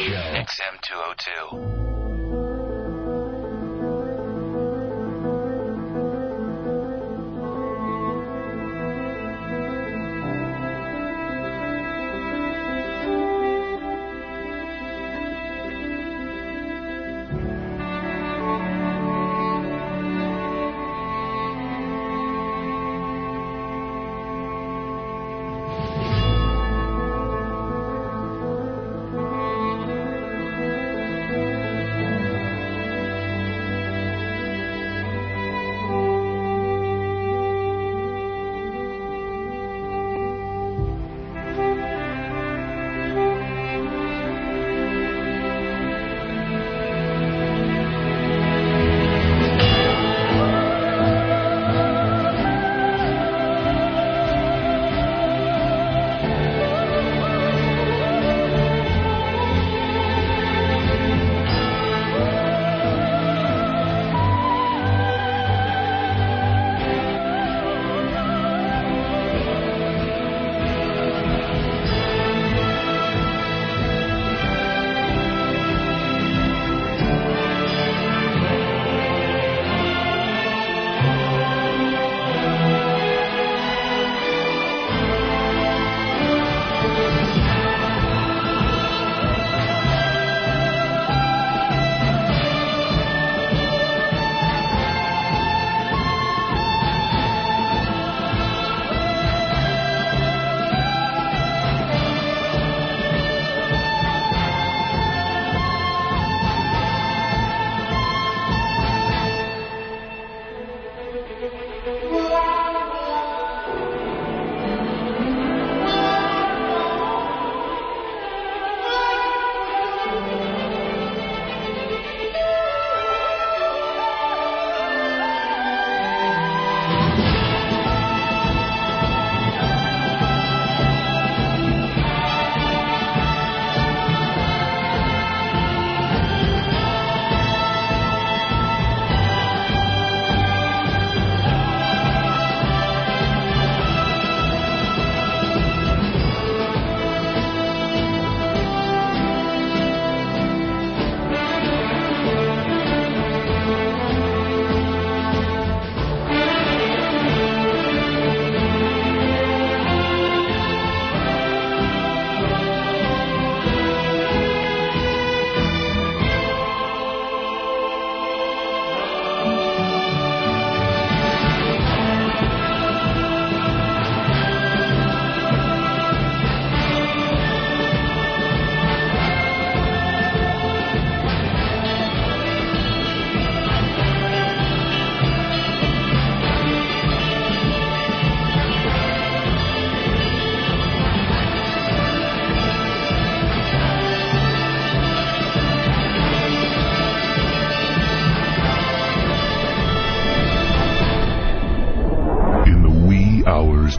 Show. XM 202.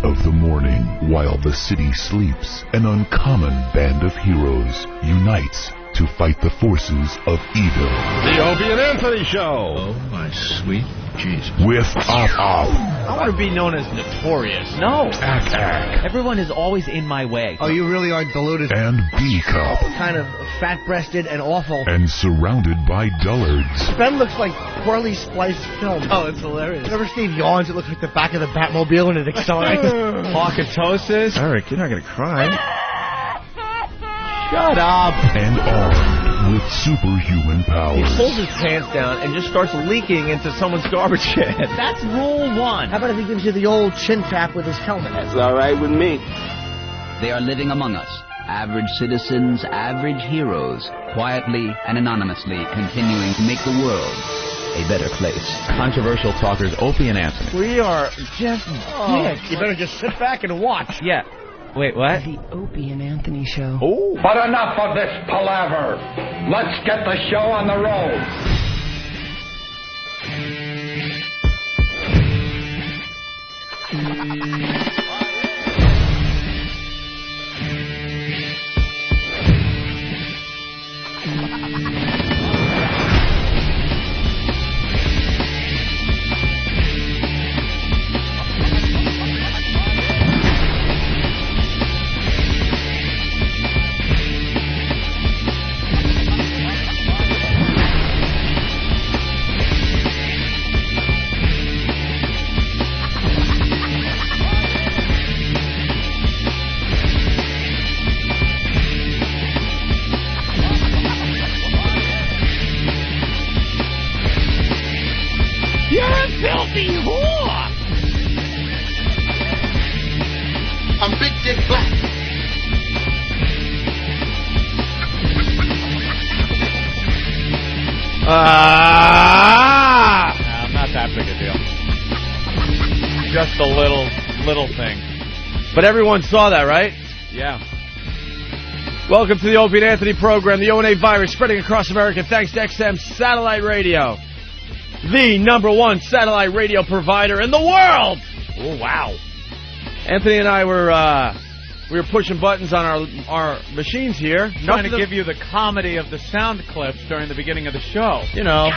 Of the morning, while the city sleeps, an uncommon band of heroes unites to fight the forces of evil. The Opie and Anthony Show. Oh, my sweet Jesus. With Op. I want to be known as notorious. No. Ack. Everyone is always in my way. Oh, you really are deluded. And B-Cup. Kind of fat-breasted and awful. And surrounded by dullards. Ben looks like poorly spliced film. Oh, it's hilarious. You ever Steve yawns? It looks like the back of the Batmobile and it accelerates. Pocketosis. Eric, you're not going to cry. Shut up. And armed with superhuman powers. He pulls his pants down and just starts leaking into someone's garbage can. That's rule one. How about if he gives you the old chin tap with his helmet? That's all right with me. They are living among us. Average citizens, average heroes, quietly and anonymously continuing to make the world a better place. Controversial talkers Opie and Anthony. We are just dicks. You better just sit back and watch. Yeah. Wait, what? The Opie and Anthony Show. Oh. But enough of this palaver. Let's get the show on the road. Not that big a deal. Just a little thing. But everyone saw that, right? Yeah. Welcome to the Opie and Anthony program. The O&A virus spreading across America thanks to XM Satellite Radio. The #1 satellite radio provider in the world. Oh, wow. Anthony and I were pushing buttons on our machines here. Trying to give you the comedy of the sound clips during the beginning of the show. You know.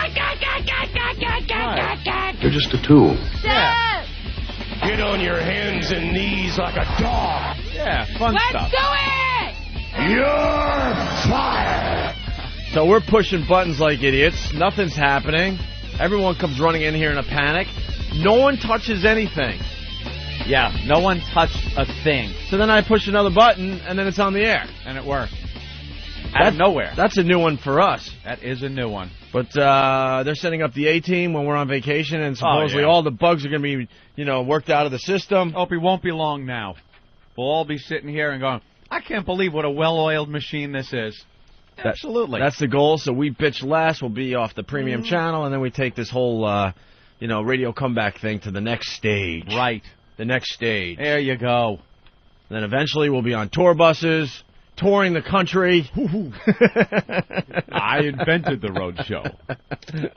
They're just a tool. Yeah. Get on your hands and knees like a dog. Yeah, fun stuff. Let's do it! You're fired. So we're pushing buttons like idiots. Nothing's happening. Everyone comes running in here in a panic. No one touches anything. Yeah, no one touched a thing. So then I push another button, and then it's on the air. And it worked. Out of nowhere. That's a new one for us. That is a new one. But they're setting up the A-team when we're on vacation, and supposedly all the bugs are going to be, worked out of the system. Opie won't be long now. We'll all be sitting here and going, I can't believe what a well-oiled machine this is. Absolutely. That's the goal. So we bitch less. We'll be off the premium channel, and then we take this whole, radio comeback thing to the next stage. Right. The next stage. There you go. And then eventually we'll be on tour buses, touring the country. I invented the road show.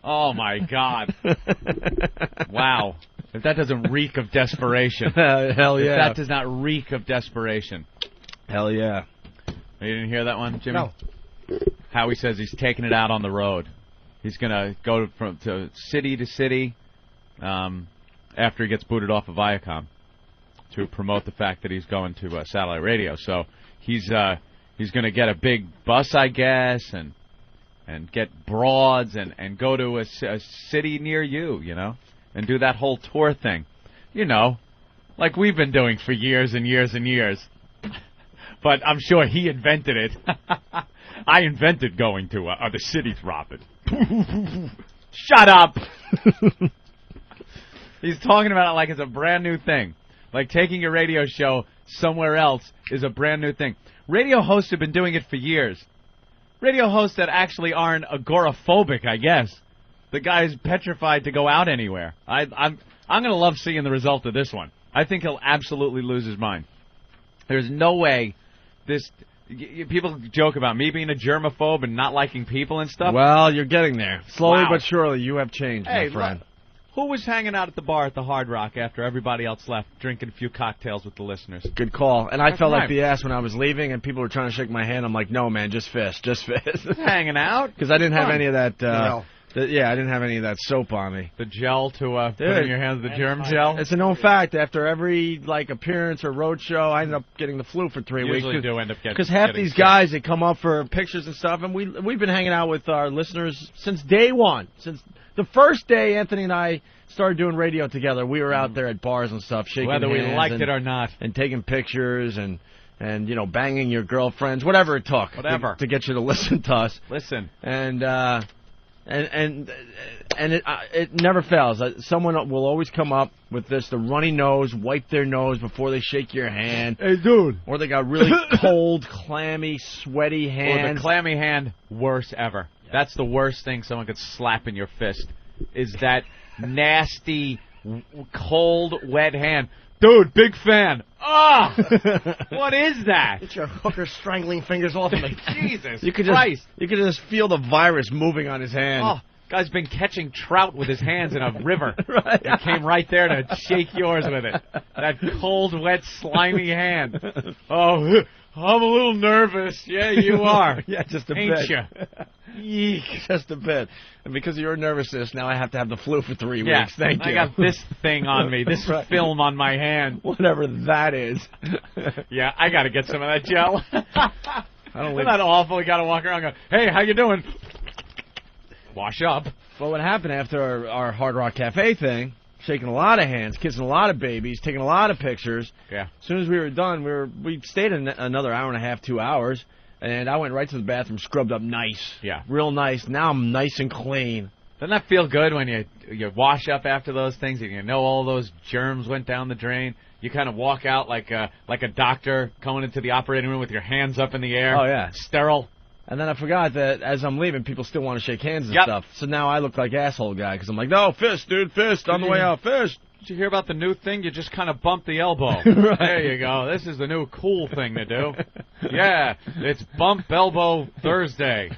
Oh, my God. Wow. If that doesn't reek of desperation. Hell yeah. If that does not reek of desperation. Hell yeah. You didn't hear that one, Jimmy? No. Howie says he's taking it out on the road. He's going to go from city to city after he gets booted off of Viacom to promote the fact that he's going to satellite radio. So he's going to get a big bus, I guess, and get broads and go to a city near you, and do that whole tour thing. Like we've been doing for years and years and years. But I'm sure he invented it. I invented going to the cities, Robin. Shut up! He's talking about it like it's a brand new thing. Like taking a radio show somewhere else is a brand new thing. Radio hosts have been doing it for years. Radio hosts that actually aren't agoraphobic, I guess. The guy's petrified to go out anywhere. I'm going to love seeing the result of this one. I think he'll absolutely lose his mind. There's no way this... People joke about me being a germaphobe and not liking people and stuff. Well, you're getting there. Slowly Wow. but surely, you have changed, my friend. Look, who was hanging out at the bar at the Hard Rock after everybody else left, drinking a few cocktails with the listeners? Good call. And I That's felt right. like the ass when I was leaving, and people were trying to shake my hand. I'm like, no, man, just fist. Hanging out? Because I didn't have any of that... No. I didn't have any of that soap on me. The gel to put in your hands, the germ gel? It's a known fact. After every appearance or road show, I ended up getting the flu for 3 weeks. Usually do end up getting Because half getting these sick. guys, they come up for pictures and stuff, and we've been hanging out with our listeners since day one. Since the first day Anthony and I started doing radio together, we were out there at bars and stuff, shaking Whether we hands liked it or not. and taking pictures and banging your girlfriends, whatever it took. Whatever. To get you to listen to us. Listen. And it never fails. Someone will always come up with the runny nose, wipe their nose before they shake your hand. Hey, dude. Or they got really cold, clammy, sweaty hands. Or the clammy hand, worst ever. Yeah. That's the worst thing someone could slap in your fist, is that nasty, cold, wet hand. Dude, big fan. Ah! What is that? Get your hooker strangling fingers off of me. Jesus You could Christ. just feel the virus moving on his hand. Oh, guy's been catching trout with his hands in a river. Right. It came right there to shake yours with it. That cold, wet, slimy hand. Oh, I'm a little nervous. Yeah, you are. Yeah, just a Ain't bit. you? Eek. Just a bit. And because of your nervousness, now I have to have the flu for 3 Yeah, weeks. Thank you. I got this thing on me, this Right. film on my hand. Whatever that is. Yeah, I got to get some of that gel. I don't Isn't that awful? You got to walk around and go, hey, how you doing? Wash up. Well, what happened after our Hard Rock Cafe thing, shaking a lot of hands, kissing a lot of babies, taking a lot of pictures. Yeah. As soon as we were done, we stayed another hour and a half, 2 hours, and I went right to the bathroom, scrubbed up nice. Yeah. Real nice. Now I'm nice and clean. Doesn't that feel good when you wash up after those things and you know all those germs went down the drain? You kind of walk out like a doctor coming into the operating room with your hands up in the air. Oh, yeah. Sterile. And then I forgot that as I'm leaving, people still want to shake hands and stuff. So now I look like asshole guy because I'm like, no, fist, dude, fist, on the way out, fist. Did you hear about the new thing? You just kind of bump the elbow. Right. There you go. This is the new cool thing to do. Yeah, it's Bump Elbow Thursday.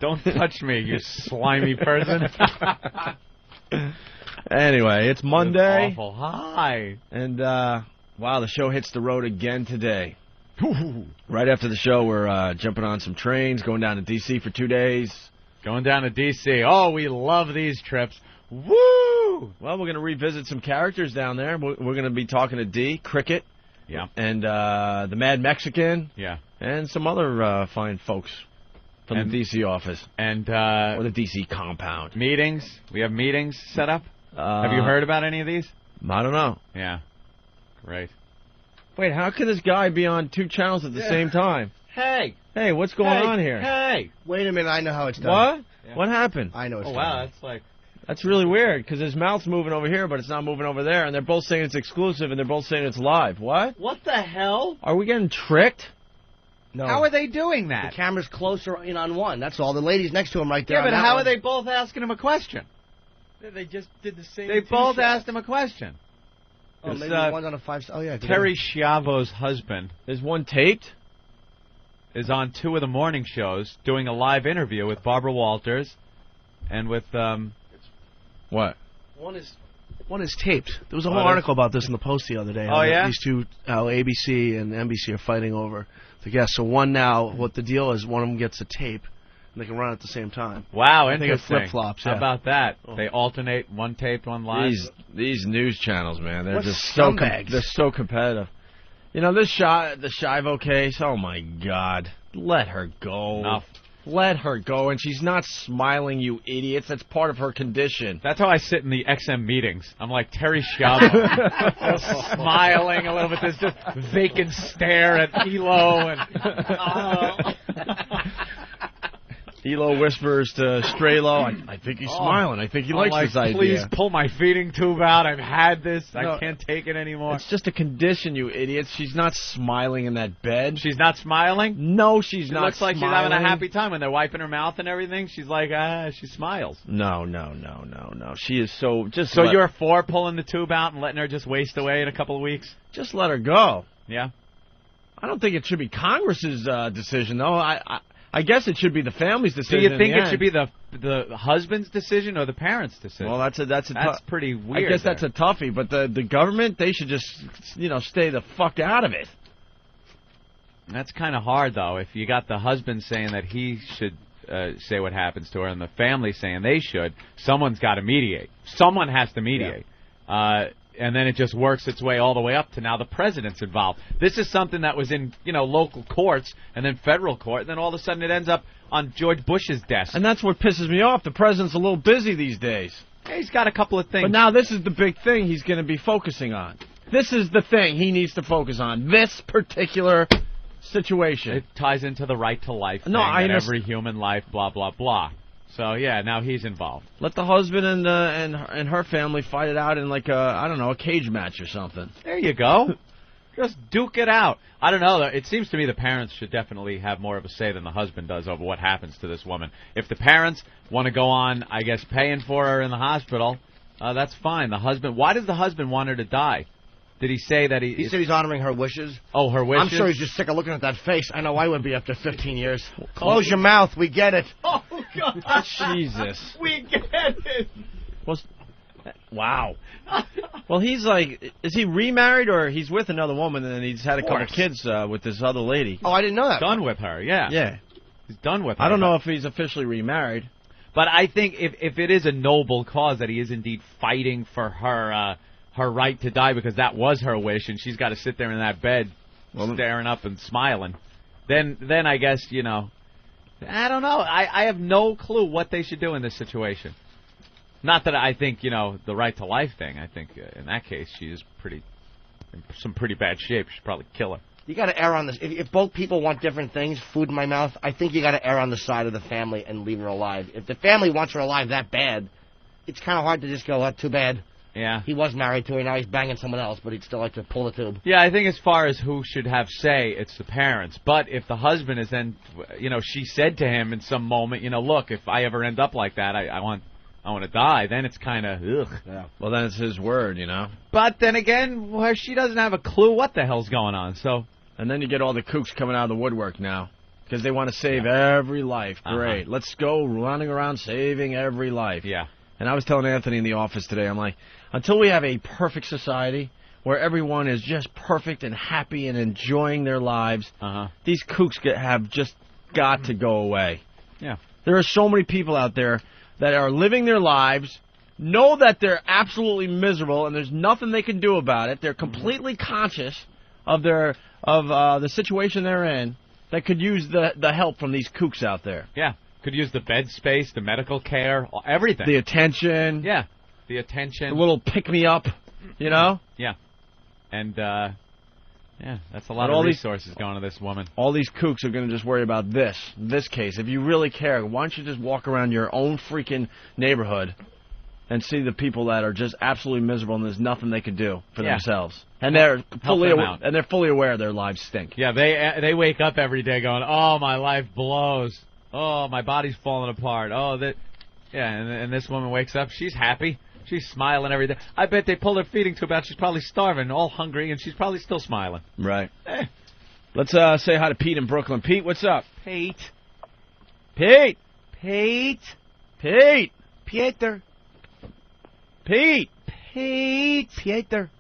Don't touch me, you slimy person. Anyway, it's Monday. It's awful. Hi. And, wow, the show hits the road again today. Right after the show, we're jumping on some trains, going down to D.C. for 2 days. Going down to D.C. Oh, we love these trips. Woo! Well, we're going to revisit some characters down there. We're going to be talking to D, Cricket. Yeah. And the Mad Mexican. Yeah. And some other fine folks from the D.C. office. And or the D.C. compound. Meetings. We have meetings set up. Have you heard about any of these? I don't know. Yeah. Great. Wait, how can this guy be on 2 channels at the same time? Hey, what's going on here? Hey. Wait a minute, I know how it's done. What? Yeah. What happened? I know it's done. Wow, that's like... That's really weird, because his mouth's moving over here, but it's not moving over there, and they're both saying it's exclusive, and they're both saying it's live. What? What the hell? Are we getting tricked? No. How are they doing that? The camera's closer in on one. That's all. The lady's next to him right there. Yeah, but how are they both asking him a question? They just did the same. They both asked him a question. Oh, maybe one's on a 5. Oh, yeah. Terry Schiavo's husband is one taped. Is on 2 of the morning shows doing a live interview with Barbara Walters and with what? One is taped. There was a whole article about this in the Post the other day. Oh, yeah? These two, how ABC and NBC are fighting over the guests. So one now, what the deal is, one of them gets a tape, and they can run it at the same time. Wow, I think interesting. it flip-flops, How yeah. about that? They alternate, one taped, one live. These news channels, man, they're What just scumbags. they're so competitive. You know, the Schiavo case, oh my God. Let her go. Enough. Let her go, and she's not smiling, you idiots. That's part of her condition. That's how I sit in the XM meetings. I'm like Terry Schiavo, smiling a little bit. There's just vacant stare at Elo, and Elo whispers to Strelo, I think he's smiling. I think he likes this idea. Please pull my feeding tube out. I've had this. I can't take it anymore. It's just a condition, you idiots. She's not smiling in that bed. She's not smiling? No, she's not Looks like smiling. she's having a happy time when they're wiping her mouth and everything. She's like, she smiles. No. She is so... So you're for pulling the tube out and letting her just waste away in a couple of weeks? Just let her go. Yeah? I don't think it should be Congress's decision, though. I guess it should be the family's decision. Do you think it should be the husband's decision or the parent's decision? Well, that's pretty weird. I guess that's a toughie, but the government, they should just stay the fuck out of it. That's kind of hard, though. If you got the husband saying that he should say what happens to her and the family saying they should, someone's got to mediate. Someone has to mediate. Yeah. And then it just works its way all the way up to now the president's involved. This is something that was in, local courts and then federal court, and then all of a sudden it ends up on George Bush's desk. And that's what pisses me off. The president's a little busy these days. Yeah, he's got a couple of things. But now this is the big thing he's going to be focusing on. This is the thing he needs to focus on. This particular situation. It ties into the right to life thing, every human life, blah, blah, blah. So, yeah, now he's involved. Let the husband and her family fight it out in, a cage match or something. There you go. Just duke it out. I don't know. It seems to me the parents should definitely have more of a say than the husband does over what happens to this woman. If the parents want to go on, I guess, paying for her in the hospital, that's fine. The husband, why does the husband want her to die? Did he say that He said he's honoring her wishes. Oh, her wishes? I'm sure he's just sick of looking at that face. I know I would be after 15 years. Close your mouth. We get it. Oh, God. Jesus. We get it. Wow. Well, he's is he remarried or he's with another woman and he's had a couple kids with this other lady? Oh, I didn't know that. Done with her, yeah. Yeah. He's done with her. I don't know if he's officially remarried. But I think if it is a noble cause that he is indeed fighting for her her right to die because that was her wish and she's got to sit there in that bed staring up and smiling, then I guess, I don't know. I have no clue what they should do in this situation. Not that I think, the right to life thing. I think in that case she is in some pretty bad shape. You should probably kill her. You got to err on this. If both people want different things, food in my mouth, I think you got to err on the side of the family and leave her alive. If the family wants her alive that bad, it's kind of hard to just go, too bad. Yeah. He was married to her, now he's banging someone else, but he'd still like to pull the tube. Yeah, I think as far as who should have say, it's the parents. But if the husband is then, she said to him in some moment, look, if I ever end up like that, I want to die, then it's kind of, ugh. Yeah. Well, then it's his word, But then again, she doesn't have a clue what the hell's going on, so. And then you get all the kooks coming out of the woodwork now. Because they want to save every life. Great. Let's go running around saving every life. Yeah. And I was telling Anthony in the office today, I'm like, until we have a perfect society where everyone is just perfect and happy and enjoying their lives, these kooks have just got to go away. Yeah. There are so many people out there that are living their lives, know that they're absolutely miserable, and there's nothing they can do about it. They're completely conscious of the situation they're in. That could use the help from these kooks out there. Yeah. Could use the bed space, the medical care, everything. The attention. Yeah. The attention. A little pick-me-up, Yeah. And, that's a lot of resources going to this woman. All these kooks are going to just worry about this case. If you really care, why don't you just walk around your own freaking neighborhood and see the people that are just absolutely miserable and there's nothing they can do for themselves. And they're fully aware their lives stink. Yeah, they wake up every day going, "Oh, my life blows. Oh, my body's falling apart. Oh, that." Yeah, and this woman wakes up, she's happy. She's smiling every day. I bet they pulled her feeding tube out. She's probably starving, all hungry, and she's probably still smiling. Right. Let's say hi to Pete in Brooklyn. Pete, what's up? Pete. Pete. Pete. Pete. Pieter. Pete. Pete. Pieter.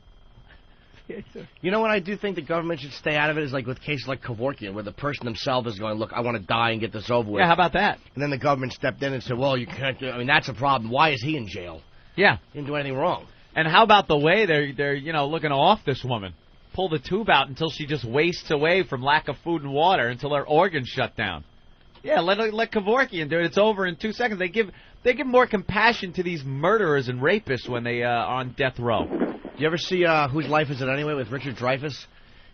You know what I do think the government should stay out of it is like with cases like Kevorkian, where the person themselves is going, look, I want to die and get this over with. Yeah, how about that? And then the government stepped in and said, well, you can't do. I mean, that's a problem. Why is he in jail? Yeah. He didn't do anything wrong. And how about the way they're looking to off this woman? Pull the tube out until she just wastes away from lack of food and water until her organs shut down. Yeah, let Kevorkian do it. It's over in 2 seconds. They give more compassion to these murderers and rapists when they are on death row. You ever see Whose Life Is It Anyway with Richard Dreyfuss?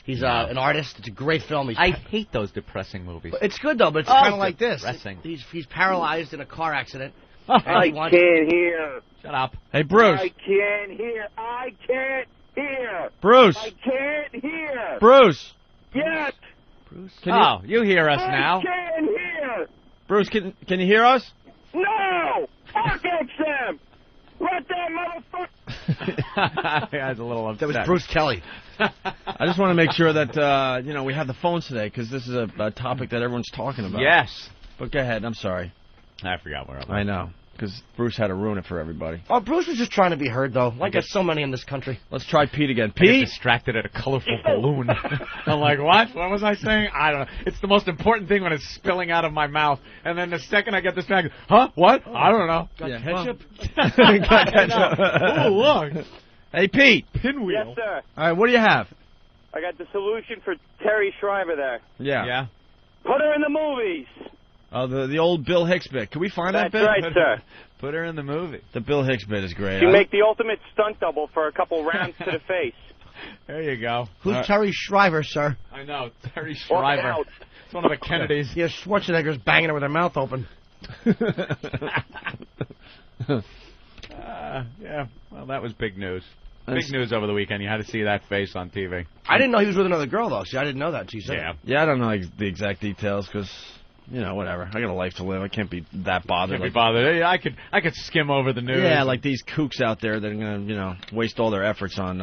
He's an artist. It's a great film. I hate those depressing movies. It's good, though, but it's kind of like this. Depressing. He's paralyzed in a car accident. I can't hear. Shut up. Hey, Bruce. I can't hear. I can't hear. Bruce. I can't hear. Bruce. Yes. Bruce. You hear us now. I can't hear. Bruce, can you hear us? No. Fuck XM. Let that motherfucker. Guy's a little upset. That was Bruce Kelly. I just want to make sure that we have the phones today because this is a topic that everyone's talking about. Yes. But go ahead. I'm sorry. I forgot where I was. I know. Because Bruce had to ruin it for everybody. Oh, Bruce was just trying to be heard, though. Like there's so many in this country. Let's try Pete again. I get Pete? distracted at a colorful balloon. I'm like, what? What was I saying? I don't know. It's the most important thing when it's spilling out of my mouth. And then the second I get distracted, huh? What? I don't know. Got ketchup? Got ketchup. Oh, look. Hey, Pete. Pinwheel. Yes, sir. All right, what do you have? I got the solution for Terry Schreiber there. Yeah. Yeah. Put her in the movies. Oh, the old Bill Hicks bit. Can we find that bit? That's right, sir. Put her in the movie. The Bill Hicks bit is great. You make the ultimate stunt double for a couple rounds to the face. There you go. Who's Terry Schreiber, sir? I know. Terry Schreiber. It's one of the Kennedys. Yeah, Schwarzenegger's banging her with her mouth open. Yeah. Well, that was big news. Big news over the weekend. You had to see that face on TV. I didn't know he was with another girl, though. See, I didn't know that. She said. Yeah, I don't know the exact details because, whatever. I got a life to live. I can't be that bothered. Can't be bothered. I could skim over the news. Yeah, like these kooks out there that are going to, waste all their efforts on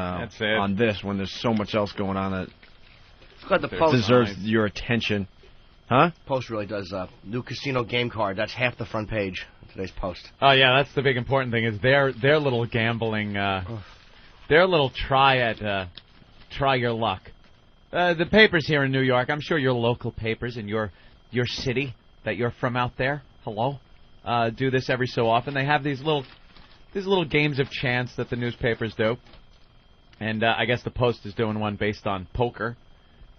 this when there's so much else going on that deserves your attention. Huh? Post really does. New casino game card. That's half the front page of today's Post. Oh, yeah, that's the big important thing is their little gambling, their little try your luck. The papers here in New York, I'm sure your local papers in your city that you're from out there, do this every so often. They have these little games of chance that the newspapers do. And I guess the Post is doing one based on poker.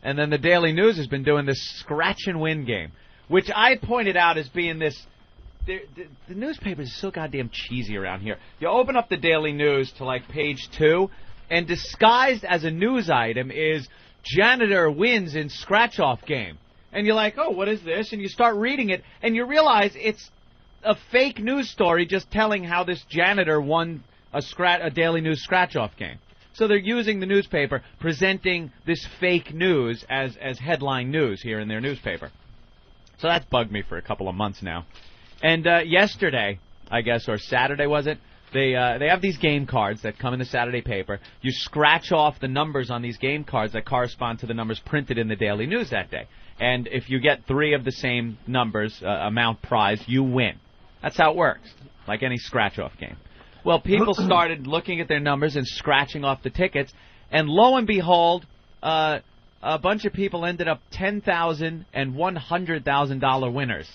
And then the Daily News has been doing this scratch and win game, which I pointed out as being this. The newspapers are so goddamn cheesy around here. You open up the Daily News to like page 2, and disguised as a news item is janitor wins in scratch-off game. And you're like, oh, what is this? And you start reading it, and you realize it's a fake news story just telling how this janitor won a Daily News scratch-off game. So they're using the newspaper, presenting this fake news as headline news here in their newspaper. So that's bugged me for a couple of months now. And yesterday, I guess, or Saturday was it, they have these game cards that come in the Saturday paper. You scratch off the numbers on these game cards that correspond to the numbers printed in the Daily News that day. And if you get 3 of the same numbers, amount prize, you win. That's how it works, like any scratch-off game. Well, people started looking at their numbers and scratching off the tickets, and lo and behold, a bunch of people ended up $10,000 and $100,000 winners.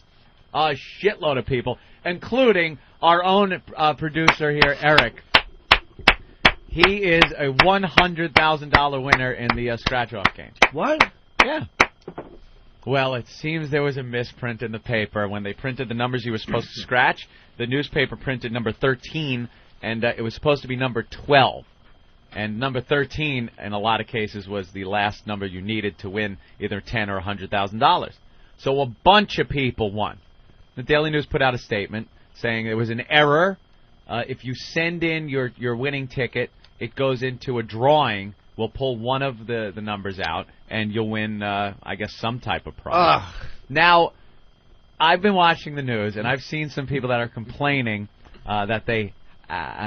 A shitload of people, including our own producer here, Eric. He is a $100,000 winner in the scratch-off game. What? Yeah. Well, it seems there was a misprint in the paper. When they printed the numbers you were supposed to scratch, the newspaper printed number 13, and it was supposed to be number 12. And number 13, in a lot of cases, was the last number you needed to win either $10,000 or $100,000. So a bunch of people won. The Daily News put out a statement saying it was an error. If you send in your winning ticket, it goes into a drawing. We'll pull one of the numbers out, and you'll win, I guess, some type of prize. Now, I've been watching the news, and I've seen some people that are complaining that they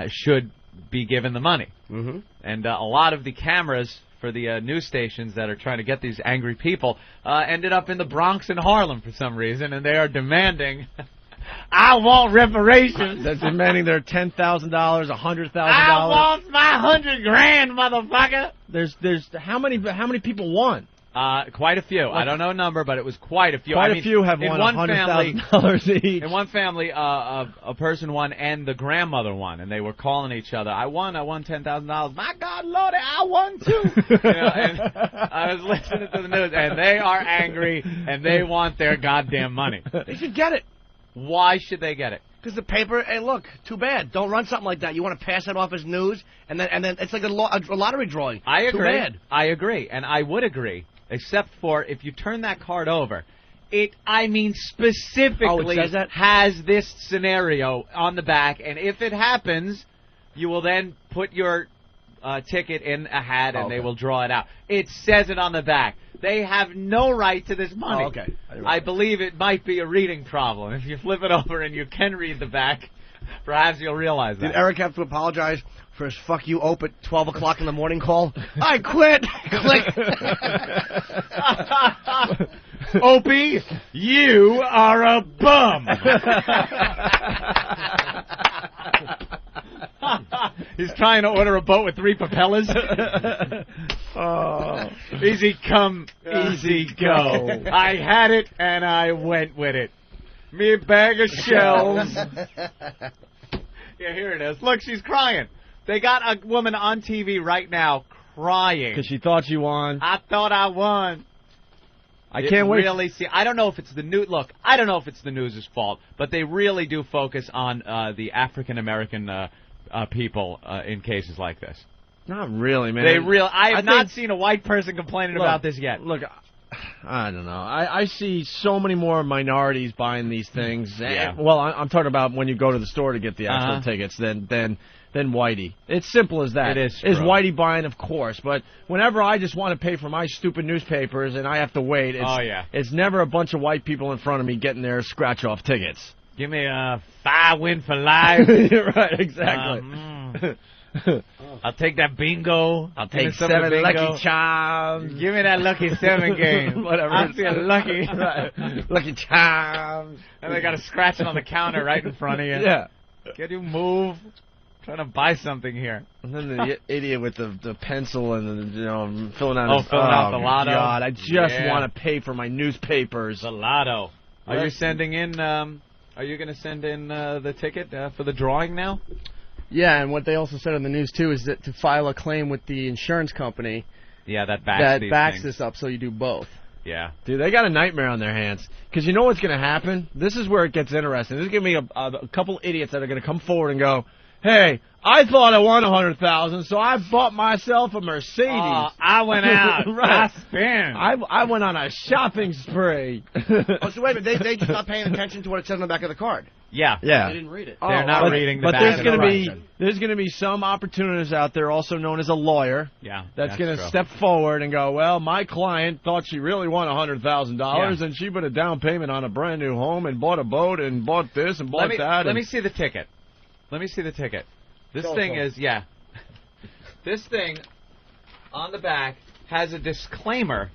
should be given the money. Mm-hmm. And a lot of the cameras for the news stations that are trying to get these angry people ended up in the Bronx and Harlem for some reason, and they are demanding... I want reparations. That's demanding their $10,000, $100,000. I want my $100,000, motherfucker. There's how many people won? Quite a few. I don't know a number, but it was quite a few. Quite a few have won $100,000 each. In one family, a person won and the grandmother won, and they were calling each other. I won $10,000. My God, Lordy, I won too. And I was listening to the news, and they are angry, and they want their goddamn money. They should get it. Why should they get it? Because the paper, hey, look, too bad. Don't run something like that. You want to pass it off as news, and then it's like a lottery drawing. I agree. Too bad. I agree, and I would agree, except for if you turn that card over, it, specifically it says that? has this scenario on the back, and if it happens, you will then put your ticket in a hat, and they will draw it out. It says it on the back. They have no right to this money. Oh, okay. I believe it might be a reading problem. If you flip it over and you can read the back, perhaps you'll realize that. Did Eric have to apologize for his fuck you Ope at 12 o'clock in the morning call? I quit. Click. Opie, you are a bum. He's trying to order a boat with 3 propellers. Oh. Easy come, easy go. I had it and I went with it. Me bag of shells. Yeah, here it is. Look, she's crying. They got a woman on TV right now crying. Because she thought she won. I thought I won. I can't wait. Really see. I don't know if it's the news. Look, I don't know if it's the news' fault, but they really do focus on the African American people in cases like this. Not really, man. I have not seen a white person complaining about this yet. Look, I don't know. I see so many more minorities buying these things. Yeah. Well, I'm talking about when you go to the store to get the actual tickets than Whitey. It's simple as that. It is true. Is Whitey buying? Of course. But whenever I just want to pay for my stupid newspapers and I have to wait, it's never a bunch of white people in front of me getting their scratch-off tickets. Give me a 5 win for life. Right, exactly. I'll take that bingo. I'll take 7 Lucky Charms. Give me that Lucky 7 game. Whatever. I'll see a Lucky. Right. Lucky Charms. And they got to scratch it on the counter right in front of you. Yeah. Can you move? I'm trying to buy something here. And then the idiot with the pencil and filling out the lotto. God, I just want to pay for my newspapers. The lotto. Are you sending in? Are you going to send in the ticket for the drawing now? Yeah, and what they also said on the news, too, is that to file a claim with the insurance company that backs this up, so you do both. Yeah. Dude, they got a nightmare on their hands. Because you know what's going to happen? This is where it gets interesting. There's going to be a couple idiots that are going to come forward and go, hey, I thought I won $100,000, so I bought myself a Mercedes. I went out. Right. I spent. I went on a shopping spree. Oh, so wait a minute. They just not paying attention to what it says on the back of the card. Yeah. They didn't read it. They're not reading the but back there's of going the to be card. there's going to be some opportunists out there, also known as a lawyer. Yeah, that's going to true. step forward and go, well, my client thought she really won $100,000, and she put a down payment on a brand new home and bought a boat and bought this and bought that. Let me see the ticket. Let me see the ticket. This thing is, this thing on the back has a disclaimer,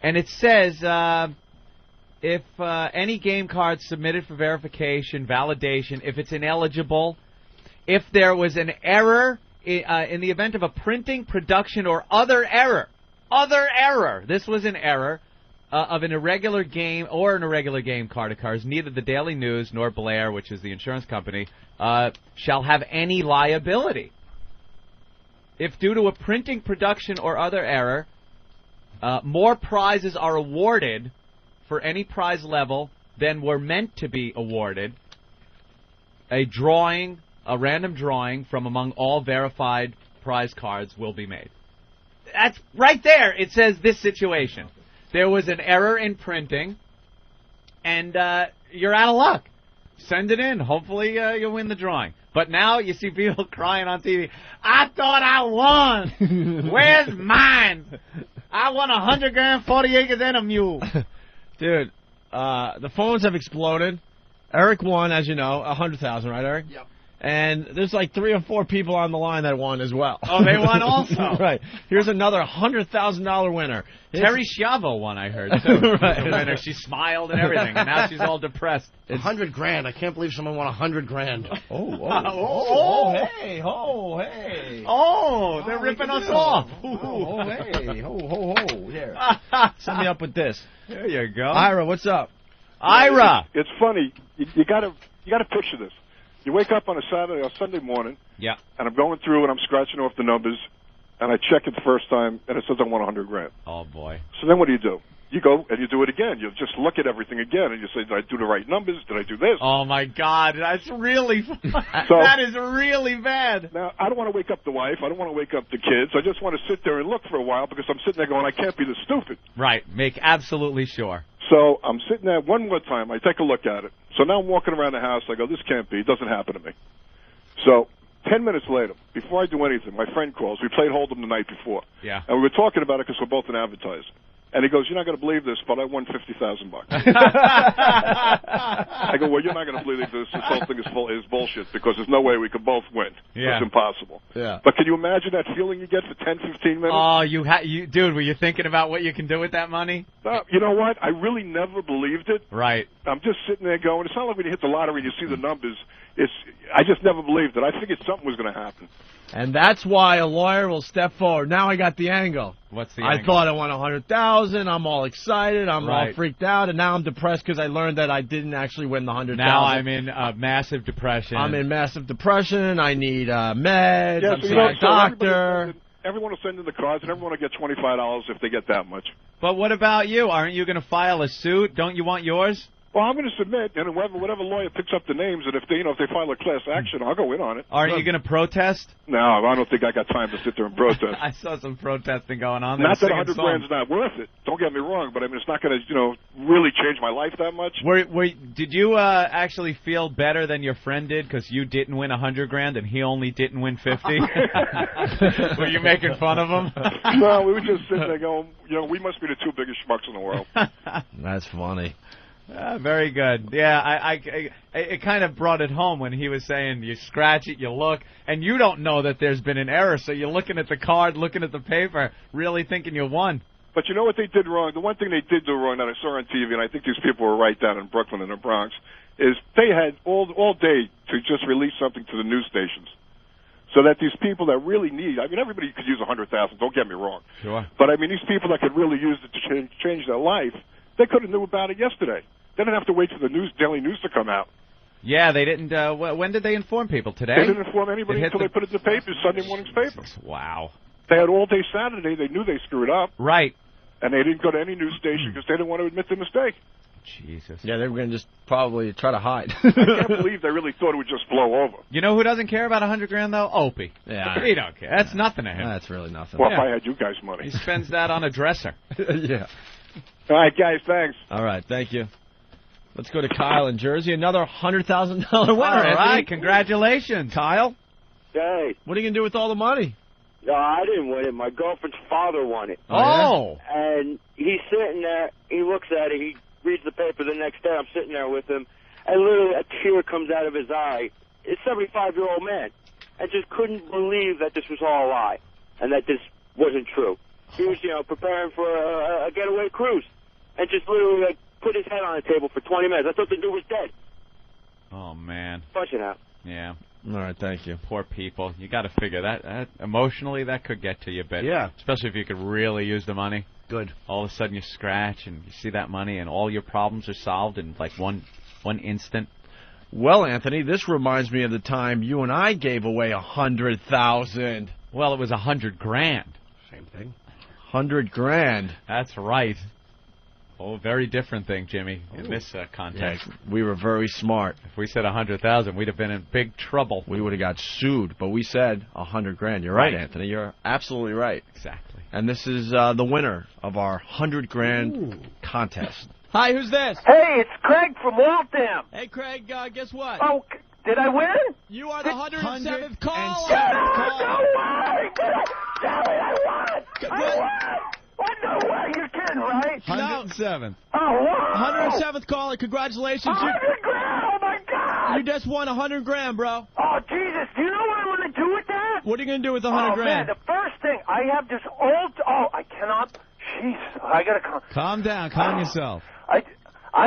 and it says, if any game card submitted for verification, validation, if it's ineligible, if there was an error in the event of a printing, production, or other error, this was an error of an irregular game or an irregular game card occurs, neither the Daily News nor Blair, which is the insurance company, shall have any liability. If due to a printing, production, or other error, more prizes are awarded for any prize level than were meant to be awarded, a random drawing from among all verified prize cards will be made. That's right there. It says this situation. There was an error in printing, and you're out of luck. Send it in. Hopefully you'll win the drawing. But now you see people crying on TV, I thought I won. Where's mine? I won $100,000, 40 acres, and a mule. Dude, the phones have exploded. Eric won, as you know, $100,000, right, Eric? Yep. And there's like 3 or 4 people on the line that won as well. Oh, they won also. Right. Here's another $100,000 winner. Terry Schiavo won, I heard. Too. Right. The winner. She smiled and everything, and now she's all depressed. $100,000. I can't believe someone won $100,000. Hey, hey. Oh, they're ripping us off. Hey, ho. Here. Send me up with this. There you go. Ira, what's up? Ira. It's funny. You got to picture this. You wake up on a Saturday or Sunday morning, and I'm going through and I'm scratching off the numbers, and I check it the first time, and it says I won $100,000. Oh boy! So then what do? You go and you do it again. You just look at everything again, and you say, "Did I do the right numbers? Did I do this?" Oh my God, that's really that is really bad. Now I don't want to wake up the wife. I don't want to wake up the kids. I just want to sit there and look for a while because I'm sitting there going, "I can't be this stupid." Right. Make absolutely sure. So I'm sitting there one more time. I take a look at it. So now I'm walking around the house. I go, this can't be. It doesn't happen to me. So 10 minutes later, before I do anything, my friend calls. We played Hold'em the night before. Yeah. And we were talking about it because we're both an advertiser. And he goes, you're not going to believe this, but I won $50,000. I go, well, you're not going to believe this. This whole thing is bullshit because there's no way we could both win. Yeah. It's impossible. Yeah. But can you imagine that feeling you get for 10, 15 minutes? Oh, dude, were you thinking about what you can do with that money? You know what? I really never believed it. Right. I'm just sitting there going, it's not like when you hit the lottery and you see the numbers. I just never believed it. I figured something was going to happen. And that's why a lawyer will step forward. Now I got the angle. What's the I angle? thought I won $100,000. I'm all excited. I'm all Right. freaked out. And now I'm depressed because I learned that I didn't actually win the $100,000. Now I'm in massive depression. I'm in massive depression. I need meds. Yeah, I'm so seeing a doctor. Everyone will send in the cards, and everyone will get $25 if they get that much. But what about you? Aren't you going to file a suit? Don't you want yours? Well, I'm going to submit, and whatever lawyer picks up the names, and if they file a class action, I'll go in on it. Aren't you going to protest? No, I don't think I got time to sit there and protest. I saw some protesting going on. Not that $100,000's not worth it. Don't get me wrong, but I mean it's not going to really change my life that much. Did you actually feel better than your friend did because you didn't win $100,000 and he only didn't win 50? Were you making fun of him? No, we were just sitting there going, we must be the 2 biggest schmucks in the world. That's funny. Very good. Yeah, it kind of brought it home when he was saying you scratch it, you look, and you don't know that there's been an error, so you're looking at the card, looking at the paper, really thinking you won. But you know what they did wrong? The one thing they did do wrong that I saw on TV, and I think these people were right down in Brooklyn and the Bronx, is they had all day to just release something to the news stations. So that these people that really need, I mean, everybody could use $100,000, don't get me wrong. Sure. But I mean, these people that could really use it to change their life, they could have knew about it yesterday. They didn't have to wait for the Daily News to come out. Yeah, they didn't. When did they inform people? Today? They didn't inform anybody until they put it in the papers, Sunday morning's paper. Wow. They had all day Saturday. They knew they screwed up. Right. And they didn't go to any news station because they didn't want to admit the mistake. Jesus. Yeah, they were going to just probably try to hide. I can't believe they really thought it would just blow over. You know who doesn't care about $100,000 though? Opie. Yeah. He don't care. That's nothing to him. That's really nothing. Well, if I had you guys' money. He spends that on a dresser. Yeah. All right, guys, thanks. All right, thank you. Let's go to Kyle in Jersey. Another $100,000 winner. All right, Anthony. congratulations. Kyle, Hey, what are you going to do with all the money? no, I didn't win it. My girlfriend's father won it. Oh. And he's sitting there, he looks at it, he reads the paper the next day, I'm sitting there with him, and literally a tear comes out of his eye. It's a 75-year-old man. I just couldn't believe that this was all a lie, and that this wasn't true. He was, preparing for a getaway cruise, and just literally, put his head on the table for 20 minutes. I thought the dude was dead. Oh, man. Punching out. Yeah. All right, thank you. Poor people. You got to figure that emotionally that could get to you a bit. Yeah. Especially if you could really use the money. Good. All of a sudden you scratch and you see that money and all your problems are solved in like one instant. Well, Anthony, this reminds me of the time you and I gave away $100,000. Well, it was $100,000. Same thing. $100,000. That's right. Oh, very different thing, Jimmy, in this context. Yeah, we were very smart. If we said 100,000, we'd have been in big trouble. We would have got sued, but we said $100,000. You're right, Anthony. You're absolutely right. Exactly. And this is the winner of our $100,000 contest. Hi, who's this? Hey, it's Craig from Waltham. Hey, Craig, guess what? Oh, did I win? You are the 107th caller. No way! Damn it, I won! I won! What? No way, you're kidding, right? 107th. Oh, wow! 107th caller, congratulations. 100 grand, oh my God! You just won $100,000, bro. Oh, Jesus, do you know what I'm going to do with that? What are you going to do with the $100,000? Oh, man, the first thing, I have this old, I cannot, jeez, I got to Calm down, calm yourself. I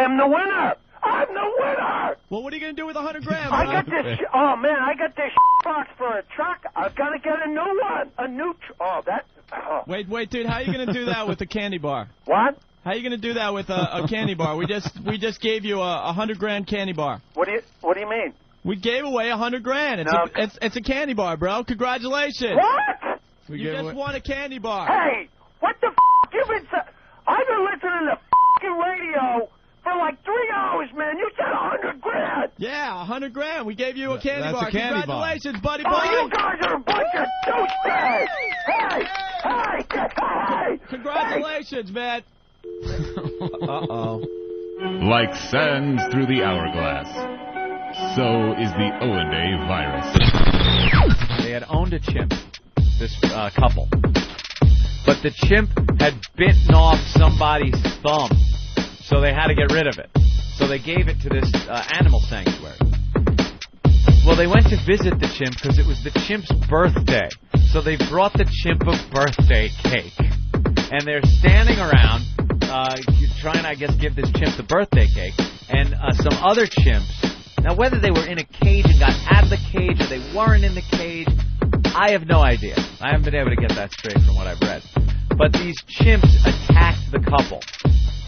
am the winner! I'm the winner! Well, what are you going to do with $100,000, bro? I got this, oh man, I got this box for a truck. I've got to get a new one. A new, Wait, dude, how are you going to do that with a candy bar? What? How are you going to do that with a candy bar? We just gave you a $100,000 candy bar. What do you mean? We gave away $100,000. It's a candy bar, bro. Congratulations. What? You just won a candy bar. Hey, what the you've been I've been listening to radio for like 3 hours, man. You said $100,000. Yeah, $100,000. We gave you a candy bar. A candy Congratulations, buddy. Oh, you guys are a bunch of douchebags. Hey. Congratulations, man. Uh-oh. Like sands through the hourglass, so is the O&A virus. They had owned a chimp, this couple. But the chimp had bitten off somebody's thumb, so they had to get rid of it. So they gave it to this animal sanctuary. Well, they went to visit the chimp because it was the chimp's birthday. So they brought the chimp a birthday cake. And they're standing around trying, I guess, give this chimp the birthday cake. And some other chimps, now whether they were in a cage and got out of the cage or they weren't in the cage, I have no idea. I haven't been able to get that straight from what I've read. But these chimps attacked the couple.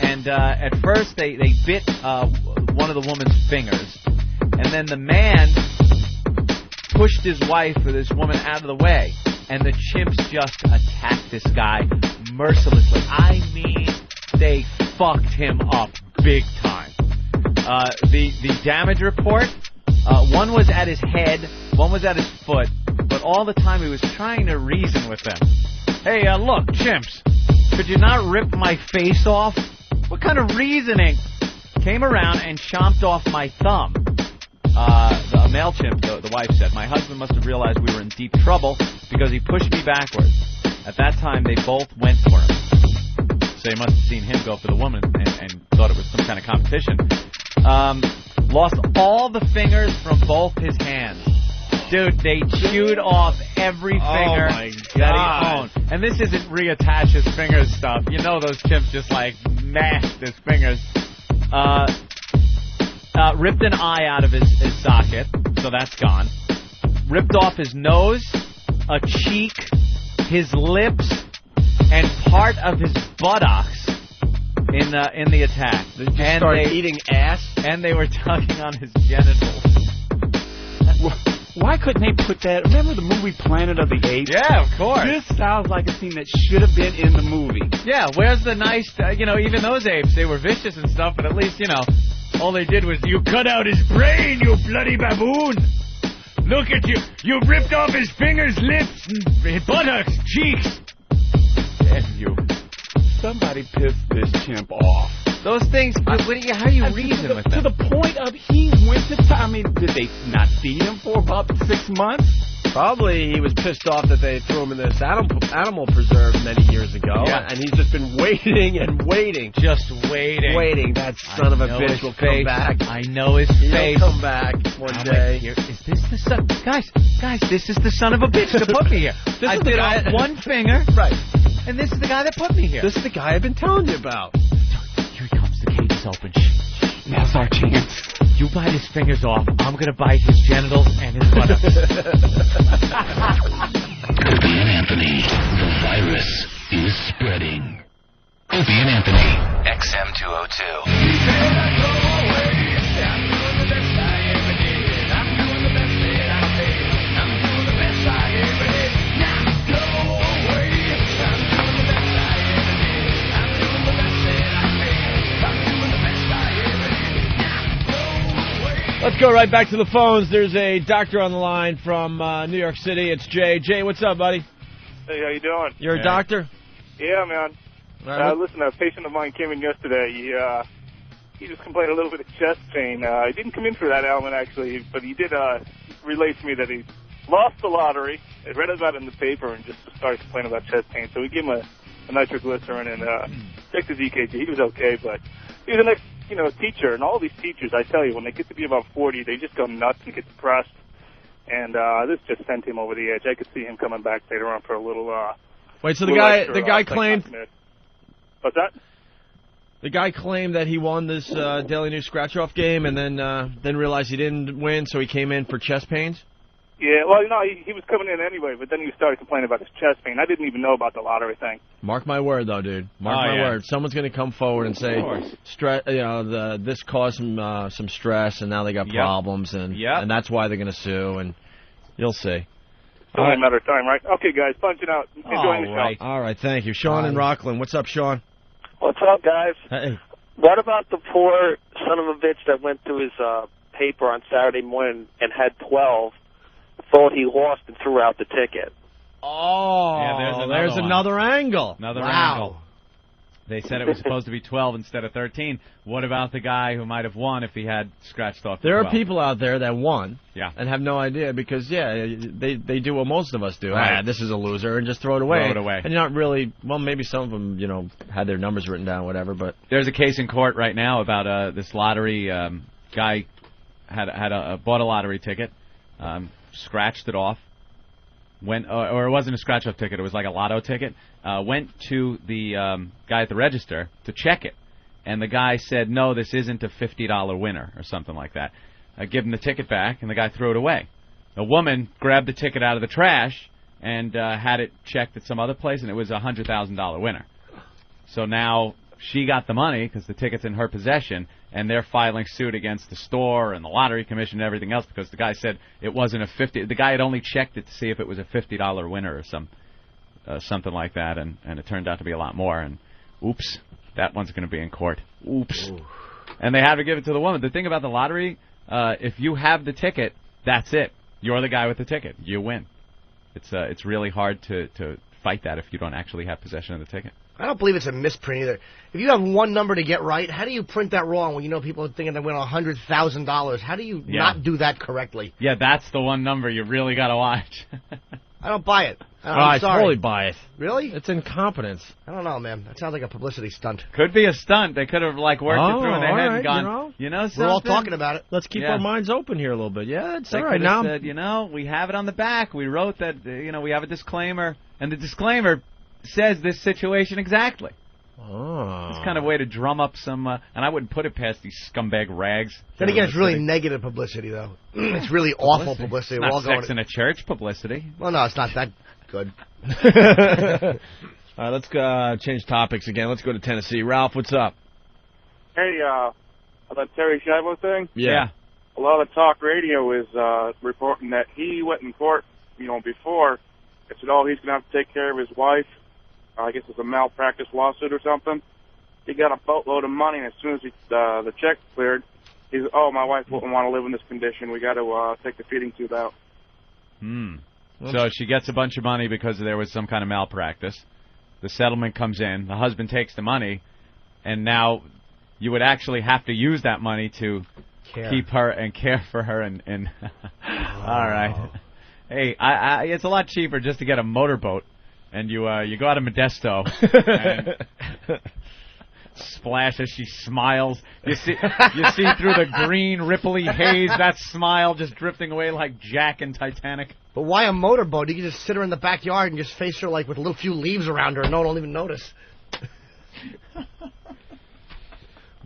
And at first they bit one of the woman's fingers. And then the man pushed his wife or this woman out of the way. And the chimps just attacked this guy mercilessly. I mean, they fucked him up big time. The damage report, one was at his head, one was at his foot, but all the time he was trying to reason with them. Hey, look, chimps, could you not rip my face off? What kind of reasoning? Came around and chomped off my thumb. The male chimp, the wife said, my husband must have realized we were in deep trouble because he pushed me backwards. At that time, they both went for him. So they must have seen him go for the woman and thought it was some kind of competition. Lost all the fingers from both his hands. Dude, they chewed off every finger that he owned. And this isn't reattach his fingers stuff. You know those chimps just like mashed his fingers. Ripped an eye out of his socket, so that's gone. Ripped off his nose, a cheek, his lips, and part of his buttocks in the attack. Did you start eating ass? And they were tugging on his genitals. Why couldn't they put that? Remember the movie Planet of the Apes? Yeah, of course. This sounds like a scene that should have been in the movie. Yeah, where's the nice, even those apes, they were vicious and stuff, but at least, all they did was, you cut out his brain, you bloody baboon. Look at you. You ripped off his fingers, lips, and buttocks, cheeks. Damn you. Somebody pissed this chimp off. Those things, how do you reason with them? To the point of he went to time. I mean, did they not feed him for about 6 months? Probably he was pissed off that they threw him in this animal preserve many years ago, and he's just been waiting and waiting. Just waiting. Waiting. That son of a bitch will come back. I know his face. He'll come back one day. Is this the son? Guys, this is the son of a bitch that put me here. I bit off one finger. Right. And this is the guy that put me here. This is the guy I've been telling you about. Here he comes. The cage is open. Now's our chance. You bite his fingers off. I'm going to bite his genitals and his buttocks. Opie and Anthony, the virus is spreading. Opie and Anthony. XM202. Let's go right back to the phones. There's a doctor on the line from New York City. It's Jay. Jay, what's up, buddy? Hey, how you doing? You're a doctor? Yeah, man. Listen, a patient of mine came in yesterday. He just complained a little bit of chest pain. He didn't come in for that ailment, actually, but he did relate to me that he lost the lottery. I read about it in the paper and just started complaining about chest pain. So we gave him a nitroglycerin and checked his EKG. He was okay, but he was the next teacher, and all these teachers, I tell you, when they get to be about 40, they just go nuts and get depressed, and this just sent him over the edge. I could see him coming back later on for a little. Wait, so the guy claimed. What's that? The guy claimed that he won this Daily News scratch-off game, and then realized he didn't win, so he came in for chest pains. Yeah, well, he was coming in anyway, but then he started complaining about his chest pain. I didn't even know about the lottery thing. Mark my word, though, dude. Mark my word. Someone's going to come forward and say, this caused some stress, and now they got problems, and that's why they're going to sue, and you'll see. It's only a matter of time, right? Okay, guys, punching out. Enjoying the show. All right, thank you. Sean in Rockland. What's up, Sean? What's up, guys? Hey. What about the poor son of a bitch that went to his paper on Saturday morning and had 12, thought he lost and threw out the ticket? Oh, yeah, there's another angle. Another angle. They said it was supposed to be 12 instead of 13. What about the guy who might have won if he had scratched off the 12? There are people out there that won and have no idea because, they do what most of us do. Right. This is a loser, and just throw it away. Throw it away. And you're not really, well, maybe some of them, had their numbers written down, whatever. But there's a case in court right now about this lottery guy bought a lottery ticket, scratched it off. Or it wasn't a scratch-off ticket, it was like a lotto ticket, went to the guy at the register to check it, and the guy said, no, this isn't a $50 winner, or something like that. I give him the ticket back, and the guy threw it away. The woman grabbed the ticket out of the trash and had it checked at some other place, and it was a $100,000 winner. So now she got the money, because the ticket's in her possession, and they're filing suit against the store and the lottery commission and everything else because the guy said it wasn't a $50. The guy had only checked it to see if it was a $50 winner or something like that, and it turned out to be a lot more. And oops, that one's going to be in court. Oops. Ooh. And they had to give it to the woman. The thing about the lottery, if you have the ticket, that's it. You're the guy with the ticket. You win. It's really hard to fight that if you don't actually have possession of the ticket. I don't believe it's a misprint either. If you have one number to get right, how do you print that wrong when you know people are thinking they win $100,000? How do you not do that correctly? Yeah, that's the one number you really got to watch. I don't buy it. I totally buy it. Really? It's incompetence. I don't know, man. That sounds like a publicity stunt. Could be a stunt. They could have worked it through in their head and gone, something? We're all talking about it. Let's keep our minds open here a little bit. Yeah, it's they all right now. now. Said, we have it on the back. We wrote that, we have a disclaimer, and the disclaimer says this situation exactly. Oh. It's kind of a way to drum up some, and I wouldn't put it past these scumbag rags. Then again, it's really negative publicity, though. It's really awful publicity. It's not sex in a church publicity. Well, no, it's not that good. All right, let's change topics again. Let's go to Tennessee. Ralph, what's up? Hey, that Terry Schiavo thing? Yeah. a lot of talk radio is reporting that he went in court, before. It said, he's going to have to take care of his wife. I guess it's a malpractice lawsuit or something. He got a boatload of money, and as soon as the check cleared, he's, my wife wouldn't want to live in this condition. We got to take the feeding tube out. So she gets a bunch of money because there was some kind of malpractice. The settlement comes in. The husband takes the money, and now you would actually have to use that money to keep her and care for her. And all right. Hey, it's a lot cheaper just to get a motorboat, and you go out of Modesto and splash as she smiles. You see through the green ripply haze that smile just drifting away like Jack in Titanic. But why a motorboat? You can just sit her in the backyard and just face her like with a little few leaves around her, and no one will even notice.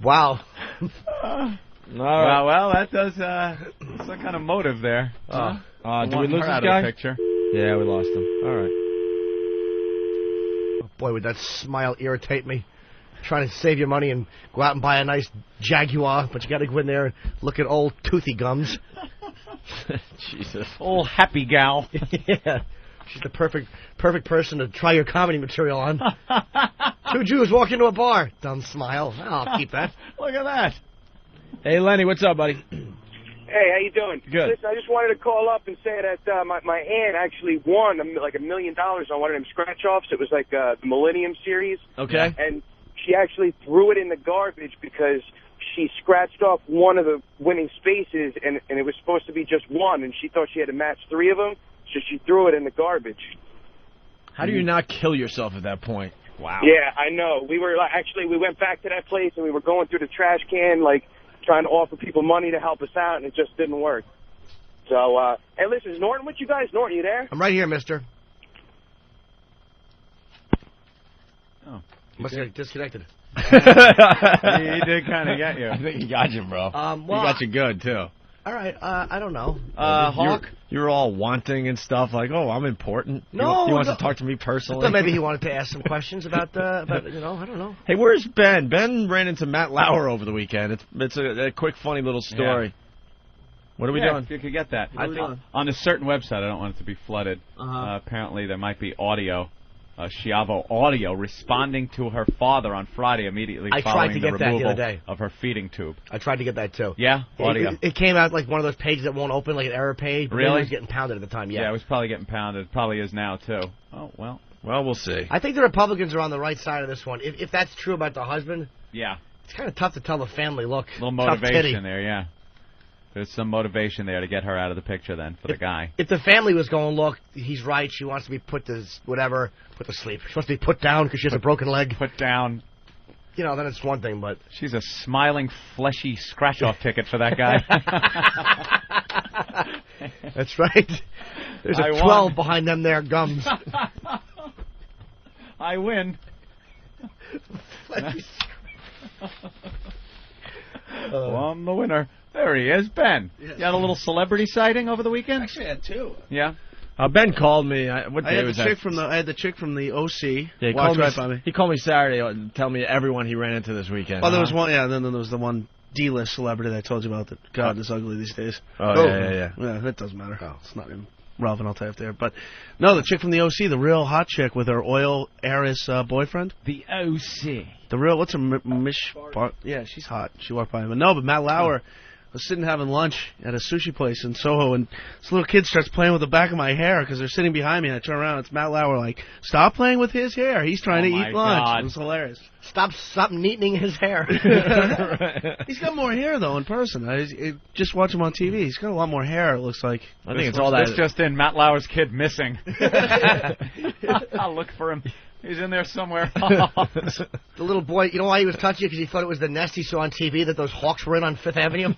Wow. Well, that does some kind of motive there. Do we lose this guy? Picture? Yeah, we lost him. All right. Oh, boy, would that smile irritate me. Trying to save your money and go out and buy a nice Jaguar, but you got to go in there and look at old toothy gums. Jesus. Old happy gal. Yeah. She's the perfect person to try your comedy material on. Two Jews walk into a bar. Dumb smile. I'll keep that. Look at that. Hey, Lenny, what's up, buddy? Hey, how you doing? Good. Listen, I just wanted to call up and say that my aunt actually won like $1 million on one of them scratch-offs. It was like the Millennium Series. Okay. And she actually threw it in the garbage because she scratched off one of the winning spaces, and it was supposed to be just one, and she thought she had to match 3 of them, so she threw it in the garbage. How do you not kill yourself at that point? Wow. Yeah, I know. We were we went back to that place, and we were going through the trash can, trying to offer people money to help us out, and it just didn't work. So, hey, listen, is Norton with you guys? Norton, you there? I'm right here, mister. Oh. Must have disconnected. He did kind of get you. I think he got you, bro. Well, he got you good, too. All right, I don't know. Hawk? You were all wanting and stuff, like, I'm important. No. He wants to talk to me personally. I thought maybe he wanted to ask some questions about I don't know. Hey, where's Ben? Ben ran into Matt Lauer over the weekend. It's a quick, funny little story. Yeah. What are we doing? If you could get that. I think on a certain website, I don't want it to be flooded. Apparently, there might be audio. Schiavo audio responding to her father on Friday immediately following the removal of her feeding tube. I tried to get that, too. Yeah? Audio. It came out like one of those pages that won't open, like an error page. Really? It was getting pounded at the time, Yeah, it was probably getting pounded. It probably is now, too. Oh, well. Well, we'll see. I think the Republicans are on the right side of this one. If that's true about the husband, it's kind of tough to tell the family, look, a little motivation there, yeah. There's some motivation there to get her out of the picture then for the guy. If the family was going, look, he's right, she wants to be put to sleep. She wants to be put down because she has a broken leg. Put down. Then it's one thing, but... She's a smiling, fleshy scratch-off ticket for that guy. That's right. There's a 12 behind them there gums. I win. I'm the winner. There he is, Ben. Yes. You had a little celebrity sighting over the weekend? Actually, I had 2. Yeah. Ben called me. What day was that? I had the chick from the OC. Yeah, he called me Saturday and tell me everyone he ran into this weekend. Well, there was one. Yeah, then there was the one D-list celebrity that I told you about. That God is ugly these days. Oh, yeah. Yeah, that doesn't matter. It's not even relevant. I'll tell you there. But no, the chick from the OC, the real hot chick with her oil heiress boyfriend. The OC. The real. What's her Yeah, she's hot. She walked by him. But Matt Lauer. was sitting having lunch at a sushi place in Soho, and this little kid starts playing with the back of my hair because they're sitting behind me, and I turn around, it's Matt Lauer, like, stop playing with his hair. He's trying to eat lunch. God. It was hilarious. Stop neatening his hair. He's got more hair, though, in person. I just watch him on TV. He's got a lot more hair, it looks like. I think it's all that. This just in, Matt Lauer's kid missing. I'll look for him. He's in there somewhere. The little boy, you know why he was touching it? Because he thought it was the nest he saw on TV that those hawks were in on Fifth Avenue.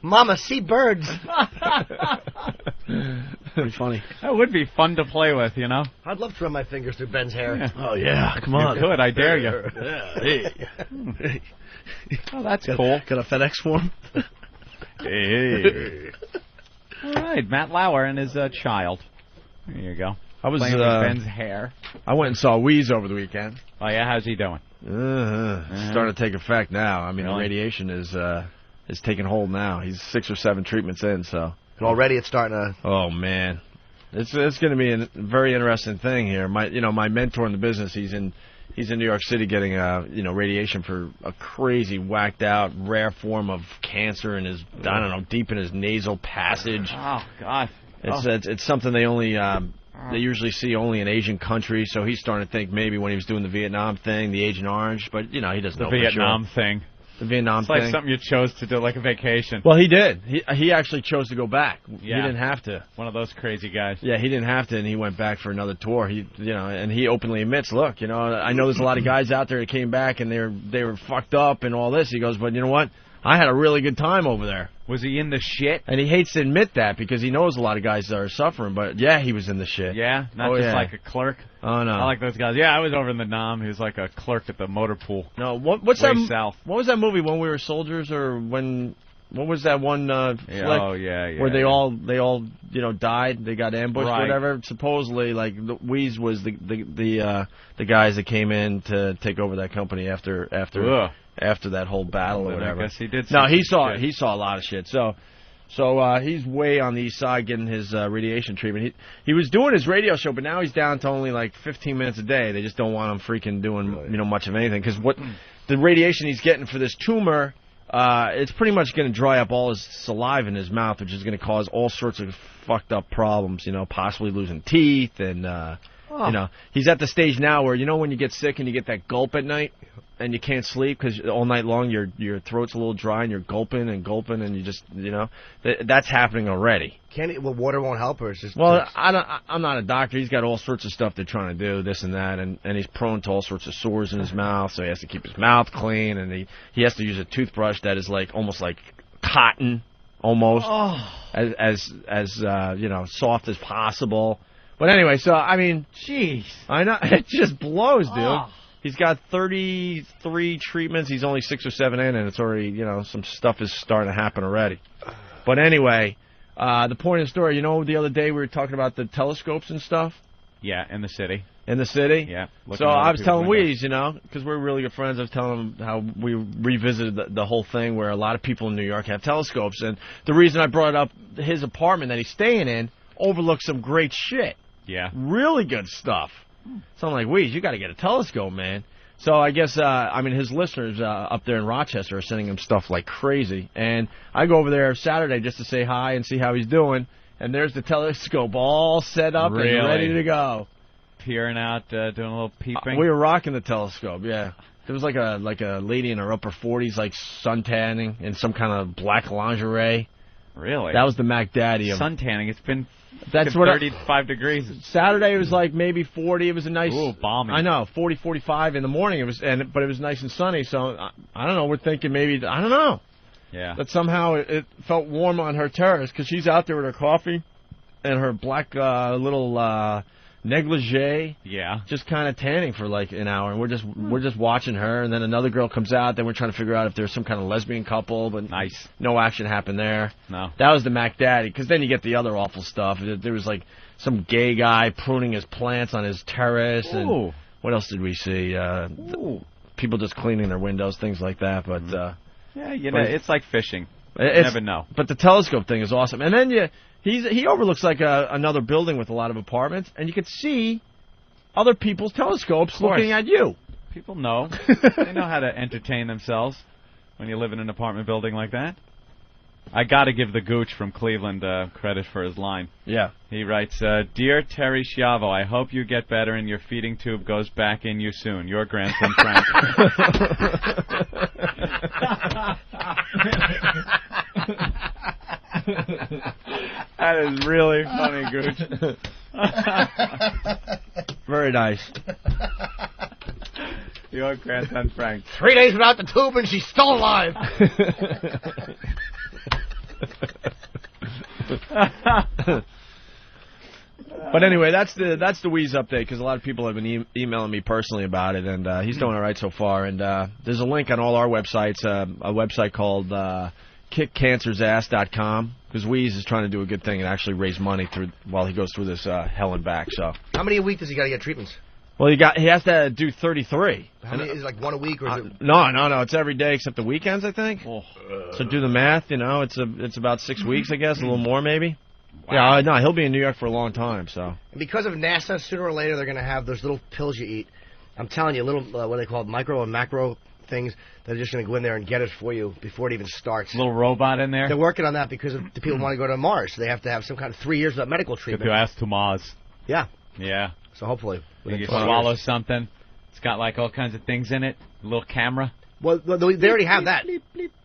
Mama, see birds. Pretty funny. That would be fun to play with, you know? I'd love to run my fingers through Ben's hair. Yeah. Oh, yeah, come on. You could, I dare you. Yeah. Hey. Oh, that's cool. Got a FedEx form? Hey. All right, Matt Lauer and his child. There you go. I was playing with Ben's hair. I went and saw Weeze over the weekend. Oh, yeah? How's he doing? Starting to take effect now. I mean, the radiation is is taking hold now. He's 6 or 7 treatments in, so. And already it's starting to... Oh, man. It's going to be a very interesting thing here. My mentor in the business, he's in New York City getting radiation for a crazy, whacked out, rare form of cancer in his, I don't know, deep in his nasal passage. Oh, God. It's something they usually see only in Asian countries, so he's starting to think maybe when he was doing the Vietnam thing, the Agent Orange, but, he doesn't know the Vietnam for sure. thing. The Vietnam it's thing. It's like something you chose to do, like a vacation. Well, he did. He actually chose to go back. Yeah. He didn't have to. One of those crazy guys. Yeah, he didn't have to, and he went back for another tour. And he openly admits, look, I know there's a lot of guys out there that came back and they were fucked up and all this. He goes, but you know what? I had a really good time over there. Was he in the shit? And he hates to admit that because he knows a lot of guys that are suffering. But, yeah, he was in the shit. Yeah? Not just like a clerk? Oh, no. I like those guys. Yeah, I was over in the Nam. He was like a clerk at the motor pool. No, what's that? South. What was that movie, When We Were Soldiers, or when... What was that one flick? Oh, yeah. Where they all died, they got ambushed, right. Whatever. Supposedly, like, Weeze was the guys that came in to take over that company after that whole battle or whatever. I guess he did. No, he saw a lot of shit. So he's way on the east side getting his radiation treatment. He was doing his radio show, but now he's down to only like 15 minutes a day. They just don't want him freaking doing much of anything because what the radiation he's getting for this tumor. It's pretty much going to dry up all his saliva in his mouth, which is going to cause all sorts of fucked up problems, possibly losing teeth. And, he's at the stage now where, when you get sick and you get that gulp at night and you can't sleep because all night long your throat's a little dry and you're gulping and you just, that's happening already. Water won't help, or it's just... Well, I'm not a doctor. He's got all sorts of stuff they're trying to do, this and that, and he's prone to all sorts of sores in his mouth, so he has to keep his mouth clean, and he has to use a toothbrush that is almost like cotton, almost, as soft as possible. But anyway, so, I mean... Jeez. I know, it just blows, dude. He's got 33 treatments. He's only 6 or 7 in, and it's already, some stuff is starting to happen already. But anyway... the point of the story, the other day we were talking about the telescopes and stuff? Yeah, in the city. In the city? Yeah. So I was telling Weeze, because we're really good friends, I was telling him how we revisited the whole thing where a lot of people in New York have telescopes. And the reason I brought up his apartment that he's staying in overlooks some great shit. Yeah. Really good stuff. So I'm like, Weeze, you got to get a telescope, man. So I guess, his listeners up there in Rochester are sending him stuff like crazy. And I go over there Saturday just to say hi and see how he's doing. And there's the telescope all set up and ready to go. Peering out, doing a little peeping? We were rocking the telescope, yeah. There was like a lady in her upper 40s, like suntanning in some kind of black lingerie. Really? That was the Mac Daddy of suntanning. It's been... That's what 35 degrees. Saturday it was like maybe 40. It was a nice. Ooh, balmy. I know, 40, 45 in the morning. But it was nice and sunny. So I don't know. We're thinking maybe I don't know. Yeah. That somehow it felt warm on her terrace because she's out there with her coffee and her black little negligee. Yeah. Just kind of tanning for like an hour, and we're just watching her. And then another girl comes out. Then we're trying to figure out if there's some kind of lesbian couple, but nice. No action happened there. No. That was the Mac Daddy, because then you get the other awful stuff. There was like some gay guy pruning his plants on his terrace, and what else did we see? People just cleaning their windows, things like that. But yeah, it's like fishing. You never know. But the telescope thing is awesome, and then he overlooks like another building with a lot of apartments, and you could see other people's telescopes looking at you. People know. They know how to entertain themselves when you live in an apartment building like that. I got to give the Gooch from Cleveland credit for his line. Yeah. He writes, Dear Terry Schiavo, I hope you get better and your feeding tube goes back in you soon. Your grandson, Frank. That is really funny, Gooch. Very nice. Your grandson, Frank. 3 days without the tube and she's still alive. But anyway, that's the Weeze update, because a lot of people have been emailing me personally about it, and he's doing all right so far. And there's a link on all our websites, a website called kickcancersass.com, because Weeze is trying to do a good thing and actually raise money while he goes through this hell and back. So how many a week does he got to get treatments? Well, he has to do 33. How many, is it like one a week or is it? No. It's every day except the weekends, I think. So do the math. It's about 6 weeks, I guess, a little more maybe. Wow. Yeah, no, he'll be in New York for a long time. So. And because of NASA, sooner or later they're going to have those little pills you eat. I'm telling you, little what they call it, micro and macro things. They're just going to go in there and get it for you before it even starts. Little robot in there. They're working on that because the people want to go to Mars, so they have to have some kind of 3 years of medical treatment. Get your ass to Mars. Yeah. Yeah. So hopefully, you swallow something. It's got like all kinds of things in it. A little camera. Well, they already have that.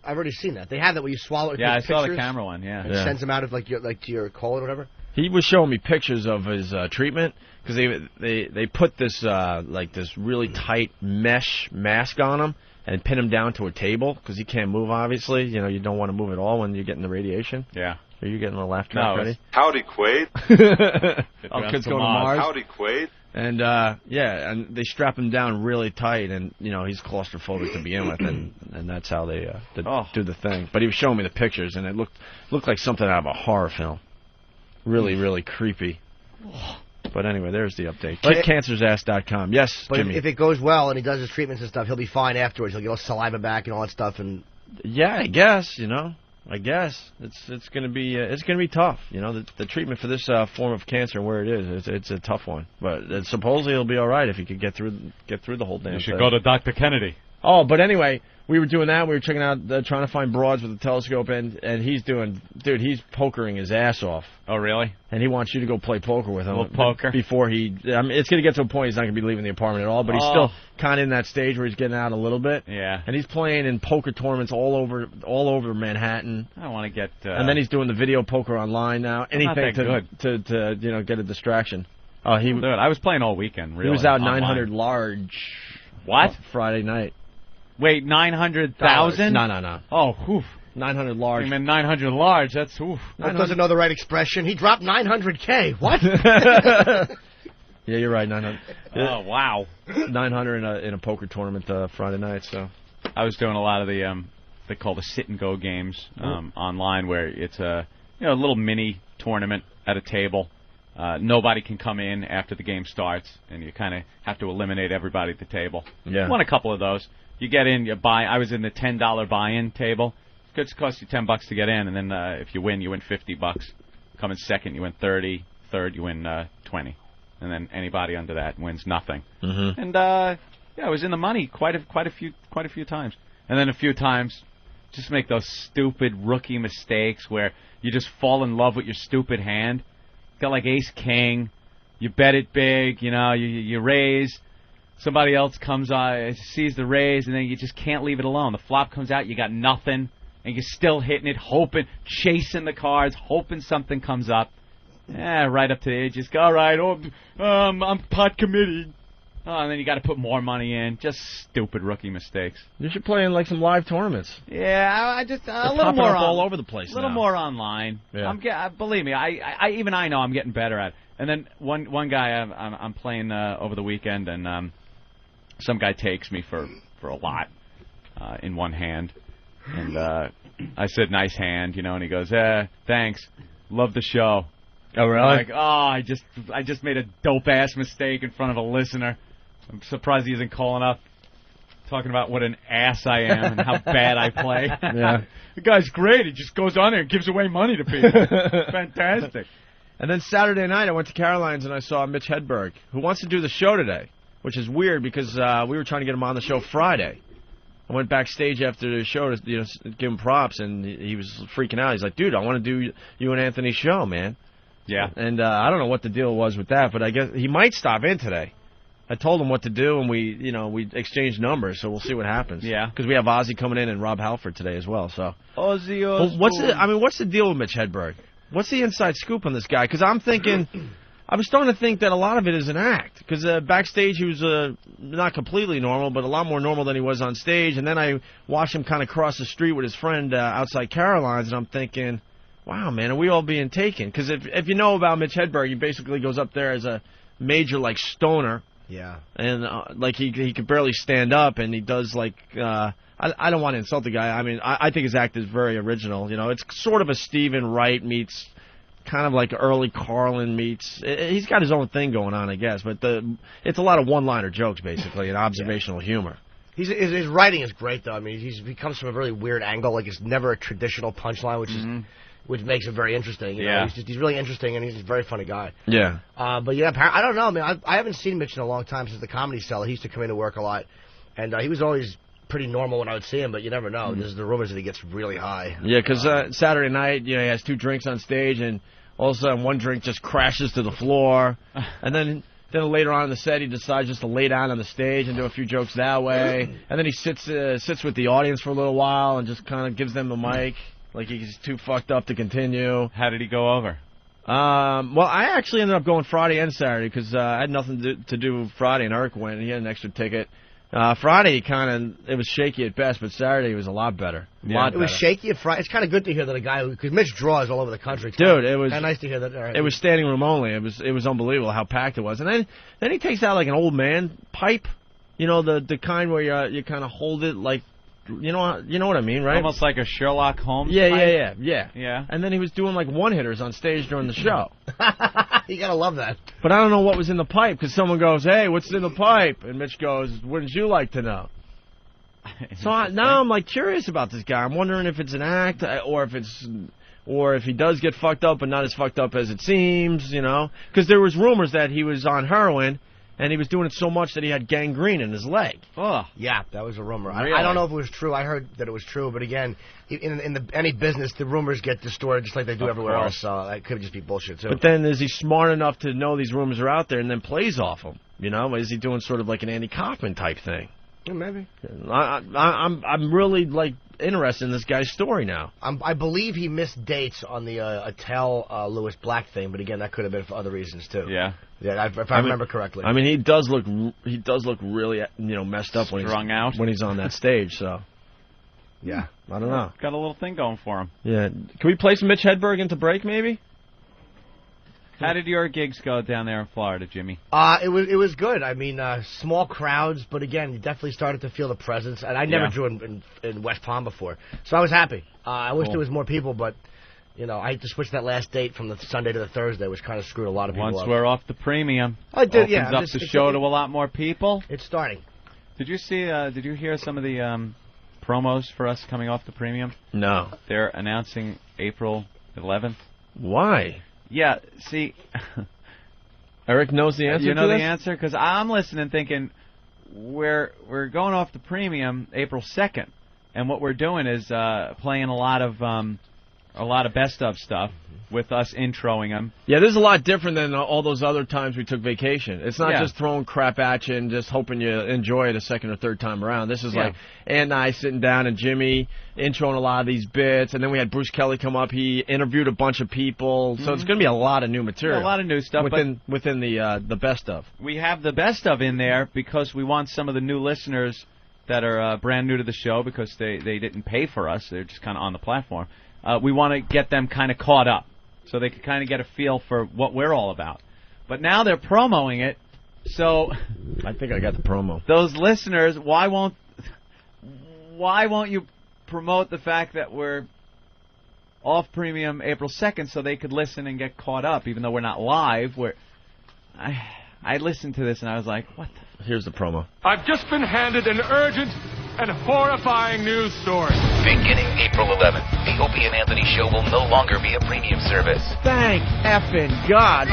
I've already seen that. They have that where you swallow it. Yeah, I saw pictures, the camera one. Yeah. It sends them out of to your colon or whatever. He was showing me pictures of his treatment because they put this this really tight mesh mask on him and pin him down to a table because he can't move. Obviously, you don't want to move at all when you're getting the radiation. Yeah. Are you getting the laugh track ready? Howdy, Quaid. Kids going to Mars. Howdy, Quaid. And and they strap him down really tight, and he's claustrophobic to begin with, and that's how they do the thing. But he was showing me the pictures, and it looked like something out of a horror film. Really, really creepy. But anyway, there's the update. KidCancersass.com. Yes, but Jimmy. If it goes well and he does his treatments and stuff, he'll be fine afterwards. He'll get all saliva back and all that stuff. And yeah, I guess I guess it's going to be tough. The treatment for this form of cancer and where it is, it's a tough one. But supposedly it'll be all right if you could get through the whole damn thing. You should go to Dr. Kennedy. Oh, but anyway, we were doing that. We were checking out, trying to find broads with a telescope, and he's he's pokering his ass off. Oh, really? And he wants you to go play poker with him. A little poker? Before it's going to get to a point he's not going to be leaving the apartment at all, but he's still kind of in that stage where he's getting out a little bit. Yeah. And he's playing in poker tournaments all over Manhattan. I want to get... and then he's doing the video poker online now. Anything to get a distraction. Oh, Dude, I was playing all weekend, really. He was out online. 900 large. What? Friday night. Wait, 900,000? No. Oh, oof. 900 large. I mean, 900 large, that's oof. That doesn't know the right expression. He dropped 900K. What? Yeah, you're right, 900. Oh, wow. 900 in a poker tournament Friday night, so. I was doing a lot of the, they call the sit-and-go games online, where it's a little mini tournament at a table. Nobody can come in after the game starts, and you kind of have to eliminate everybody at the table. Yeah. Won a couple of those. You get in, you buy. I was in the $10 buy-in table. It costs you $10 to get in, and then if you win $50. Come in second, you win 30. Third, you win 20, and then anybody under that wins nothing. Mm-hmm. And I was in the money quite a few times, and then a few times just make those stupid rookie mistakes where you just fall in love with your stupid hand. Got like ace king, you bet it big, you raise. Somebody else comes sees the raise, and then you just can't leave it alone. The flop comes out, you got nothing, and you're still hitting it, hoping, chasing the cards, hoping something comes up. Right up to the edge, just go, all right, I'm pot committed. And then you got to put more money in. Just stupid rookie mistakes. You should play in like some live tournaments. Yeah, I just a little more all over the place. A little more online. Yeah. Believe me, I know I'm getting better at it. And then one guy I'm playing over the weekend, and some guy takes me for a lot in one hand, and I said nice hand, and he goes, thanks, love the show. Oh really? I'm like, I just made a dope ass mistake in front of a listener. I'm surprised he isn't calling up, talking about what an ass I am and how bad I play. Yeah. The guy's great. He just goes on there and gives away money to people. Fantastic. And then Saturday night, I went to Caroline's and I saw Mitch Hedberg, who wants to do the show today, which is weird because we were trying to get him on the show Friday. I went backstage after the show to give him props, and he was freaking out. He's like, dude, I want to do you and Anthony's show, man. Yeah. And I don't know what the deal was with that, but I guess he might stop in today. I told him what to do, and we exchanged numbers, so we'll see what happens. Yeah. Because we have Ozzy coming in and Rob Halford today as well. So. Ozzy Osbourne. What's the deal with Mitch Hedberg? What's the inside scoop on this guy? Because I'm starting to think that a lot of it is an act. Because backstage he was not completely normal, but a lot more normal than he was on stage. And then I watched him kind of cross the street with his friend outside Caroline's, and I'm thinking, wow, man, are we all being taken? Because if you know about Mitch Hedberg, he basically goes up there as a major stoner. Yeah. And he could barely stand up, and he does I don't want to insult the guy. I mean, I think his act is very original. It's sort of a Stephen Wright meets kind of like early Carlin meets. He's got his own thing going on, I guess, but it's a lot of one-liner jokes, basically, and observational humor. His writing is great, though. I mean, he comes from a really weird angle. Like, it's never a traditional punchline, which makes it very interesting. You know? He's really interesting, and he's a very funny guy. Yeah. But yeah, I don't know. I mean, I haven't seen Mitch in a long time since the Comedy Cellar. He used to come into work a lot, and he was always pretty normal when I would see him. But you never know. There's the rumors that he gets really high. Yeah, because Saturday night, he has 2 drinks on stage, and all of a sudden one drink just crashes to the floor, and then later on in the set, he decides just to lay down on the stage and do a few jokes that way. And then he sits with the audience for a little while and just kind of gives them the mic, like he's too fucked up to continue. How did he go over? Well, I actually ended up going Friday and Saturday because I had nothing to do Friday, and Eric went, and he had an extra ticket. Friday, it was shaky at best, but Saturday was a lot better. It was shaky at Friday. It's kind of good to hear that a guy because Mitch draws all over the country. Dude, it was kind of nice to hear that. Right. It was standing room only. It was unbelievable how packed it was. And then he takes out like an old man pipe, the kind where you kind of hold it like, you know what I mean, right? Almost like a Sherlock Holmes. Yeah. Yeah. And then he was doing like one-hitters on stage during the show. You gotta love that. But I don't know what was in the pipe because someone goes, "Hey, what's in the pipe?" And Mitch goes, "Wouldn't you like to know?" So now I'm like curious about this guy. I'm wondering if it's an act or if he does get fucked up, but not as fucked up as it seems, Because there was rumors that he was on heroin and he was doing it so much that he had gangrene in his leg. Oh, yeah, that was a rumor. Really? I don't know if it was true. I heard that it was true, but again, in any business, the rumors get distorted just like they do everywhere else. So that could just be bullshit too. But then, is he smart enough to know these rumors are out there and then plays off them? Is he doing sort of like an Andy Kaufman type thing? Yeah, maybe. I'm really interested in this guy's story now. I believe he missed dates on the Attell Lewis Black thing, but again, that could have been for other reasons too. Yeah. Yeah, if I remember correctly. I mean, he does look really messed up when he's on that stage. So, yeah, I don't know. Got a little thing going for him. Yeah, can we play some Mitch Hedberg into break maybe? How did your gigs go down there in Florida, Jimmy? It was good. I mean, small crowds, but again, you definitely started to feel the presence. And I never drew in West Palm before, so I was happy. I wish there was more people, but. I had to switch that last date from the Sunday to the Thursday, which kind of screwed a lot of people up. Once we're off the premium, opens up the show to a lot more people. It's starting. Did you hear some of the promos for us coming off the premium? No. They're announcing April 11th. Why? Yeah, see... Eric knows the answer You know to the this? answer? Because I'm listening thinking, we're going off the premium April 2nd, and what we're doing is playing a lot of best of stuff with us introing them. Yeah, this is a lot different than all those other times we took vacation. It's not just throwing crap at you and just hoping you enjoy it a second or third time around. This is like Ann and I sitting down and Jimmy introing a lot of these bits, and then we had Bruce Kelly come up. He interviewed a bunch of people, so it's going to be a lot of new material. A lot of new stuff within the best of. We have the best of in there because we want some of the new listeners that are brand new to the show because they didn't pay for us. They're just kind of on the platform. We want to get them kind of caught up so they can kind of get a feel for what we're all about. But now they're promoting it, so... I think I got the promo. Those listeners, why won't you promote the fact that we're off premium April 2nd so they could listen and get caught up, even though we're not live? I listened to this and I was like, what the... Here's the promo. I've just been handed an urgent and horrifying news story. Beginning April 11th, the Opie and Anthony Show will no longer be a premium service. Thank effing God.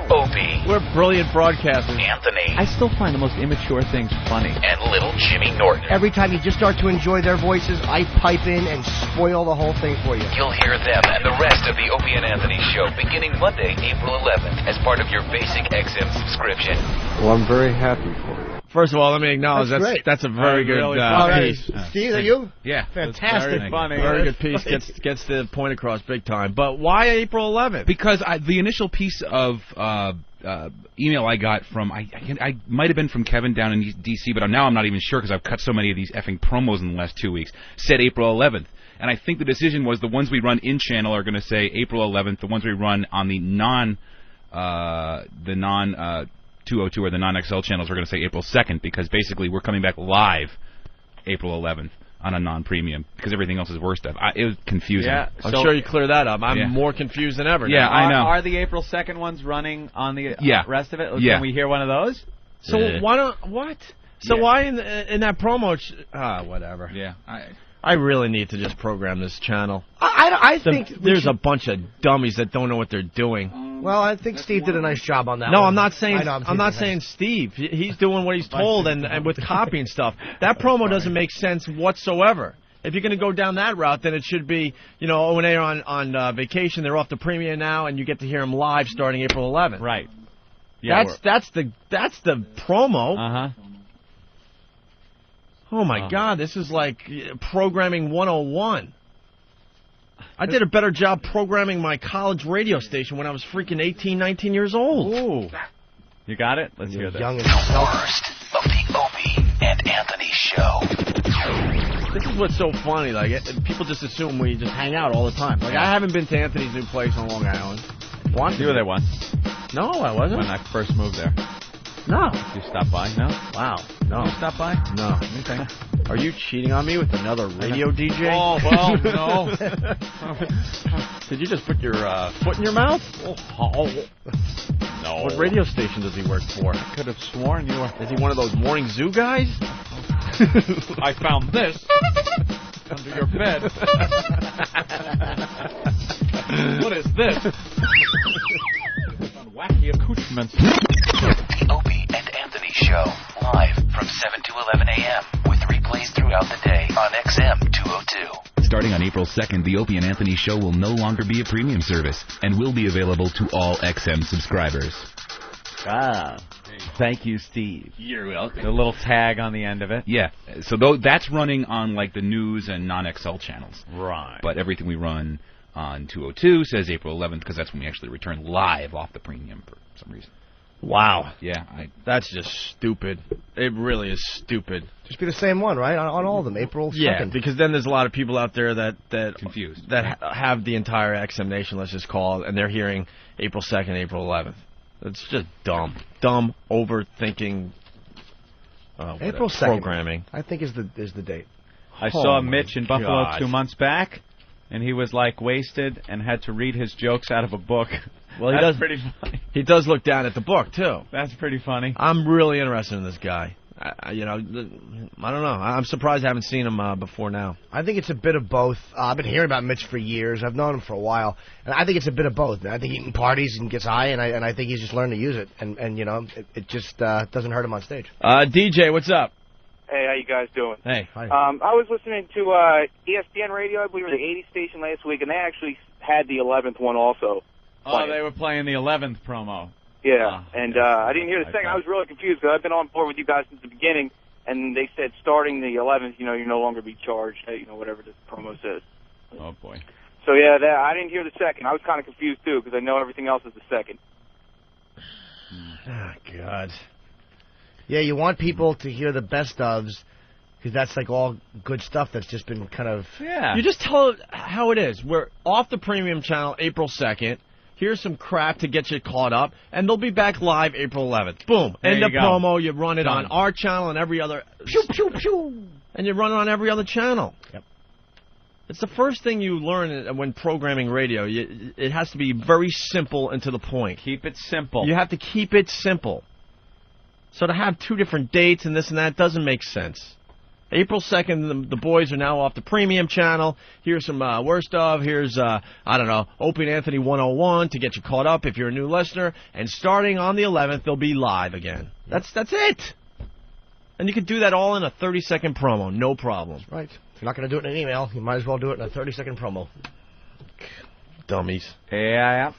Opie. We're brilliant broadcasters. Anthony. I still find the most immature things funny. And little Jimmy Norton. Every time you just start to enjoy their voices, I pipe in and spoil the whole thing for you. You'll hear them and the rest of the Opie and Anthony Show beginning Monday, April 11th, as part of your basic XM subscription. Well, I'm very happy for you. First of all, let me acknowledge that's a very good piece. Steve, are you? Yeah. Fantastic. Very funny. Very good piece. Gets the point across big time. But why April 11th? Because the initial piece of email I got from, I might have been from Kevin down in D.C., but now I'm not even sure because I've cut so many of these effing promos in the last 2 weeks, said April 11th. And I think the decision was the ones we run in-channel are going to say April 11th. The ones we run on the non 202 or the non-XL channels are going to say April 2nd because basically we're coming back live April 11th. on a non-premium because everything else is worse stuff. It was confusing. Yeah, I'm sure you clear that up. I'm more confused than ever. Yeah, now. I know. Are the April 2nd ones running on the rest of it? Yeah. Can we hear one of those? So why don't what? So why in that promo? Whatever. Yeah, I really need to just program this channel. I think there's a bunch of dummies that don't know what they're doing. Well, I think Steve did a nice job on that. No, one. I'm not saying. I'm not saying Steve. He's doing what he's told and with copy and stuff. That promo doesn't make sense whatsoever. If you're going to go down that route, then it should be, when they're on vacation, they're off the premiere now, and you get to hear them live starting April 11th. Right. Yeah. That's the promo. Uh huh. Oh my God, this is like programming 101. I did a better job programming my college radio station when I was freaking 18, 19 years old. Ooh. You got it? Let's hear this. The worst of the Opie and Anthony show. This is what's so funny. Like, people just assume we just hang out all the time. Like, I haven't been to Anthony's new place on Long Island. Once? You were there once. No, I wasn't. When I first moved there. No. You stopped by? No? Wow. No. You stopped by? No. Okay. Are you cheating on me with another radio DJ? Oh, well, no. Did you just put your foot in your mouth? Oh. No. What radio station does he work for? I could have sworn you were. Is he one of those morning zoo guys? I found this under your bed. What is this? Wacky accoutrements. The Opie and Anthony Show, live from 7 to 11 a.m. with replays throughout the day on XM 202. Starting on April 2nd, the Opie and Anthony Show will no longer be a premium service and will be available to all XM subscribers. Thank you, Steve. You're welcome. The little tag on the end of it. Yeah, so that's running on like the news and non-XL channels. Right. But everything we run on 202 says April 11th because that's when we actually return live off the premium for some reason. Wow. Yeah. That's just stupid. It really is stupid. Just be the same one, right? On all of them, April 2nd. Yeah, because then there's a lot of people out there that confused. That have the entire XM Nation, let's just call it, and they're hearing April 2nd, April 11th. It's just dumb. Dumb, overthinking April 2nd, programming. I think is the date. I saw Mitch in Buffalo 2 months back, and he was like wasted and had to read his jokes out of a book. Well, That's pretty funny. He does look down at the book too. That's pretty funny. I'm really interested in this guy. I don't know. I'm surprised I haven't seen him before now. I think it's a bit of both. I've been hearing about Mitch for years. I've known him for a while, and I think it's a bit of both. I think he can parties and gets high, and I think he's just learned to use it, and it just doesn't hurt him on stage. DJ, what's up? Hey, how you guys doing? Hey. I was listening to ESPN Radio, I believe it was the 80 station last week, and they actually had the 11th one also. Oh, they were playing the 11th promo. Yeah, and I didn't hear the second. I was really confused because I've been on board with you guys since the beginning, and they said starting the 11th, you're no longer be charged, whatever the promo says. Oh, boy. So, yeah, I didn't hear the second. I was kind of confused, too, because I know everything else is the second. Oh, God. Yeah, you want people to hear the best ofs, because that's like all good stuff that's just been kind of... Yeah. You just tell it how it is. We're off the premium channel April 2nd. Here's some crap to get you caught up, and they'll be back live April 11th. Boom. End of promo. You run it on our channel and every other... Pew, pew, pew. And you run it on every other channel. Yep. It's the first thing you learn when programming radio. It has to be very simple and to the point. Keep it simple. You have to keep it simple. So to have two different dates and this and that doesn't make sense. April 2nd, the boys are now off the premium channel. Here's some worst of. Here's, Opie and Anthony 101 to get you caught up if you're a new listener. And starting on the 11th, they'll be live again. That's it. And you can do that all in a 30-second promo, no problem. Right. If you're not going to do it in an email, you might as well do it in a 30-second promo. Dummies. Yeah.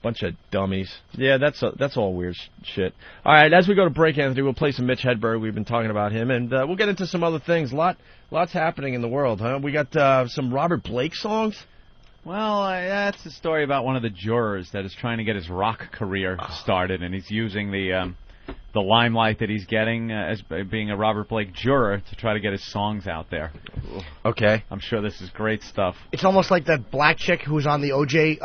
Bunch of dummies. Yeah, that's all weird shit. All right, as we go to break, Anthony, we'll play some Mitch Hedberg. We've been talking about him, and we'll get into some other things. Lots happening in the world, huh? We got some Robert Blake songs. Well, that's a story about one of the jurors that is trying to get his rock career started, and he's using the limelight that he's getting as being a Robert Blake juror to try to get his songs out there. Okay. I'm sure this is great stuff. It's almost like that black chick who was on the O.J.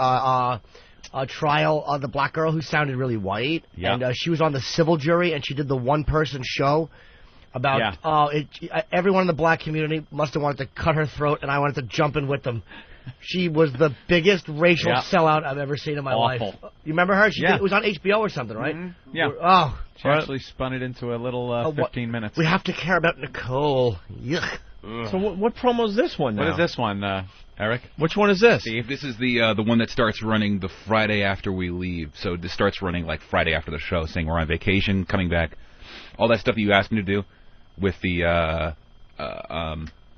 Trial, the black girl who sounded really white, and she was on the civil jury, and she did the one-person show about everyone in the black community must have wanted to cut her throat, and I wanted to jump in with them. She was the biggest racial sellout I've ever seen in my life. You remember her? It was on HBO or something, right? Mm-hmm. Yeah. Oh. She actually spun it into a little 15 minutes. We have to care about Nicole. Yuck. So what promo is this one now? What is this one, Eric? Which one is this? Steve, this is the one that starts running the Friday after we leave. So this starts running like Friday after the show, saying we're on vacation, coming back. All that stuff that you asked me to do with the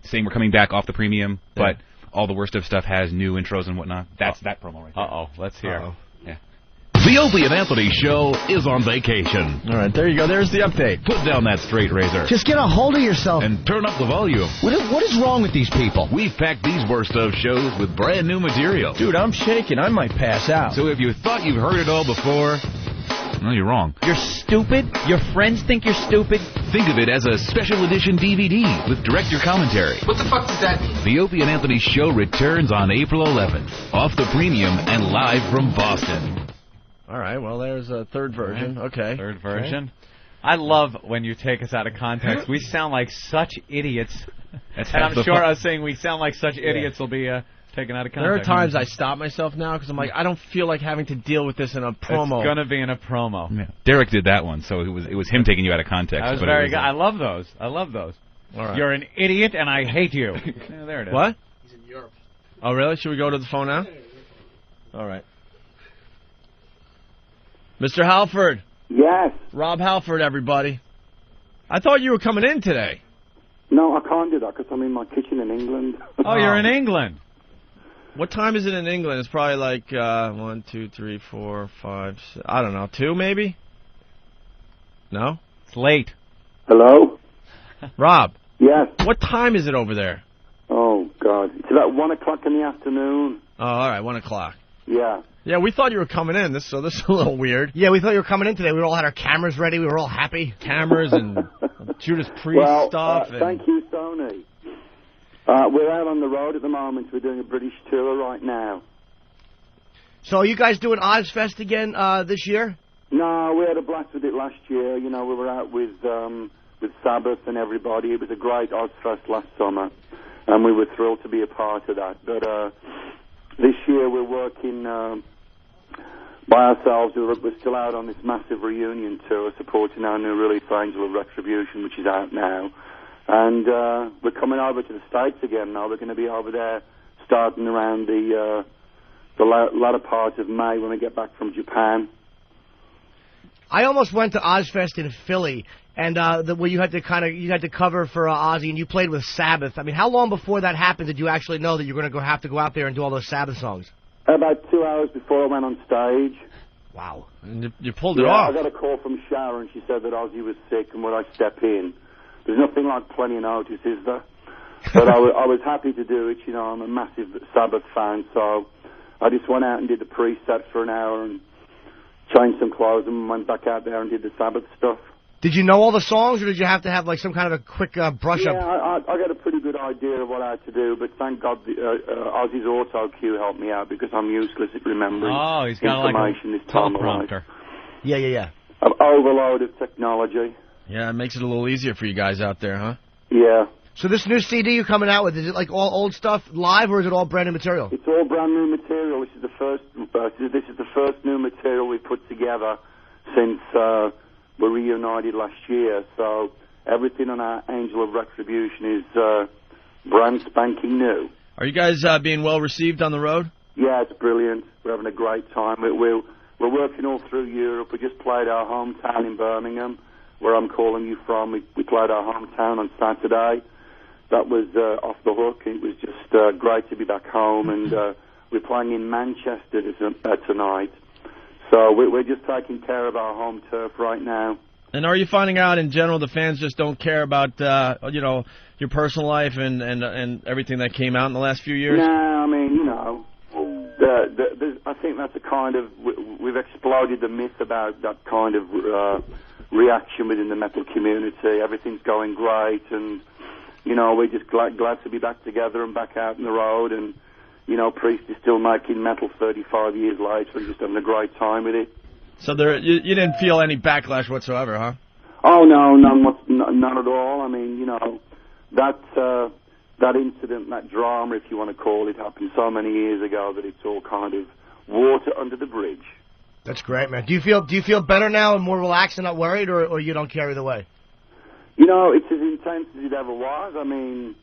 saying we're coming back off the premium, but all the worst of stuff has new intros and whatnot. That's that promo right there. Uh-oh. Let's hear. Yeah. The Opie and Anthony Show is on vacation. All right, there you go. There's the update. Put down that straight razor. Just get a hold of yourself. And turn up the volume. What is wrong with these people? We've packed these worst of shows with brand new material. Dude, I'm shaking. I might pass out. So if you thought you've heard it all before, no, you're wrong. You're stupid? Your friends think you're stupid? Think of it as a special edition DVD with director commentary. What the fuck does that mean? The Opie and Anthony Show returns on April 11th, off the premium and live from Boston. All right, well, there's a third version. Okay. Third version. Okay. I love when you take us out of context. We sound like such idiots. And I'm sure us saying we sound like such idiots will be taken out of context. There are times I stop myself now because I'm like, I don't feel like having to deal with this in a promo. It's going to be in a promo. Yeah. Derek did that one, so it was him taking you out of context. That was very good. I love those. All right. You're an idiot, and I hate you. Yeah, there it is. What? He's in Europe. Oh, really? Should we go to the phone now? All right. Mr. Halford. Yes. Rob Halford, everybody. I thought you were coming in today. No, I can't do that because I'm in my kitchen in England. Oh, you're in England. What time is it in England? It's probably like 1, 2, 3, 4, 5, 6, I don't know, 2 maybe? No? It's late. Hello? Rob. Yes. What time is it over there? Oh, God. It's about 1 o'clock in the afternoon. Oh, all right, 1 o'clock. Yeah. Yeah, we thought you were coming in, so this is a little weird. Yeah, we thought you were coming in today. We all had our cameras ready. We were all happy. Cameras and Judas Priest stuff. Thank you, Sony. We're out on the road at the moment. We're doing a British tour right now. So are you guys doing Ozfest again this year? No, we had a blast with it last year. You know, we were out with Sabbath and everybody. It was a great Ozfest last summer, and we were thrilled to be a part of that. But this year we're working by ourselves. We're still out on this massive reunion tour supporting our new release, Angel of Retribution, which is out now. And we're coming over to the States again now. We're going to be over there starting around the latter part of May when we get back from Japan. I almost went to Ozfest in Philly, and where you had to cover for Ozzy, and you played with Sabbath. I mean, how long before that happened did you actually know that you were going to have to go out there and do all those Sabbath songs? About 2 hours before I went on stage. Wow. And you pulled it off. I got a call from Sharon. She said that Ozzy was sick and would I step in. There's nothing like plenty of notice, is there? But I was happy to do it. You know, I'm a massive Sabbath fan, so I just went out and did the pre-set for an hour and changed some clothes and went back out there and did the Sabbath stuff. Did you know all the songs, or did you have to have like some kind of a quick brush up? Yeah, I got a pretty good idea of what I had to do, but thank God Ozzy's auto cue helped me out because I'm useless at remembering he's got information like a this time of teleprompter. Yeah. An overload of technology. Yeah, it makes it a little easier for you guys out there, huh? Yeah. So this new CD you're coming out with, is it like all old stuff live, or is it all brand new material? It's all brand new material. This is the first new material we put together since we reunited last year. So everything on our Angel of Retribution is brand spanking new. Are you guys being well received on the road? Yeah, it's brilliant. We're having a great time. We're working all through Europe. We just played our hometown in Birmingham, where I'm calling you from. We played our hometown on Saturday. That was off the hook. It was just great to be back home, and we're playing in Manchester tonight. So we're just taking care of our home turf right now. And are you finding out in general the fans just don't care about your personal life and everything that came out in the last few years? No, I mean, you know, I think that's a kind of we've exploded the myth about that kind of reaction within the metal community. Everything's going great, and you know, we're just glad to be back together and back out on the road. And you know, Priest is still making metal 35 years later and just having a great time with it. So you didn't feel any backlash whatsoever, huh? Oh, no, none at all. I mean, you know, that incident, that drama, if you want to call it, happened so many years ago that it's all kind of water under the bridge. That's great, man. Do you feel better now and more relaxed and not worried, or you don't care either way? You know, it's as intense as it ever was. I mean,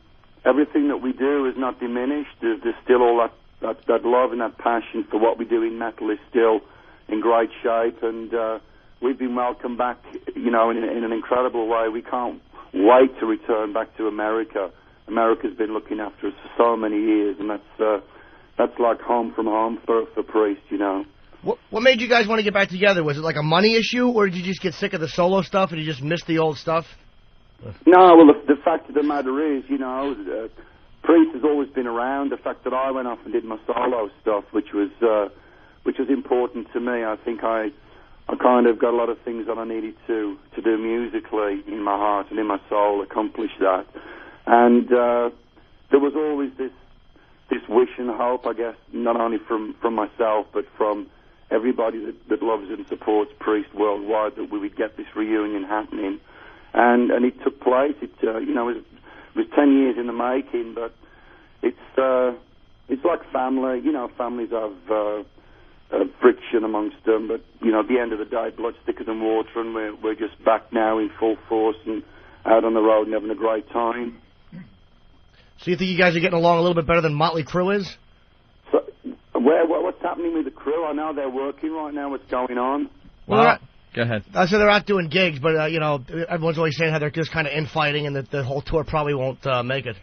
everything that we do is not diminished. There's still all that love and that passion for what we do in metal is still in great shape, and we've been welcomed back, you know, in an incredible way. We can't wait to return back to America. America's been looking after us for so many years, and that's like home from home for Priest, you know. What made you guys want to get back together? Was it like a money issue, or did you just get sick of the solo stuff and you just missed the old stuff? No, well, the fact of the matter is, you know, Priest has always been around. The fact that I went off and did my solo stuff, which was important to me. I think I kind of got a lot of things that I needed to do musically in my heart and in my soul, accomplish that. And there was always this wish and hope, I guess, not only from myself, but from everybody that loves and supports Priest worldwide, that we would get this reunion happening. And it took place. It you know, it was 10 years in the making, but it's like family. You know, families have friction amongst them, but you know, at the end of the day, blood's thicker than water, and we're just back now in full force and out on the road and having a great time. So you think you guys are getting along a little bit better than Motley Crue is? So, what's happening with the Crew? I know they're working right now. What's going on? Well, go ahead. I said they're out doing gigs, but you know, everyone's always saying how they're just kind of infighting and that the whole tour probably won't make it.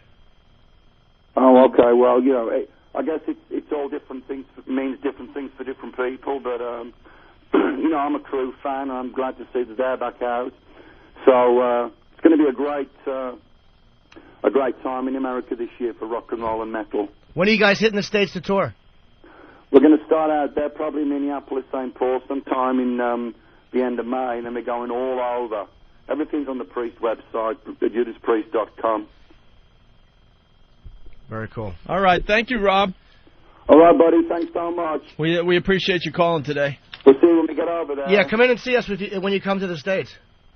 Oh, okay. Well, you know, I guess it's all different things. Means different things for different people. But you know, I'm a Crew fan. I'm glad to see that they're back out. So it's going to be a great time in America this year for rock and roll and metal. When are you guys hitting the States to tour? We're going to start out there, probably Minneapolis, St. Paul, sometime in the end of May, and then we're going all over. Everything's on the Priest website, JudasPriest.com. Very cool. All right, thank you, Rob. All right, buddy, thanks so much. We appreciate you calling today. We'll see you when we get over there. Yeah, come in and see us when you come to the States.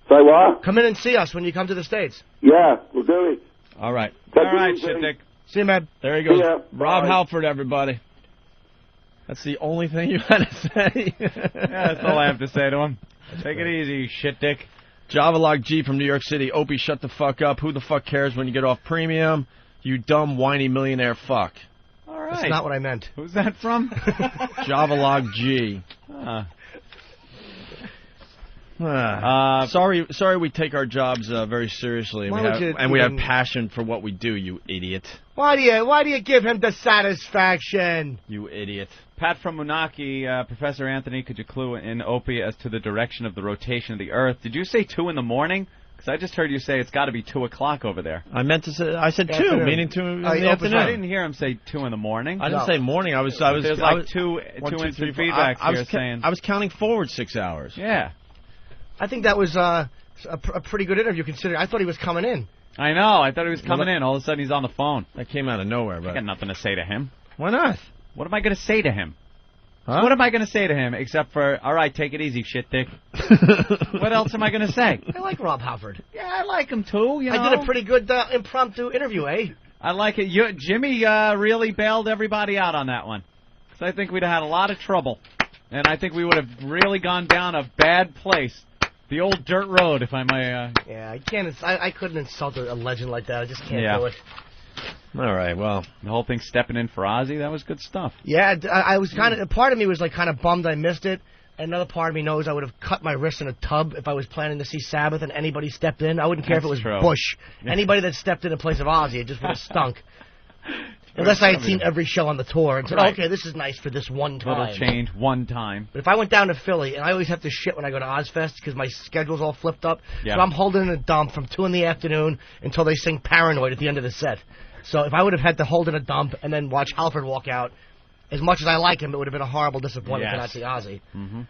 Say what? Come in and see us when you come to the States. Yeah, we'll do it. All right. All right, Shitdick. See you, man. There he goes. Yeah, Rob bye. Halford, everybody. That's the only thing you had to say. Yeah, that's all I have to say to him. Take it easy, Shitdick. Javalog G from New York City. Opie, shut the fuck up. Who the fuck cares when you get off premium? You dumb, whiny millionaire fuck. All right. That's not what I meant. Who's that from? Javalog G. Sorry we take our jobs very seriously, and we have passion for what we do, you idiot. Why do you give him the satisfaction? You idiot. Pat from Munaki, Professor Anthony, could you clue in Opie as to the direction of the rotation of the Earth? Did you say 2 in the morning? Because I just heard you say it's got to be 2 o'clock over there. I said 2, meaning 2 in the afternoon. I didn't hear him say 2 in the morning. I didn't say morning. There's like two instant feedbacks here saying. I was counting forward 6 hours. Yeah. I think that was a pretty good interview, considering I thought he was coming in. I know. I thought he was coming in. All of a sudden, he's on the phone. That came out of nowhere. But I got nothing to say to him. Why not? What am I going to say to him? Huh? What am I going to say to him except for, all right, take it easy, shit dick? What else am I going to say? I like Rob Halford. Yeah, I like him, too. You know? I did a pretty good impromptu interview, eh? I like it. Jimmy really bailed everybody out on that one. Because I think we'd have had a lot of trouble. And I think we would have really gone down a bad place. The old dirt road, if I may. Yeah, I couldn't insult a legend like that. I just can't do it. All right, well. The whole thing stepping in for Ozzy, that was good stuff. Yeah, I was part of me was like kind of bummed I missed it. Another part of me knows I would have cut my wrist in a tub if I was planning to see Sabbath and anybody stepped in. I wouldn't care if it was Bush. Yeah. Anybody that stepped in place of Ozzy, it just would have stunk. Unless I had seen every show on the tour and said, okay, this is nice for this one time. Little change, one time. But if I went down to Philly, and I always have to shit when I go to Ozfest because my schedule's all flipped up, so I'm holding in a dump from 2 in the afternoon until they sing Paranoid at the end of the set. So if I would have had to hold in a dump and then watch Halford walk out, as much as I like him, it would have been a horrible disappointment to not see Ozzy. Mm-hmm.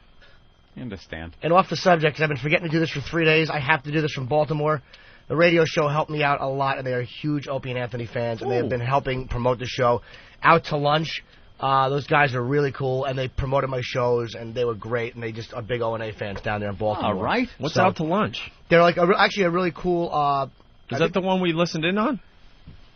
I understand. And off the subject, because I've been forgetting to do this for 3 days, I have to do this from Baltimore. The radio show helped me out a lot, and they are huge Opie and Anthony fans, and they have been helping promote the show. Out to lunch, Those guys are really cool, and they promoted my shows, and they were great, and they just are big O&A fans down there in Baltimore. All right. What's out to lunch? They're like actually a really cool... Is that the one we listened in on?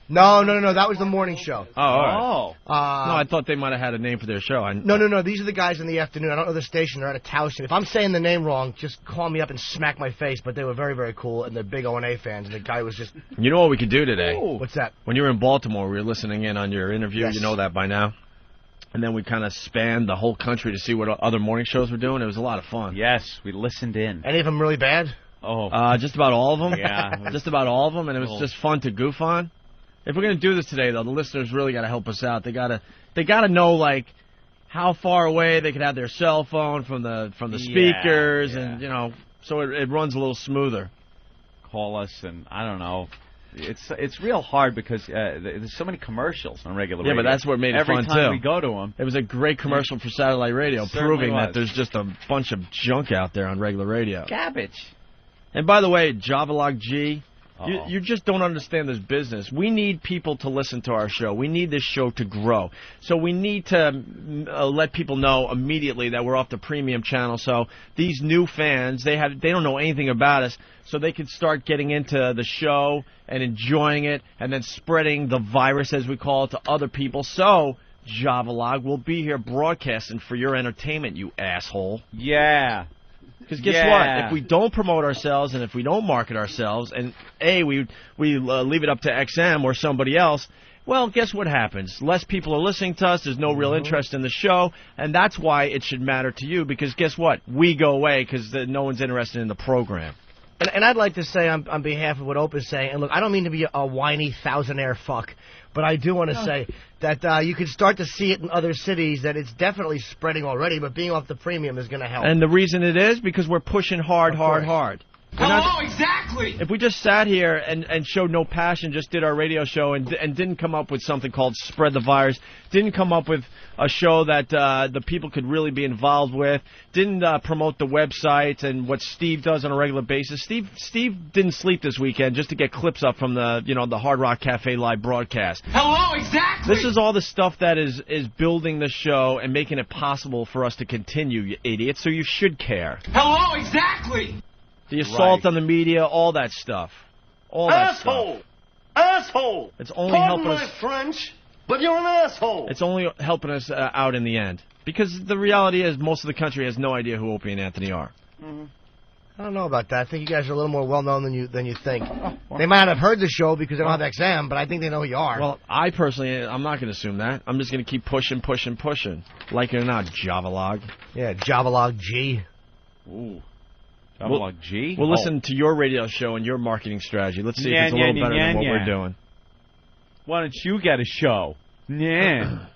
No. That was the morning show. Oh, all right. No, I thought they might have had a name for their show. No. These are the guys in the afternoon. I don't know the station. They're out of Towson. If I'm saying the name wrong, just call me up and smack my face. But they were very, very cool, and they're big O&A fans. And the guy was just... You know what we could do today? Ooh. What's that? When you were in Baltimore, we were listening in on your interview. Yes. You know that by now. And then we kind of spanned the whole country to see what other morning shows were doing. It was a lot of fun. Yes, we listened in. Any of them really bad? Oh. Just about all of them. Yeah. Just about all of them, and it was just fun to goof on. If we're going to do this today, though, the listeners really got to help us out. They got to know, like, how far away they could have their cell phone from the speakers, and, you know, so it runs a little smoother. Call us, and I don't know. It's real hard because there's so many commercials on regular radio. Yeah, but that's what made it fun, too. Every time we go to them. It was a great commercial for satellite radio, proving was. that there's just a bunch of junk out there on regular radio. Garbage. And by the way, Javalog G, you just don't understand this business. We need people to listen to our show. We need this show to grow. So we need to let people know immediately that we're off the premium channel. So these new fans, they don't know anything about us, so they can start getting into the show and enjoying it and then spreading the virus, as we call it, to other people. So Javalog will be here broadcasting for your entertainment, you asshole. Yeah. Because guess what? If we don't promote ourselves and if we don't market ourselves, and we leave it up to XM or somebody else, well, guess what happens? Less people are listening to us. There's no real interest in the show, and that's why it should matter to you. Because guess what? We go away because no one's interested in the program. And I'd like to say on behalf of what Opie's saying, and look, I don't mean to be a whiny thousandaire fuck, but I do want to say that you can start to see it in other cities, that it's definitely spreading already, but being off the premium is going to help. And the reason it is because we're pushing hard. Exactly. If we just sat here and showed no passion, just did our radio show and didn't come up with something called Spread the Virus, didn't come up with a show that the people could really be involved with, didn't promote the website and what Steve does on a regular basis. Steve didn't sleep this weekend just to get clips up from the Hard Rock Cafe live broadcast. Hello, exactly. This is all the stuff that is building the show and making it possible for us to continue, you idiots, so you should care. Hello, exactly. The assault on the media, all that stuff. All that asshole! stuff. Asshole! It's only Pardon helping my us. French, but you're an asshole! It's only helping us out in the end. Because the reality is most of the country has no idea who Opie and Anthony are. Mm-hmm. I don't know about that. I think you guys are a little more well-known than you think. They might not have heard the show because they don't have XM, but I think they know who you are. Well, I'm not going to assume that. I'm just going to keep pushing. Like it or not, Javalog. Yeah, Javalog G. Ooh. Javalog G? We'll listen to your radio show and your marketing strategy. Let's see if it's a little better than what we're doing. Why don't you get a show? Yeah.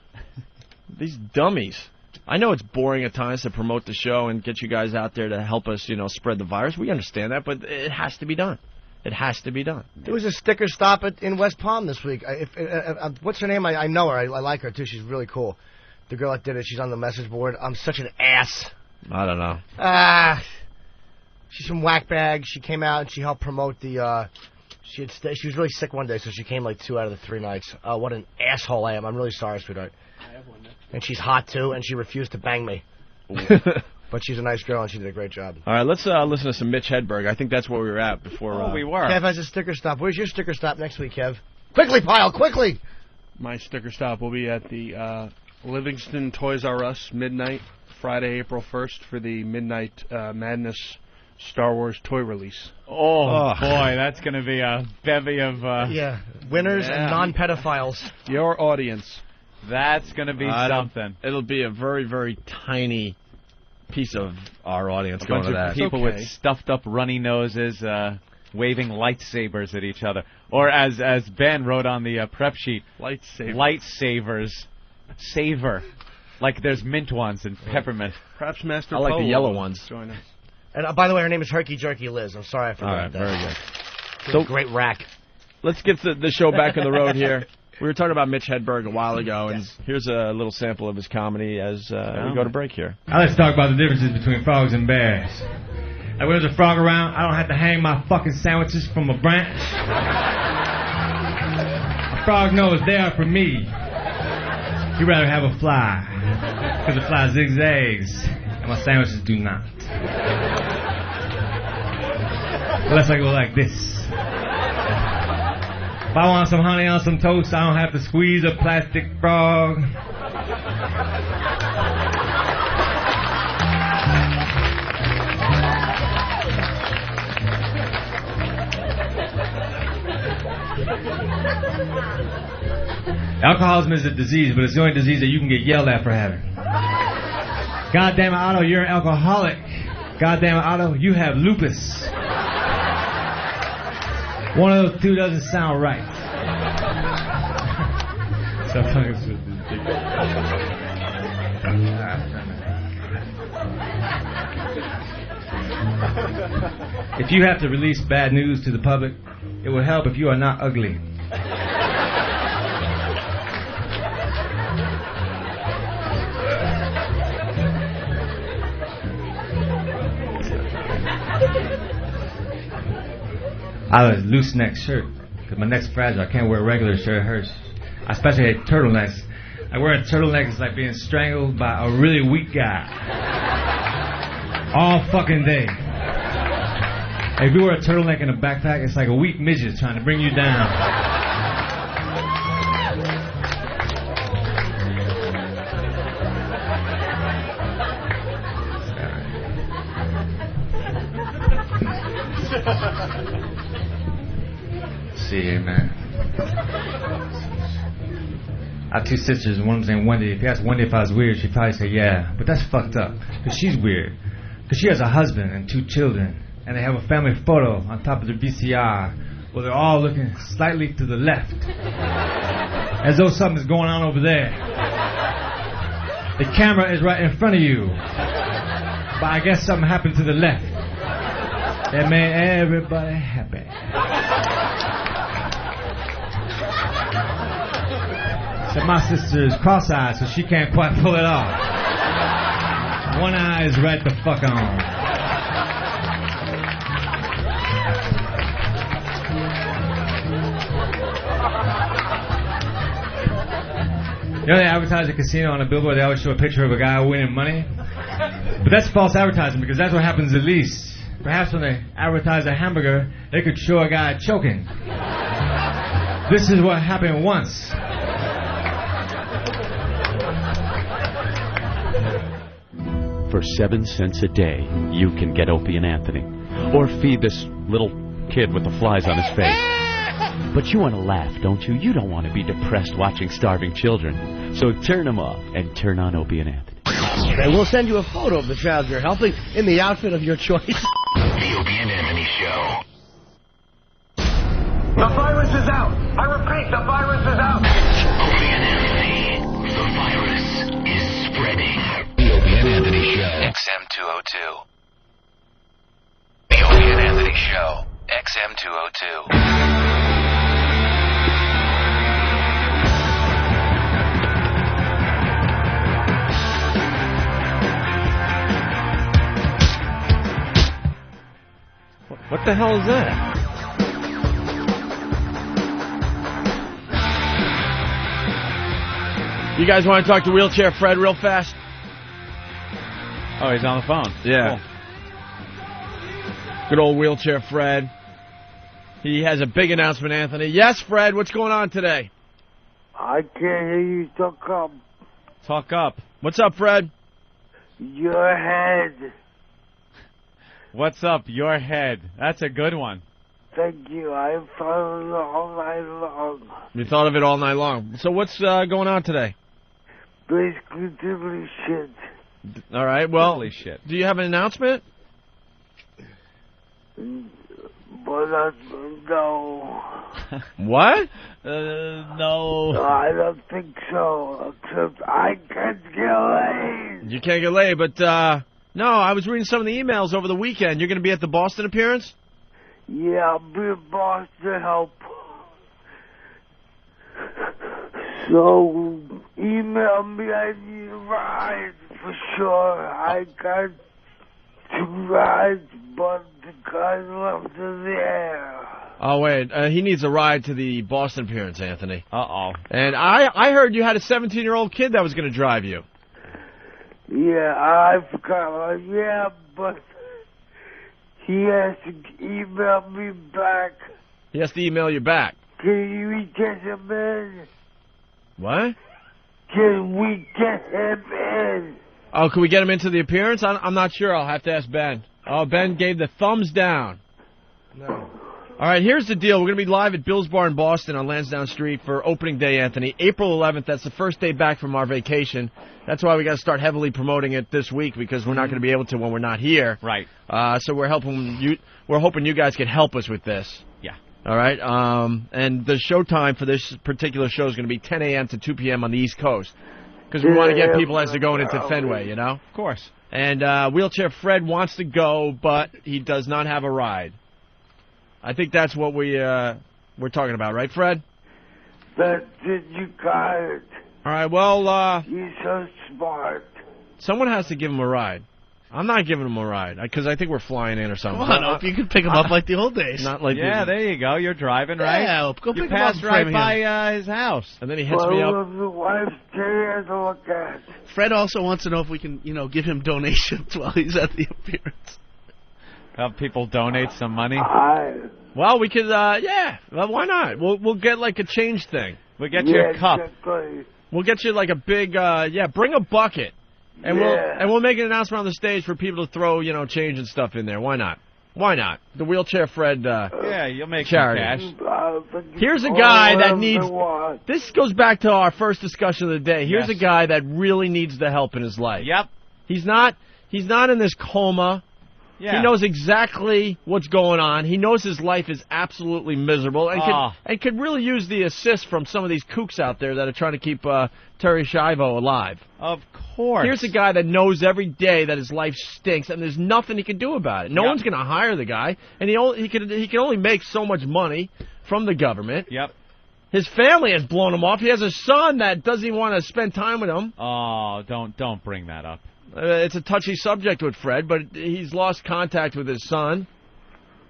These dummies. I know it's boring at times to promote the show and get you guys out there to help us, spread the virus. We understand that, but it has to be done. It has to be done. There was a sticker stop in West Palm this week. What's her name? I know her. I like her, too. She's really cool. The girl that did it, she's on the message board. I'm such an ass. I don't know. She's from Whackbag. She came out and she helped promote the... She was really sick one day, so she came like 2 out of the 3 nights. What an asshole I am. I'm really sorry, sweetheart. I have one. And she's hot, too, and she refused to bang me. But she's a nice girl, and she did a great job. All right, let's listen to some Mitch Hedberg. I think that's where we were at before. We were. Kev has a sticker stop. Where's your sticker stop next week, Kev? Quickly, Pyle, quickly! My sticker stop will be at the Livingston Toys R Us midnight, Friday, April 1st, for the Midnight Madness Star Wars toy release. Oh boy, that's going to be a bevy of... winners and non-pedophiles. Your audience. That's going to be something. It'll be a very, very tiny piece of our audience going to that. A bunch of people with stuffed up runny noses waving lightsabers at each other. Or as Ben wrote on the prep sheet, lightsavers. Savor. Like there's mint ones and peppermint. Perhaps Master I like Poe the yellow will ones. Join us. And by the way, her name is Herky Jerky Liz. I'm sorry I forgot that. Very good. So great rack. Let's get the show back on the road here. We were talking about Mitch Hedberg a while ago, and here's a little sample of his comedy as we go to break here. I like to talk about the differences between frogs and bears. Like when there's a frog around, I don't have to hang my fucking sandwiches from a branch. A frog knows they are for me. He'd rather have a fly, because the fly zigzags, and my sandwiches do not. Unless I go like this. If I want some honey on some toast, I don't have to squeeze a plastic frog. Alcoholism is a disease, but it's the only disease that you can get yelled at for having. God damn it, Otto, you're an alcoholic. God damn it, Otto, you have lupus. One of those two doesn't sound right. If you have to release bad news to the public, it will help if you are not ugly. I have a loose neck shirt because my neck's fragile. I can't wear a regular shirt. It hurts. I especially hate turtlenecks. I wear a turtleneck, it's like being strangled by a really weak guy. All fucking day. If you wear a turtleneck and a backpack, it's like a weak midget trying to bring you down. See here, man. I have two sisters, and one of them's named Wendy. If you ask Wendy if I was weird, she'd probably say yeah. But that's fucked up, because she's weird. Because she has a husband and two children, and they have a family photo on top of their VCR where they're all looking slightly to the left, as though something's going on over there. The camera is right in front of you, but I guess something happened to the left that made everybody happy. So my sister is cross-eyed, so she can't quite pull it off. One eye is right the fuck on. You know they advertise a casino on a billboard, they always show a picture of a guy winning money? But that's false advertising, because that's what happens at least. Perhaps when they advertise a hamburger, they could show a guy choking. This is what happened once. For 7 cents a day, you can get Opie and Anthony. Or feed this little kid with the flies on his face. But you want to laugh, don't you? You don't want to be depressed watching starving children. So turn them off and turn on Opie and Anthony. And we'll send you a photo of the child you're helping in the outfit of your choice. The Opie and Anthony Show. The virus is out. I repeat, the virus is out. Opie and Anthony. The virus is spreading. The Opie and Anthony Show. XM 202. The Opie and Anthony Show. XM 202. What the hell is that? You guys want to talk to Wheelchair Fred real fast? Oh, he's on the phone. Yeah. Cool. Good old Wheelchair Fred. He has a big announcement, Anthony. Yes, Fred, what's going on today? I can't hear you. Talk up. Talk up. What's up, Fred? Your head. What's up, your head? That's a good one. Thank you. I thought of it all night long. You thought of it all night long. So what's going on today? Basically, diddly shit. All right, well, Holy shit. Do you have an announcement? But no. What? No. I don't think so. Except I can't get laid. You can't get laid, but no, I was reading some of the emails over the weekend. You're going to be at the Boston appearance? Yeah, I'll be a boss to help. So, email me. I need rides for sure. I got 2 rides, but the guy left in the air. Oh, wait. He needs a ride to the Boston appearance, Anthony. Uh-oh. And I heard you had a 17-year-old kid that was going to drive you. Yeah, I forgot. Yeah, but he has to email me back. He has to email you back. Can we get him in? What? Can we get him in? Oh, can we get him into the appearance? I'm not sure. I'll have to ask Ben. Oh, Ben gave the thumbs down. No. All right, here's the deal. We're going to be live at Bill's Bar in Boston on Lansdowne Street for opening day, Anthony. April 11th, that's the first day back from our vacation. That's why we got to start heavily promoting it this week because we're not going to be able to when we're not here. Right. So we're hoping you guys can help us with this. Yeah. All right. And the show time for this particular show is going to be 10 a.m. to 2 p.m. on the East Coast because we want to get people as they're going into Fenway, you know? Of course. And Wheelchair Fred wants to go, but he does not have a ride. I think that's what we're talking about, right, Fred? That's it, you got it. All right, well... You're so smart. Someone has to give him a ride. I'm not giving him a ride, because I think we're flying in or something. Come on, Hope, you can pick him up like the old days. Not like there you go. You're driving, right? Yeah, Hope, go you pick him up. passed right by his house. And then he hits me up. The wife's chair to look at. Fred also wants to know if we can, give him donations while he's at the appearance. Have people donate some money? Well, we could, yeah. Well, why not? We'll get like a change thing. We'll get you a cup. Exactly. We'll get you like a big, bring a bucket. And we'll make an announcement on the stage for people to throw, change and stuff in there. Why not? Why not? The Wheelchair Fred you'll make charity. some cash. Here's a guy that needs... This goes back to our first discussion of the day. Here's a guy that really needs the help in his life. Yep. He's not in this coma. Yeah. He knows exactly what's going on. He knows his life is absolutely miserable and could really use the assist from some of these kooks out there that are trying to keep Terry Schiavo alive. Of course. Here's a guy that knows every day that his life stinks and there's nothing he can do about it. No one's going to hire the guy, and he can only make so much money from the government. Yep. His family has blown him off. He has a son that doesn't even want to spend time with him. Oh, don't bring that up. It's a touchy subject with Fred, but he's lost contact with his son.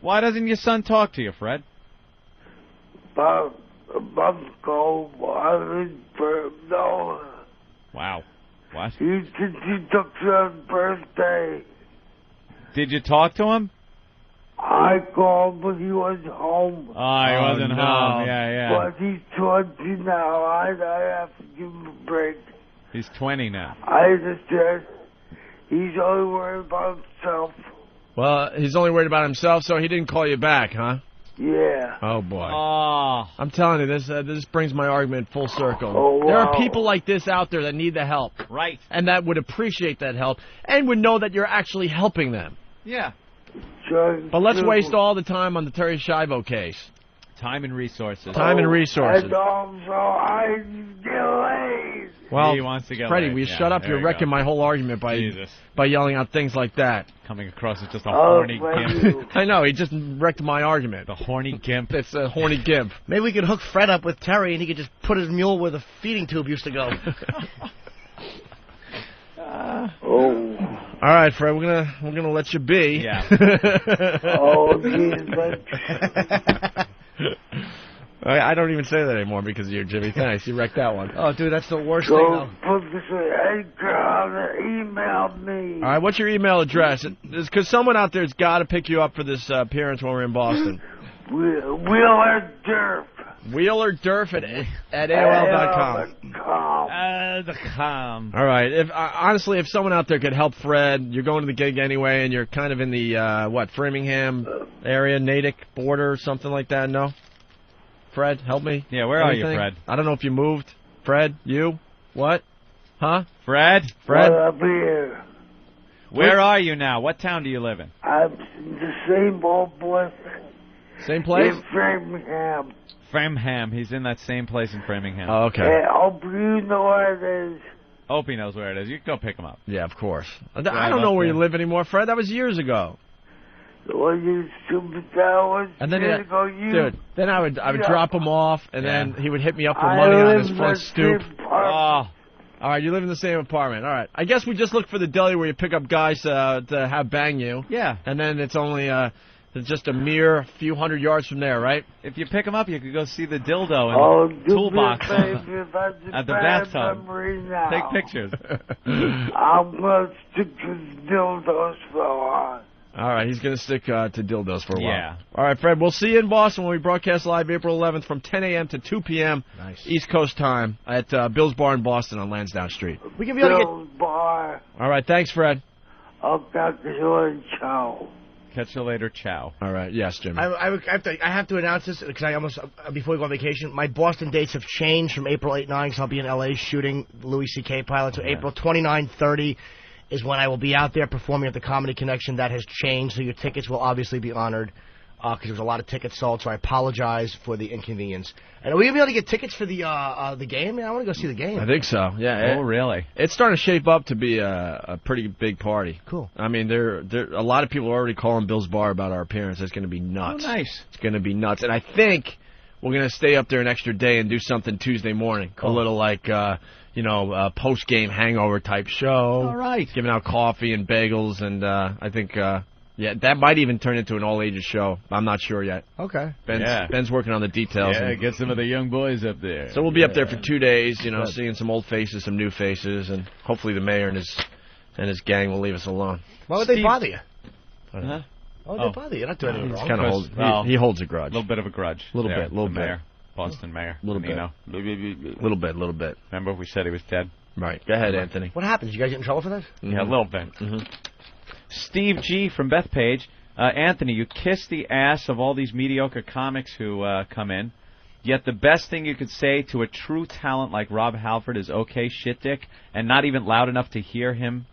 Why doesn't your son talk to you, Fred? About a month ago, I was no. Wow. What? He took his birthday. Did you talk to him? I called, but he was home. Oh, he wasn't home. Yeah. But he's 20 now. I have to give him a break. He's 20 now. I understand. He's only worried about himself. Well, he's only worried about himself, so he didn't call you back, huh? Yeah. Oh, boy. Oh. I'm telling you, this brings my argument full circle. Oh, wow. There are people like this out there that need the help. Right. And that would appreciate that help and would know that you're actually helping them. Yeah. But let's waste all the time on the Terry Schiavo case. Time and resources. Time and resources. And also, I get laid. Well, he wants to get Freddie, laid. will you shut up? You're wrecking my whole argument by yelling out things like that. Coming across as just a horny gimp. I know, he just wrecked my argument. The horny gimp. It's a horny gimp. Maybe we could hook Fred up with Terry and he could just put his mule where the feeding tube used to go. All right, Fred, we're gonna let you be. Yeah. I don't even say that anymore because of you, Jimmy. Thanks. You wrecked that one. Oh, dude, that's the worst thing, though. Email me. All right, what's your email address? Because someone out there's got to pick you up for this appearance when we're in Boston. Wheeler Durf. Wheeler Durf at AOL.com. All right. Honestly, if someone out there could help Fred, you're going to the gig anyway, and you're kind of in the, Framingham area, Natick border, something like that, no? Fred, help me. Yeah, where are you, Fred? I don't know if you moved. Fred, you? What? Huh? Fred? What up here? Where are you now? What town do you live in? I'm in the same old place. Same place? In Framingham. Framingham. He's in that same place in Framingham. Oh, okay. Hey, Opie, you know where it is. Opie knows where it is. You can go pick him up. Yeah, of course. I don't know where you live anymore, Fred. That was years ago. Well, you stupid, that was and then years ago. You, dude, then I would drop him off, and then he would hit me up for money on his front stoop. Oh. All right, you live in the same apartment. All right. I guess we just look for the deli where you pick up guys to have bang you. Yeah. And then it's only It's just a mere few hundred yards from there, right? If you pick him up, you could go see the dildo in the toolbox at the bathtub. Take pictures. I'm going to stick to dildos for a while. All right, he's going to stick to dildos for a while. Yeah. All right, Fred, we'll see you in Boston when we broadcast live April 11th from 10 a.m. to 2 p.m. East Coast time at Bill's Bar in Boston on Lansdowne Street. We can be able to Bill's Bar. All right, thanks, Fred. I'll catch you later, ciao. Catch you later, ciao. All right, yes, Jimmy. I have to announce this because I almost before we go on vacation. My Boston dates have changed from April 8, 9 because I'll be in L.A. shooting Louis C.K. pilot. So April 29, 30 is when I will be out there performing at the Comedy Connection. That has changed, so your tickets will obviously be honored because there's a lot of tickets sold. So I apologize for the inconvenience. And are we gonna be able to get tickets for the game? Yeah, I want to go see the game. I think so. Yeah. Oh, really? It's starting to shape up to be a pretty big party. Cool. I mean, there a lot of people are already calling Bill's Bar about our appearance. It's going to be nuts. Oh, nice. It's going to be nuts. And I think we're going to stay up there an extra day and do something Tuesday morning. Cool. A little like, post-game hangover type show. All right. Giving out coffee and bagels. And I think, that might even turn into an all-ages show. I'm not sure yet. Okay. Ben's working on the details. Yeah, get some of the young boys up there. So we'll be up there for 2 days, seeing some old faces, some new faces, and hopefully the mayor and his gang will leave us alone. Why would they bother you? Huh? Why would they bother you? You're not doing anything wrong. Kind of he holds a grudge. A little bit of a grudge. A little bit. Mayor. Boston mayor. A little bit. Little bit. Remember we said he was dead? Right. Go ahead, Anthony. What happened? Did you guys get in trouble for that? Mm-hmm. Yeah, a little bit. Mm-hmm. Steve G. from Bethpage. Anthony, you kiss the ass of all these mediocre comics who come in, yet the best thing you could say to a true talent like Rob Halford is okay, shit dick, and not even loud enough to hear him,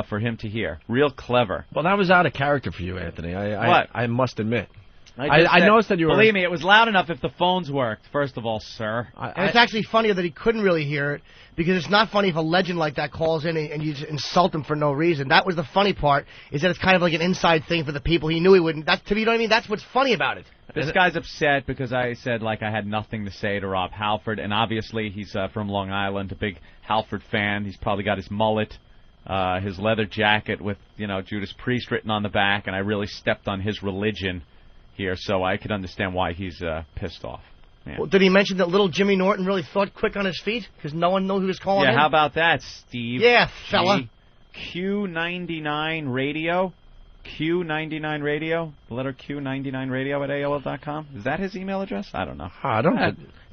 for him to hear. Real clever. Well, that was out of character for you, Anthony. I must admit. I noticed that you were... Believe me, it was loud enough if the phones worked, first of all, sir. And it's actually funnier that he couldn't really hear it, because it's not funny if a legend like that calls in and you just insult him for no reason. That was the funny part, is that it's kind of like an inside thing for the people. He knew he wouldn't. You know what I mean? That's what's funny about it. This guy's upset because I said, I had nothing to say to Rob Halford, and obviously he's from Long Island, a big Halford fan. He's probably got his mullet, his leather jacket with, Judas Priest written on the back, and I really stepped on his religion here, so I could understand why he's pissed off. Yeah. Well, did he mention that little Jimmy Norton really thought quick on his feet? Because no one knew he was calling in? Yeah, how about that, Steve? Yeah, fella. Q99 Radio? Q99 Radio? The letter Q99 Radio at AOL.com? Is that his email address? I don't know.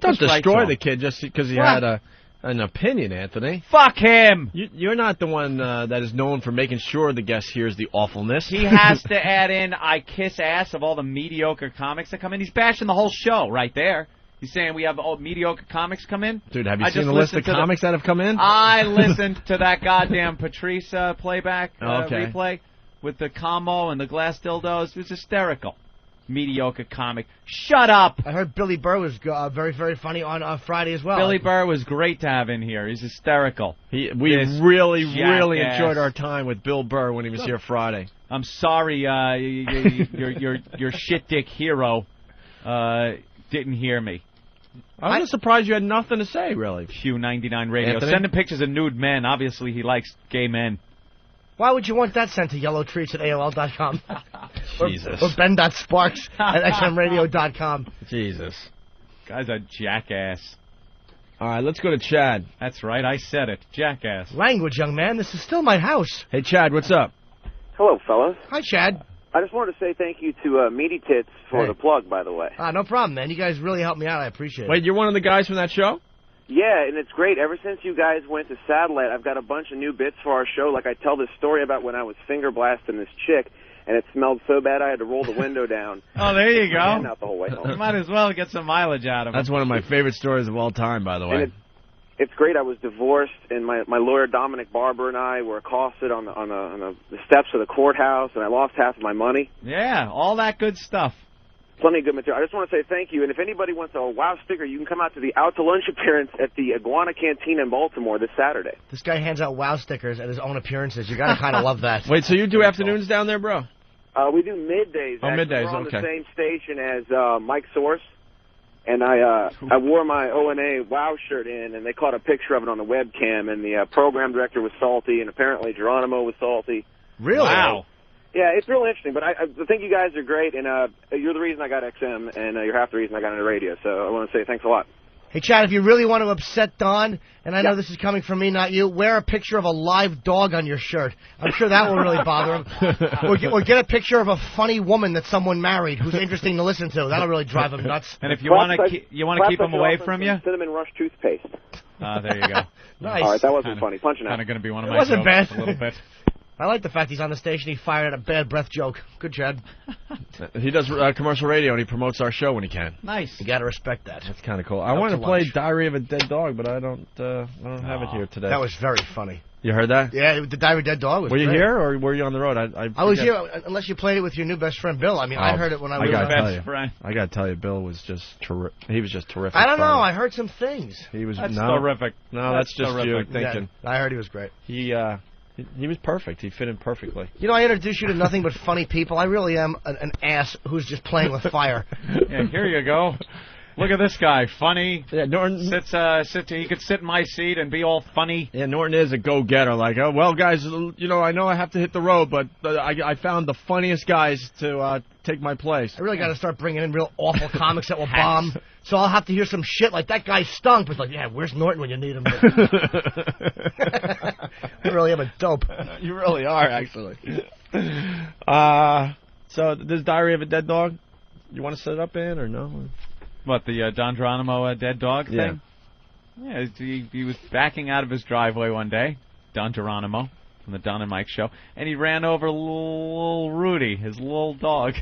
Don't destroy the kid just because he had an opinion, Anthony. Fuck him! You're not the one that is known for making sure the guest hears the awfulness. He has to add in, I kiss ass of all the mediocre comics that come in. He's bashing the whole show right there. He's saying we have all mediocre comics come in. Dude, have you seen the list of comics that have come in? I listened to that goddamn Patrice playback replay with the combo and the glass dildos. It was hysterical. Mediocre comic. Shut up! I heard Billy Burr was very, very funny on Friday as well. Billy Burr was great to have in here. He's hysterical. We really enjoyed our time with Bill Burr when he was here Friday. I'm sorry, your shit dick hero didn't hear me. I was surprised you had nothing to say, really. Q99 Radio. Anthony? Send him pictures of nude men. Obviously, he likes gay men. Why would you want that sent to yellowtreats@AOL.com? Jesus. Or ben.sparks@xmradio.com. Jesus. Guy's a jackass. All right, let's go to Chad. That's right, I said it. Jackass. Language, young man. This is still my house. Hey, Chad, what's up? Hello, fellas. Hi, Chad. I just wanted to say thank you to Meaty Tits for the plug, by the way. No problem, man. You guys really helped me out. I appreciate it. Wait, you're one of the guys from that show? Yeah, and it's great. Ever since you guys went to Satellite, I've got a bunch of new bits for our show. Like I tell this story about when I was finger blasting this chick, and it smelled so bad I had to roll the window down. Oh, there you go. And out the whole way home. You might as well get some mileage out of it. That's one of my favorite stories of all time, by the way. And it's great. I was divorced, and my lawyer, Dominic Barber, and I were accosted on the steps of the courthouse, and I lost half of my money. Yeah, all that good stuff. Plenty of good material. I just want to say thank you. And if anybody wants a wow sticker, you can come out to the Out to Lunch appearance at the Iguana Cantina in Baltimore this Saturday. This guy hands out wow stickers at his own appearances. You got to kind of love that. Wait, so you do afternoons down there, bro? We do middays. Oh, middays, We're on okay. the same station as Mike Source. And I wore my O&A WOW shirt in, and they caught a picture of it on the webcam, and the program director was salty, and apparently Geronimo was salty. Really? Wow. Yeah, it's real interesting, but I think you guys are great, and you're the reason I got XM, and you're half the reason I got into radio, so I want to say thanks a lot. Hey, Chad, if you really want to upset Don, and I know this is coming from me, not you, wear a picture of a live dog on your shirt. I'm sure that will really bother him. Or get a picture of a funny woman that someone married who's interesting to listen to. That'll really drive him nuts. And if you want to keep him away from you, Cinnamon Rush toothpaste. There you go. Nice. All right, that wasn't funny. Punching out. Kind of going to be one of my wasn't jokes bad. a little bit. I like the fact he's on the station. He fired at a bad breath joke. Good, Chad. He does commercial radio and he promotes our show when he can. Nice. You got to respect that. That's kind of cool. I wanted to play Diary of a Dead Dog, but I don't have it here today. That was very funny. You heard that? Yeah, the Diary of a Dead Dog was Were you great. here or were you on the road? I was here, unless you played it with your new best friend, Bill. I mean, I heard it when I was I got to tell you, Bill was just terrific. He was just terrific. I don't know. I heard some things. He was That's terrific. No, that's just terrific. you thinking. Yeah, I heard he was great. He was perfect. He fit in perfectly. You know, I introduced you to nothing but funny people. I really am an ass who's just playing with fire. Yeah, here you go. Look at this guy, funny. Yeah, Norton he could sit in my seat and be all funny. Yeah, Norton is a go-getter. Like, oh, well, guys, you know, I know I have to hit the road, but I found the funniest guys to take my place. I really got to start bringing in real awful comics that will bomb. So I'll have to hear some shit like that guy stunk. But like, yeah, where's Norton when you need him? I really am a dope. You really are, actually. So this Diary of a Dead Dog, you want to set it up in or no? What, the Don Geronimo dead dog thing? Yeah, he was backing out of his driveway one day, Don Geronimo, from the Don and Mike show, and he ran over little Rudy, his little dog.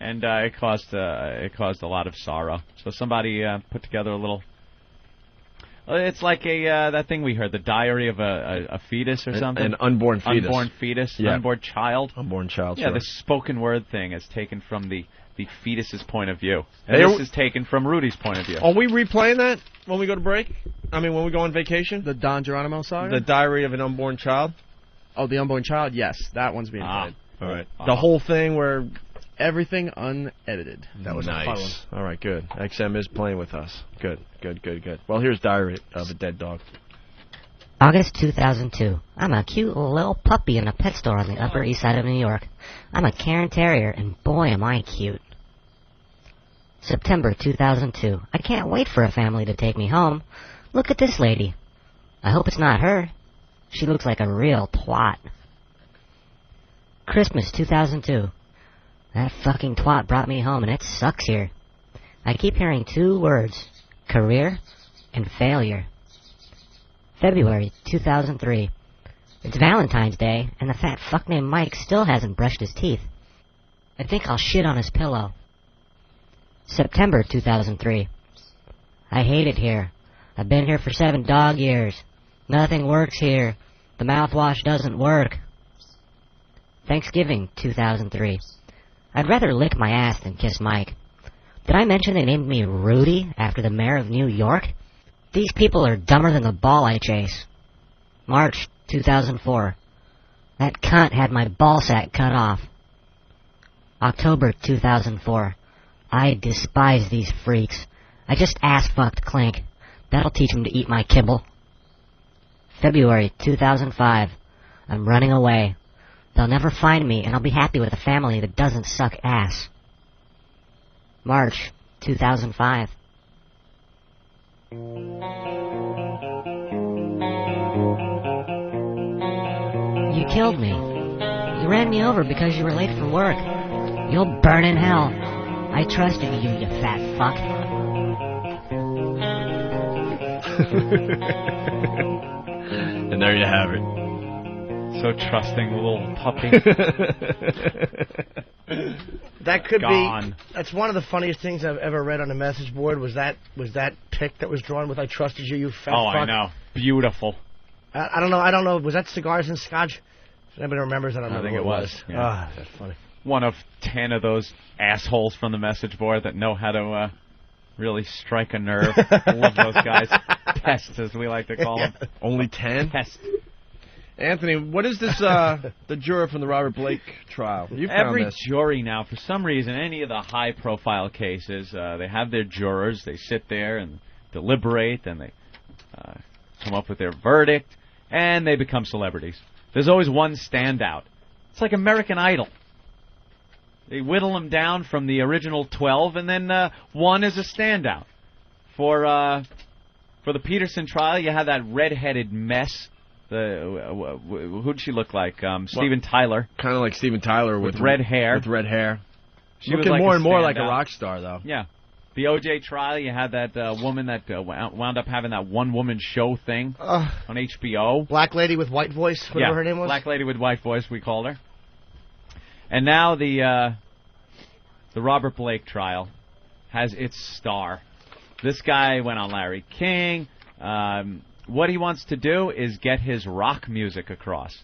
And it caused a lot of sorrow. So somebody put together a little... It's like that thing we heard, the diary of a fetus or something. An unborn fetus. Unborn fetus, yeah. Unborn child. Unborn child, yeah, sure. the spoken word thing is taken from the fetus's point of view. And this is taken from Rudy's point of view. Are we replaying that when we go to break? I mean, when we go on vacation? The Don Geronimo saga? The Diary of an Unborn Child? Oh, the Unborn Child? Yes, that one's being played. All right. The whole thing where... Everything unedited. That was nice. A fun one. All right, good. XM is playing with us. Good. Well, here's Diary of a Dead Dog. August 2002. I'm a cute little puppy in a pet store on the Upper East Side of New York. I'm a Cairn Terrier, and boy am I cute. September 2002. I can't wait for a family to take me home. Look at this lady. I hope it's not her. She looks like a real twat. Christmas 2002. That fucking twat brought me home, and it sucks here. I keep hearing two words, career and failure. February 2003. It's Valentine's Day, and the fat fuck named Mike still hasn't brushed his teeth. I think I'll shit on his pillow. September 2003. I hate it here. I've been here for 7 dog years. Nothing works here. The mouthwash doesn't work. Thanksgiving 2003. I'd rather lick my ass than kiss Mike. Did I mention they named me Rudy after the mayor of New York? These people are dumber than the ball I chase. March 2004. That cunt had my ballsack cut off. October 2004. I despise these freaks. I just ass-fucked Clink. That'll teach him to eat my kibble. February 2005. I'm running away. They'll never find me, and I'll be happy with a family that doesn't suck ass. March 2005. You killed me. You ran me over because you were late for work. You'll burn in hell. I trusted you, you fat fuck. And there you have it. So trusting little puppy. That could Gone. be. That's one of the funniest things I've ever read on a message board. Was that pic that was drawn with "I trusted you, you fat fuck." I know. Beautiful. I don't know. Was that cigars and scotch? If anybody remembers, I don't know. I think it was. Yeah. That's funny. One of 10 of those assholes from the message board that know how to really strike a nerve. I love those guys. Pests, as we like to call them. Only 10? Pests. Anthony, what is this, the juror from the Robert Blake trial? You found Every this. jury now, for some reason, any of the high-profile cases, they have their jurors. They sit there and deliberate, and they come up with their verdict, and they become celebrities. There's always one standout. It's like American Idol. They whittle them down from the original 12, and then one is a standout. For the Peterson trial, you had that red-headed mess. Who'd she look like? Steven Tyler. Kind of like Steven Tyler with red hair. With red hair. She looking was like more and more like a rock star, though. Yeah. The O.J. trial, you had that woman that wound up having that one-woman show thing on HBO. Black lady with white voice, whatever her name was? Black lady with white voice, we called her. And now the Robert Blake trial has its star. This guy went on Larry King. What he wants to do is get his rock music across.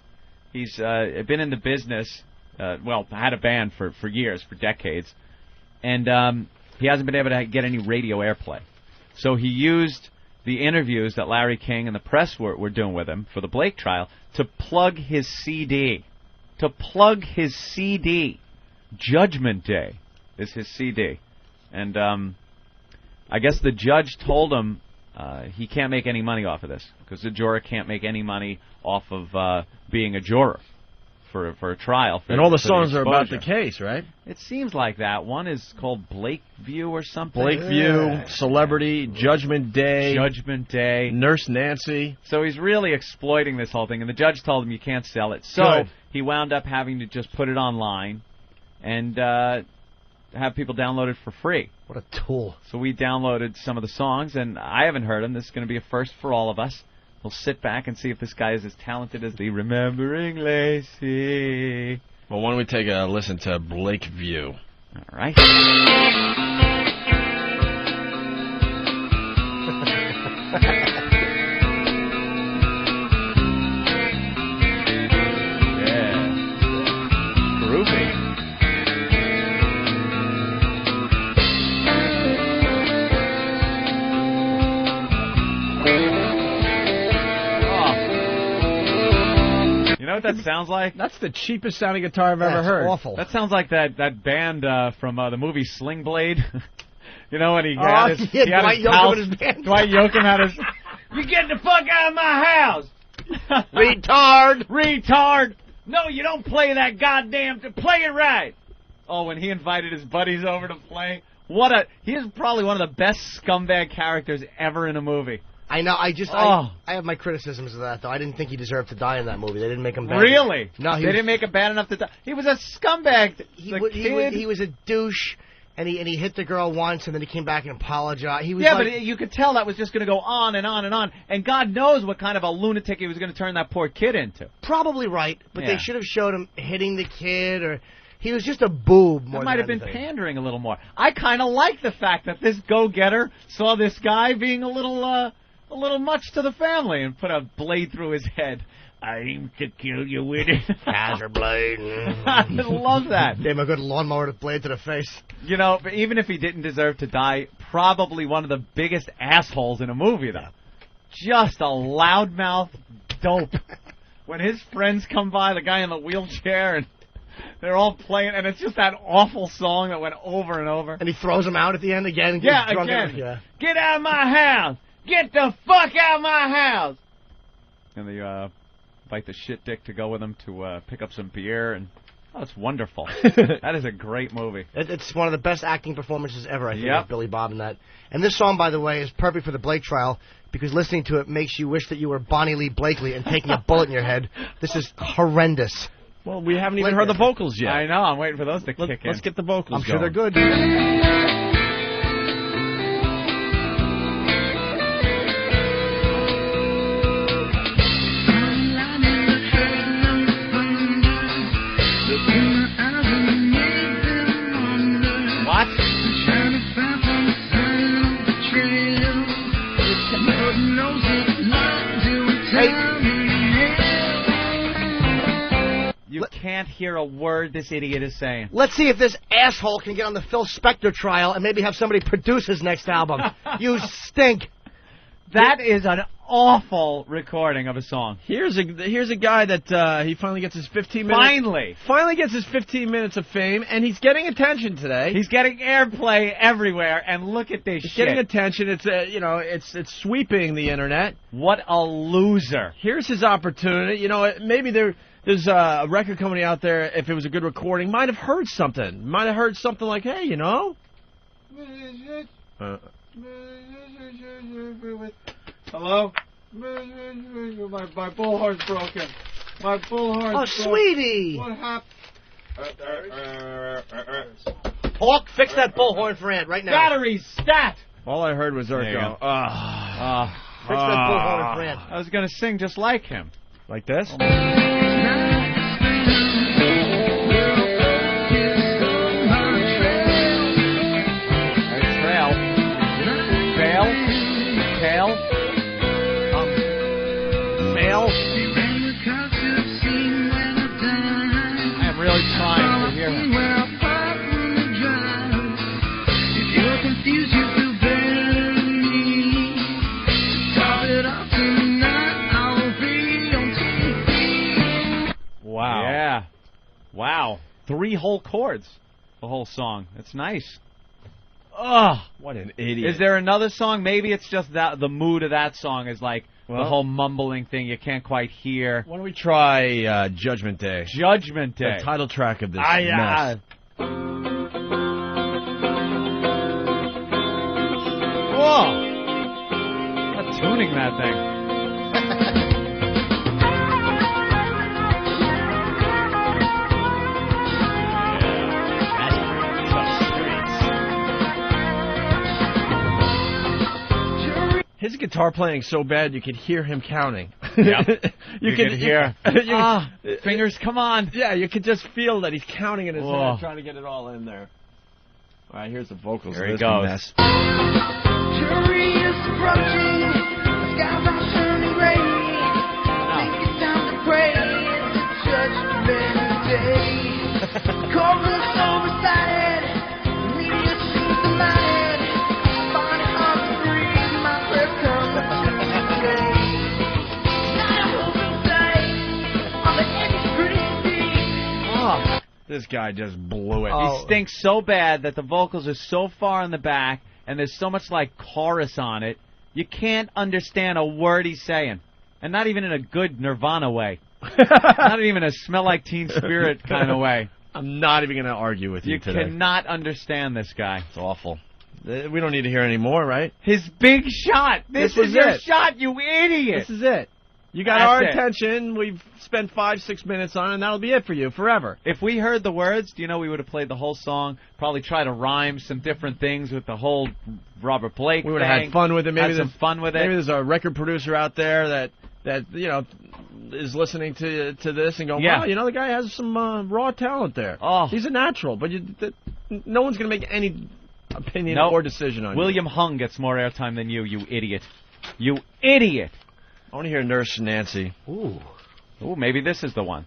He's been in the business, had a band for years, for decades, and he hasn't been able to get any radio airplay. So he used the interviews that Larry King and the press were doing with him for the Blake trial to plug his CD. Judgment Day is his CD. And I guess the judge told him he can't make any money off of this, because the juror can't make any money off of being a juror for a trial. And all the songs are about the case, right? It seems like that. One is called Blakeview or something. Blakeview, Celebrity, Judgment Day, Nurse Nancy. So he's really exploiting this whole thing, and the judge told him you can't sell it. So he wound up having to just put it online and have people download it for free. What a tool. So we downloaded some of the songs, and I haven't heard them. This is going to be a first for all of us. We'll sit back and see if this guy is as talented as the Remembering Lacey. Well, why don't we take a listen to Blakeview? All right. You know what that sounds like? That's the cheapest sounding guitar I've ever heard. Awful. That sounds like that band from the movie Sling Blade. You know, when he had his, Dwight Yoakam and his band. Dwight Yoakam had his. You get the fuck out of my house, retard! No, you don't play that goddamn. Play it right. Oh, when he invited his buddies over to play, he is probably one of the best scumbag characters ever in a movie. I know. I have my criticisms of that, though. I didn't think he deserved to die in that movie. They didn't make him bad. Really? No, they didn't make him bad enough to die. He was a scumbag. He was a douche, and he hit the girl once, and then he came back and apologized. But you could tell that was just going to go on and on and on. And God knows what kind of a lunatic he was going to turn that poor kid into. Probably right, but they should have showed him hitting the kid, or he was just a boob. More That might have been pandering a little more. I kind of like the fact that this go-getter saw this guy being a little much to the family and put a blade through his head. I aim to kill you with it. Razor blade. I love that. Gave him a good lawnmower blade to the face. You know, but even if he didn't deserve to die, probably one of the biggest assholes in a movie, though. Just a loudmouth dope. When his friends come by, the guy in the wheelchair, and they're all playing, and it's just that awful song that went over and over. And he throws him out at the end again. Yeah, again. Yeah. Get out of my house. Get the fuck out of my house! And they invite the shit dick to go with them to pick up some beer, and it's wonderful. That is a great movie. It's one of the best acting performances ever, I think, with Billy Bob in that. And this song, by the way, is perfect for the Blake trial, because listening to it makes you wish that you were Bonnie Lee Blakely and taking a bullet in your head. This is horrendous. Well, we haven't even heard the vocals yet. I know, I'm waiting for those to kick in. Let's get the vocals I'm sure they're good. You can't hear a word this idiot is saying. Let's see if this asshole can get on the Phil Spector trial and maybe have somebody produce his next album. You stink. That is an awful recording of a song. Here's a guy that he finally gets his 15 minutes. Finally gets his 15 minutes of fame, and he's getting attention today. He's getting airplay everywhere, and look at this shit. He's getting attention. It's it's sweeping the internet. What a loser. Here's his opportunity. You know, maybe there's a record company out there, if it was a good recording, might have heard something. Might have heard something like, hey, you know. Hello? My bullhorn's broken. My bullhorn's Oh, sweetie! What happened? Hawk, fix that bullhorn for Aunt right now. Batteries, stat! All I heard was Urkel. Fix that bullhorn for Aunt. I was going to sing just like him. Like this? I'm really trying to hear him. Wow. Yeah. Wow. 3 whole chords. The whole song. That's nice. Oh, what an idiot. Is there another song? Maybe it's just that the mood of that song is like the whole mumbling thing you can't quite hear. Why don't we try Judgment Day? Judgment Day. The title track of this mess. Whoa! Not tuning that thing. His guitar playing so bad you could hear him counting. Yep. you could hear. Fingers, come on. Yeah, you could just feel that he's counting in his head, trying to get it all in there. All right, here's the vocals. Here he of this goes. mess. Jury is approaching, the skies are turning gray. I think it's time to pray, it's Judgment Day. Courtroom's oversided, the media seems to mad. Find it hard to breathe, my breath comes today. Not a hoping day, on the edge is pretty steep. This guy just blew it. He stinks so bad that the vocals are so far in the back, and there's so much like chorus on it, you can't understand a word he's saying. And not even in a good Nirvana way. Not even a Smell Like Teen Spirit kind of way. I'm not even going to argue with you today. You cannot understand this guy. It's awful. We don't need to hear any more, right? His big shot. This is your shot, you idiot. This is it. You got our attention. We've spent 5-6 minutes on it, and that'll be it for you forever. If we heard the words, do you know we would have played the whole song, probably try to rhyme some different things with the whole Robert Blake We would have had fun with it. Maybe some fun with it. Maybe there's a record producer out there that you know is listening to this and going, wow, you know, the guy has some raw talent there. Oh. He's a natural, but no one's going to make any opinion or decision on William Hung gets more airtime than you idiot. You idiot. I want to hear Nurse Nancy. Ooh, maybe this is the one.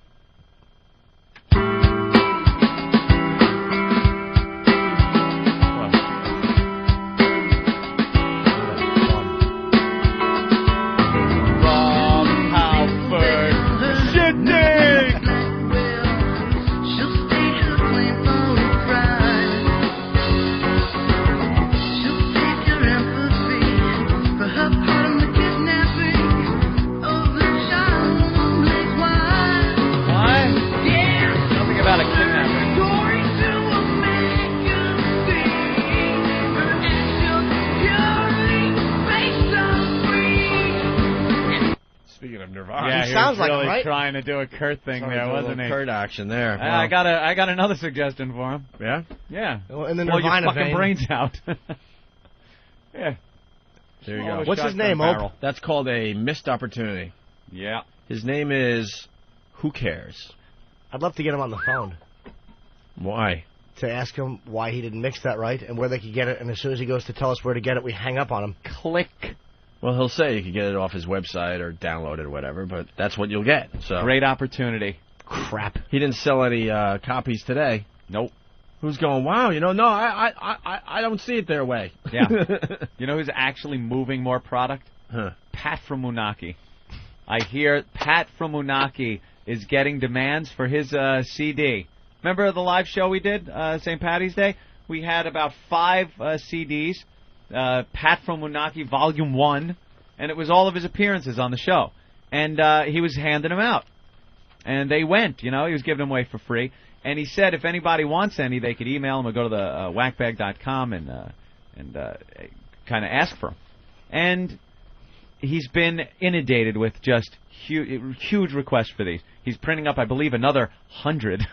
Yeah, he sounds really like trying to do a Kurt thing there, wasn't he? Kurt action there. Wow. I got another suggestion for him. Yeah? Yeah. Well, in the Blow your Nirvana fucking vein. brains out. Yeah. There you go. What's his name, Ope? That's called a missed opportunity. Yeah. His name is Who Cares? I'd love to get him on the phone. Why? To ask him why he didn't mix that right and where they could get it, and as soon as he goes to tell us where to get it, we hang up on him. Click. Well, he'll say you can get it off his website or download it or whatever, but that's what you'll get. So great opportunity. Crap. He didn't sell any copies today. Nope. Who's going, wow, you know, no, I don't see it their way. Yeah. You know who's actually moving more product? Pat from Moonachie. I hear Pat from Moonachie is getting demands for his CD. Remember the live show we did St. Patty's Day? We had about 5 CDs, Pat from Moonachie Volume 1, and it was all of his appearances on the show. And he was handing them out. And they went, he was giving them away for free. And he said if anybody wants any, they could email him or go to the whackbag.com and kind of ask for them. And he's been inundated with just huge requests for these. He's printing up, I believe, another 100.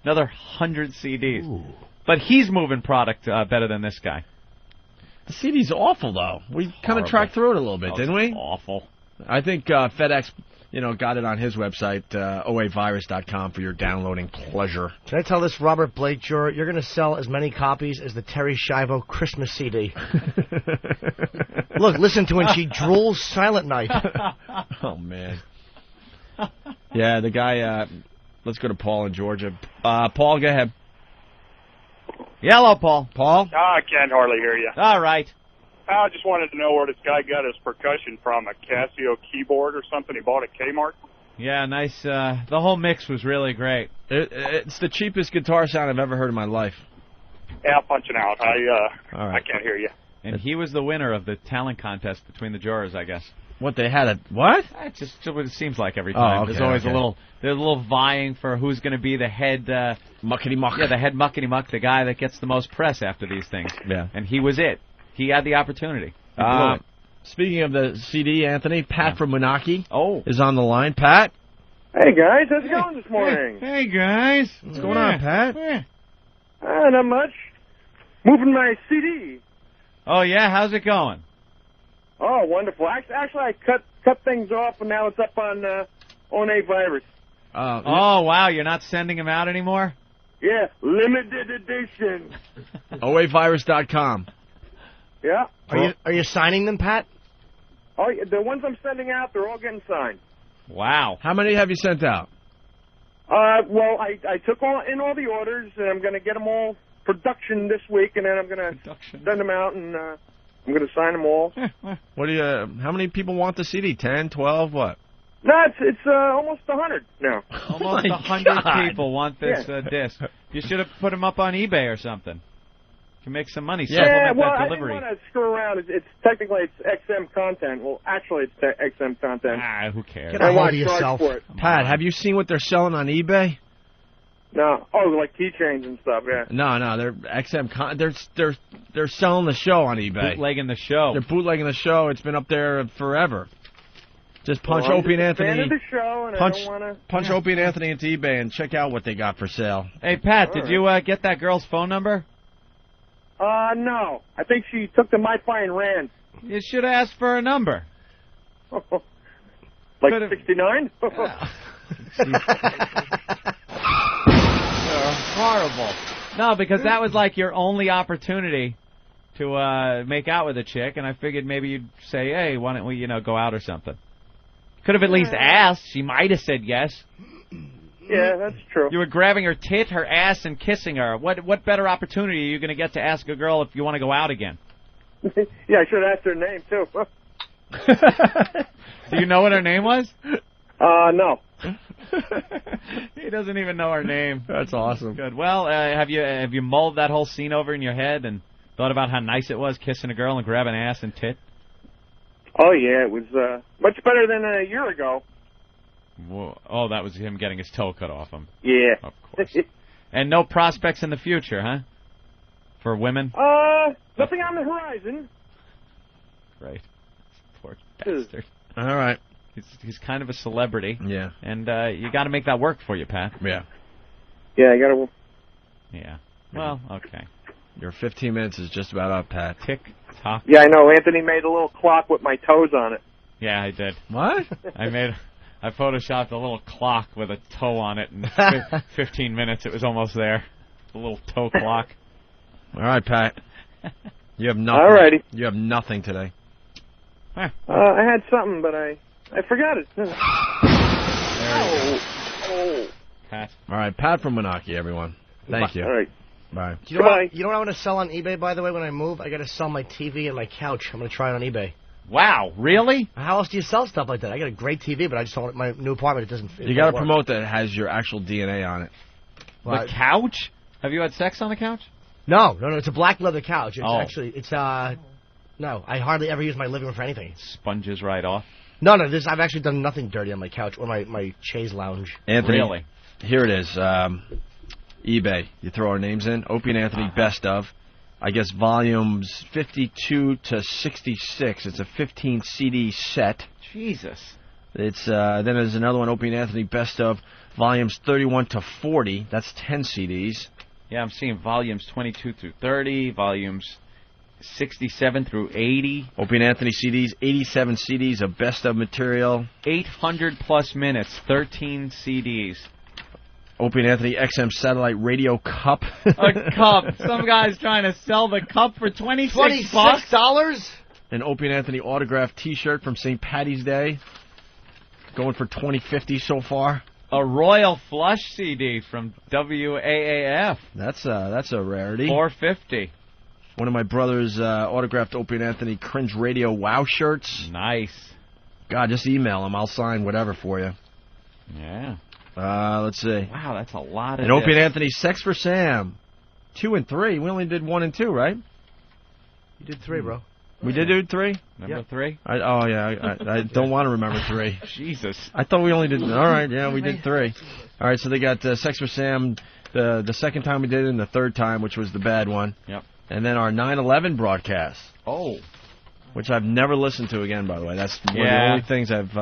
Another 100 CDs. Ooh. But he's moving product better than this guy. The CD's awful, though. We kind of tracked through it a little bit, didn't we? Awful. I think FedEx, got it on his website, oavirus.com, for your downloading pleasure. Can I tell this Robert Blake juror, you're going to sell as many copies as the Terry Schiavo Christmas CD. Look, listen to when she drools Silent Night. Oh, man. Yeah, the guy, let's go to Paul in Georgia. Paul, go ahead. Hello, Paul. Paul? I can't hardly hear you. All right. I just wanted to know where this guy got his percussion from, a Casio keyboard or something he bought at Kmart? Yeah, nice. The whole mix was really great. It's the cheapest guitar sound I've ever heard in my life. Yeah, punching out. All right. I can't hear you. And he was the winner of the talent contest between the jurors, I guess. What, they had what? It's just what it seems like every time. Okay, there's always a little vying for who's going to be the head muckety-muck. Yeah, the head muckety-muck, the guy that gets the most press after these things. Yeah. And he was it. He had the opportunity. Speaking of the CD, Anthony, Pat from Moonachie is on the line. Pat? Hey, guys. How's it going this morning? Hey, guys. What's going on, Pat? Not much. Moving my CD. Oh, yeah? How's it going? Oh, wonderful. Actually, I cut things off, and now it's up on A Virus. Oh, wow. You're not sending them out anymore? Yeah, limited edition. oavirus.com. Yeah. Are you signing them, Pat? Oh, the ones I'm sending out, they're all getting signed. Wow. How many have you sent out? Well, I took in all the orders, and I'm going to get them all production this week, and then I'm going to send them out, and I'm going to sign them all. What do you? How many people want the CD? 10, 12, what? No, it's almost 100 now. Almost 100 people want this disc. You should have put them up on eBay or something. You can make some money. Yeah, well, that delivery. I didn't want to screw around. It's technically XM content. Well, actually, it's XM content. Who cares? Get a hold of yourself. For it. Pat, have you seen what they're selling on eBay? No. Oh, like keychains and stuff. Yeah. No, they're XM. They're selling the show on eBay. Bootlegging the show. They're bootlegging the show. It's been up there forever. Just punch Opie and Anthony. Fan of the show, and I don't wanna... punch Opie and Anthony into eBay and check out what they got for sale. Hey, Pat, did you get that girl's phone number? No. I think she took the MiFi and ran. You should have asked for a number. Like 69? Horrible. No, because that was like your only opportunity to make out with a chick, and I figured maybe you'd say, hey, why don't we, go out or something. Could have at least asked. She might have said yes. Yeah, that's true. You were grabbing her tit, her ass, and kissing her. What better opportunity are you going to get to ask a girl if you want to go out again? Yeah, I should have asked her name, too. Do you know what her name was? No. He doesn't even know her name. That's awesome. Good. Well, have you mulled that whole scene over in your head and thought about how nice it was kissing a girl and grabbing ass and tit? Oh, yeah, it was much better than a year ago. Whoa. Oh, that was him getting his toe cut off him. Yeah. Of course. And no prospects in the future, huh? For women? Nothing on the horizon. Great. Poor bastard. All right. He's kind of a celebrity. Yeah. And you got to make that work for you, Pat. Yeah. Yeah, I got to... Yeah. Well, okay. Your 15 minutes is just about up, Pat. Tick, tock. Yeah, I know. Anthony made a little clock with my toes on it. Yeah, I did. What? I photoshopped a little clock with a toe on it. In 15 minutes, it was almost there. A little toe clock. All right, Pat. You have nothing. All righty. You have nothing today. I had something, but I forgot it. There you go. Pat. All right, Pat from Moonachie, everyone. Thank you. All right. Bye. You know what I want to sell on eBay, by the way, when I move? I got to sell my TV and my couch. I'm going to try it on eBay. Wow, really? How else do you sell stuff like that? I got a great TV, but I just don't. My new apartment, it doesn't. You got to promote that it has your actual DNA on it. The couch? Have you had sex on the couch? No. It's a black leather couch. It's no. I hardly ever use my living room for anything. Sponges right off. No. I've actually done nothing dirty on my couch or my chaise lounge. Anthony, really? Here it is. eBay. You throw our names in. Opie and Anthony Best of. I guess volumes 52 to 66. It's a 15 CD set. Jesus. It's then there's another one, Opie and Anthony Best of, volumes 31 to 40. That's 10 CDs. Yeah, I'm seeing volumes 22 through 30, volumes 67 through 80. Opie and Anthony CDs, 87 CDs of Best of material. 800 plus minutes, 13 CDs. Opie and Anthony XM Satellite Radio Cup. A cup. Some guy's trying to sell the cup for $26. An Opie and Anthony autographed T-shirt from St. Patty's Day. Going for $20.50 so far. A Royal Flush CD from WAAF. That's a rarity. $4.50. One of my brother's autographed Opie and Anthony Cringe Radio Wow shirts. Nice. God, just email him. I'll sign whatever for you. Yeah. Let's see. Wow, that's a lot of. And Opie and Anthony Sex for Sam, 2 and 3. We only did 1 and 2, right? You did 3, bro. We did do 3. Number 3. I don't want to remember 3. Jesus. I thought we only did. All right, yeah, we did 3. All right, so they got Sex for Sam the second time we did it, and the third time, which was the bad one. Yep. And then our 9/11 broadcast. Oh. Which I've never listened to again, by the way. That's one of the only things I've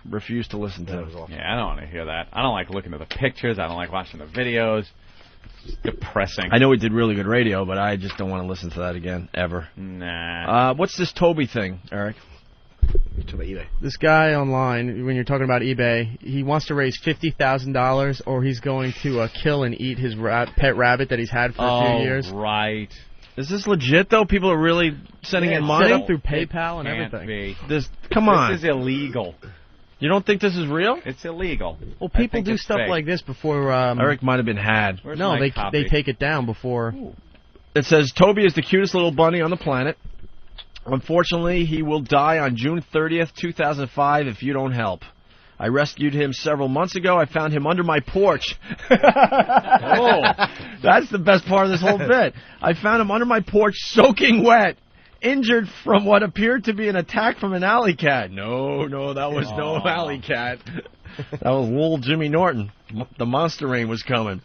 refused to listen to. Yeah, I don't want to hear that. I don't like looking at the pictures. I don't like watching the videos. It's depressing. I know we did really good radio, but I just don't want to listen to that again, ever. Nah. What's this Toby thing, Eric? eBay. This guy online, when you're talking about eBay, he wants to raise $50,000, or he's going to kill and eat his pet rabbit that he's had for a few years. Right. Is this legit, though? People are really sending in money? Set up through PayPal and everything. Come on. This is illegal. You don't think this is real? It's illegal. Well, people do stuff like this before... Eric might have been had. No, they take it down before... It says, Toby is the cutest little bunny on the planet. Unfortunately, he will die on June 30th, 2005 if you don't help. I rescued him several months ago. I found him under my porch. Oh, that's the best part of this whole bit. I found him under my porch, soaking wet, injured from what appeared to be an attack from an alley cat. No, that was no alley cat. That was little Jimmy Norton. The monster rain was coming.